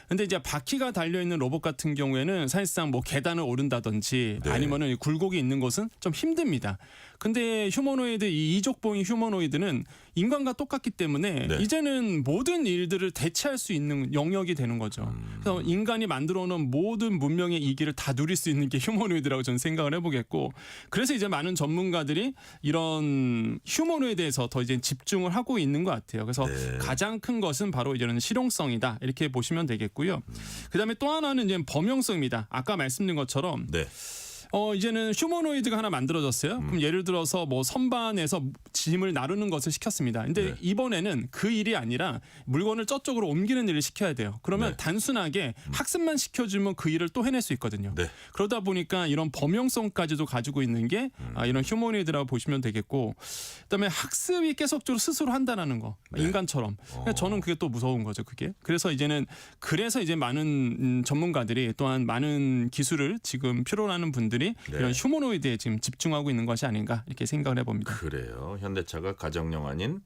근데 이제 바퀴가 달려 있는 로봇 같은 경우에는 사실상 뭐 계단을 오른다든지 아니면은 굴곡이 있는 것은 좀 힘듭니다. 근데 휴머노이드 이 이족 보행 휴머노이드는 인간과 똑같기 때문에 이제는 모든 일들을 대체할 수 있는 영역이 되는 거죠. 그래서 인간이 만들어놓은 모든 문명의 이기를 다 누릴 수 있는 게 휴머노이드라고 저는 생각을 해보겠고 그래서 이제 많은 전문가들이 이런 휴머노이드에서 더 이제 집중을 하고 있는 것 같아요. 그래서 가장 큰 것은 바로 이제는 실용성이다 이렇게 보시면 되겠고요. 그다음에 또 하나는 이제 범용성입니다. 아까 말씀드린 것처럼 이제는 휴머노이드가 하나 만들어졌어요. 그럼 예를 들어서 뭐 선반에서 짐을 나르는 것을 시켰습니다. 근데 이번에는 그 일이 아니라 물건을 저쪽으로 옮기는 일을 시켜야 돼요. 그러면 단순하게 학습만 시켜주면 그 일을 또 해낼 수 있거든요. 그러다 보니까 이런 범용성까지도 가지고 있는 게 이런 휴머노이드라고 보시면 되겠고, 그다음에 학습이 계속적으로 스스로 한다는 거, 인간처럼. 그러니까 저는 그게 또 무서운 거죠, 그게. 그래서 이제 많은 전문가들이 또한 많은 기술을 지금 필요로 하는 분들이 이런 휴머노이드에 지금 집중하고 있는 것이 아닌가 이렇게 생각을 해봅니다. 그래요. 현대차가 가정용 아닌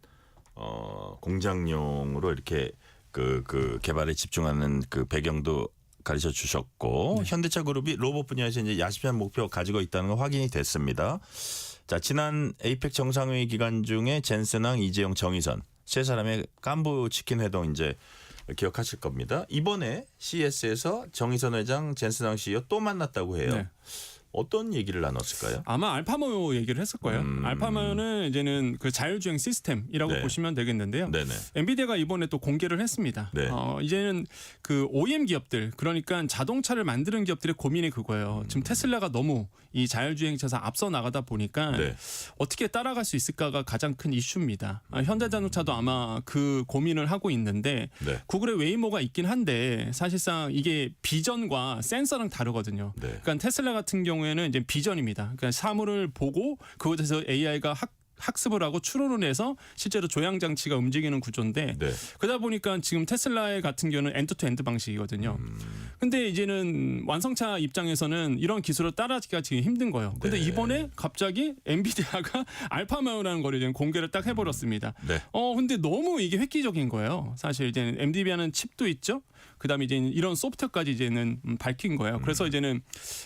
공장용으로 이렇게 그 개발에 집중하는 그 배경도 가르쳐 주셨고, 현대차 그룹이 로봇 분야에서 이제 야심찬 목표 가지고 있다는 거 확인이 됐습니다. 자, 지난 에이펙 정상회의 기간 중에 젠슨왕, 이재용, 정의선 세 사람의 깐부 치킨 회동 이제 기억하실 겁니다. 이번에 CES에서 정의선 회장, 젠슨왕 CEO 또 만났다고 해요. 어떤 얘기를 나눴을까요? 아마 알파마요 얘기를 했을 거예요. 알파마요는 이제는 그 자율주행 시스템이라고 보시면 되겠는데요. 엔비디아가 이번에 또 공개를 했습니다. 이제는 그 OEM 기업들, 그러니까 자동차를 만드는 기업들의 고민이 그거예요. 지금 테슬라가 너무 이 자율주행차에서 앞서 나가다 보니까 어떻게 따라갈 수 있을까가 가장 큰 이슈입니다. 현대자동차도 아마 그 고민을 하고 있는데 구글의 웨이모가 있긴 한데 사실상 이게 비전과 센서랑 다르거든요. 그러니까 테슬라 같은 경우에는 이제 비전입니다. 그러니까 사물을 보고 그것에서 AI가 학습을 하고 추론을 해서 실제로 조향 장치가 움직이는 구조인데 그러다 보니까 지금 테슬라 같은 경우는 엔드투엔드 방식이거든요. 근데 이제는 완성차 입장에서는 이런 기술을 따라하기가 지금 힘든 거예요. 근데 이번에 갑자기 엔비디아가 알파마요라는 거를 이제 공개를 딱 해버렸습니다. 근데 너무 이게 획기적인 거예요. 사실 이제는 엔비디아는 칩도 있죠. 그다음에 이제 이런 소프트웨어까지 이제는 밝힌 거예요. 그래서 이제는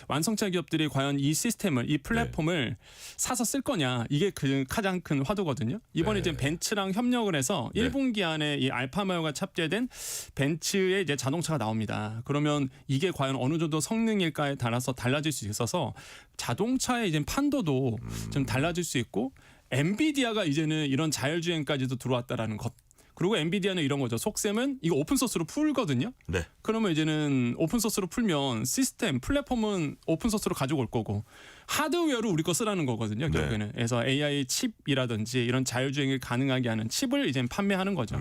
완성차 기업들이 과연 이 시스템을, 이 플랫폼을 사서 쓸 거냐, 이게 가장 큰 화두거든요. 이번에 이제 벤츠랑 협력을 해서 1분기 안에 이 알파마요가 탑재된 벤츠의 이제 자동차가 나옵니다. 그러면 이게 과연 어느 정도 성능일까에 따라서 달라질 수 있어서 자동차의 이제 판도도 좀 달라질 수 있고, 엔비디아가 이제는 이런 자율주행까지도 들어왔다라는 것. 그리고 엔비디아는 이런 거죠. 속셈은 이거 오픈소스로 풀거든요. 그러면 이제는 오픈소스로 풀면 시스템, 플랫폼은 오픈소스로 가지고 올 거고 하드웨어로 우리 거 쓰라는 거거든요. 결국에는. 그래서 AI 칩이라든지 이런 자율주행을 가능하게 하는 칩을 이제 판매하는 거죠.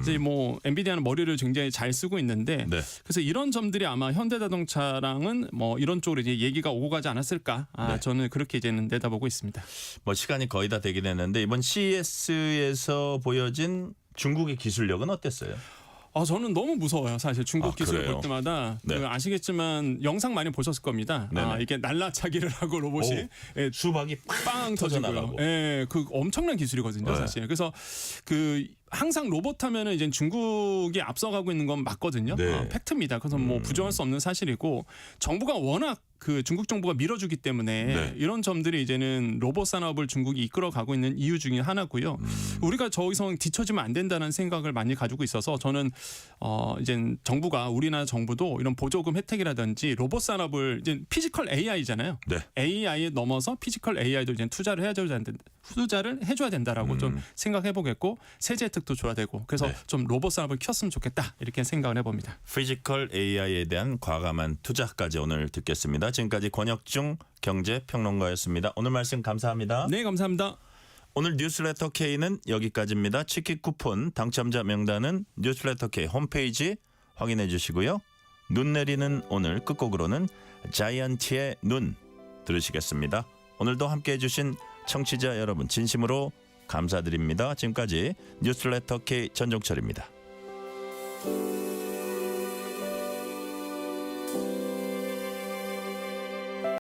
이제 뭐 엔비디아는 머리를 굉장히 잘 쓰고 있는데 그래서 이런 점들이 아마 현대자동차랑은 뭐 이런 쪽으로 이제 얘기가 오고 가지 않았을까. 저는 그렇게 이제는 내다보고 있습니다. 뭐 시간이 거의 다 되긴 했는데 이번 CES에서 보여진 중국의 기술력은 어땠어요? 저는 너무 무서워요. 사실 중국 기술 그래요? 볼 때마다 아시겠지만 영상 많이 보셨을 겁니다. 이게 날라차기를 하고 로봇이 수박이 빵 터지고요. 그 엄청난 기술이거든요, 사실. 그래서 그 항상 로봇 하면은 이제 중국이 앞서가고 있는 건 맞거든요. 팩트입니다. 그래서 뭐 부정할 수 없는 사실이고 정부가 워낙 그 중국 정부가 밀어주기 때문에 이런 점들이 이제는 로봇 산업을 중국이 이끌어가고 있는 이유 중에 하나고요. 우리가 저 이상 뒤처지면 안 된다는 생각을 많이 가지고 있어서 저는 이제 정부가 우리나라 정부도 이런 보조금 혜택이라든지 로봇 산업을 이제 피지컬 AI잖아요. AI에 넘어서 피지컬 AI도 이제 투자를 해줘야 된다라고 좀 생각해 보겠고 세제 혜택도 줘야 되고 그래서 좀 로봇 산업을 키웠으면 좋겠다 이렇게 생각을 해봅니다. 피지컬 AI에 대한 과감한 투자까지 오늘 듣겠습니다. 지금까지 권혁중 경제평론가였습니다. 오늘 말씀 감사합니다. 네, 감사합니다. 오늘 뉴스레터 K는 여기까지입니다. 치킨 쿠폰 당첨자 명단은 뉴스레터 K 홈페이지 확인해 주시고요. 눈 내리는 오늘 끝곡으로는 자이언티의 눈 들으시겠습니다. 오늘도 함께해 주신 청취자 여러분 진심으로 감사드립니다. 지금까지 뉴스레터 K 전종철입니다.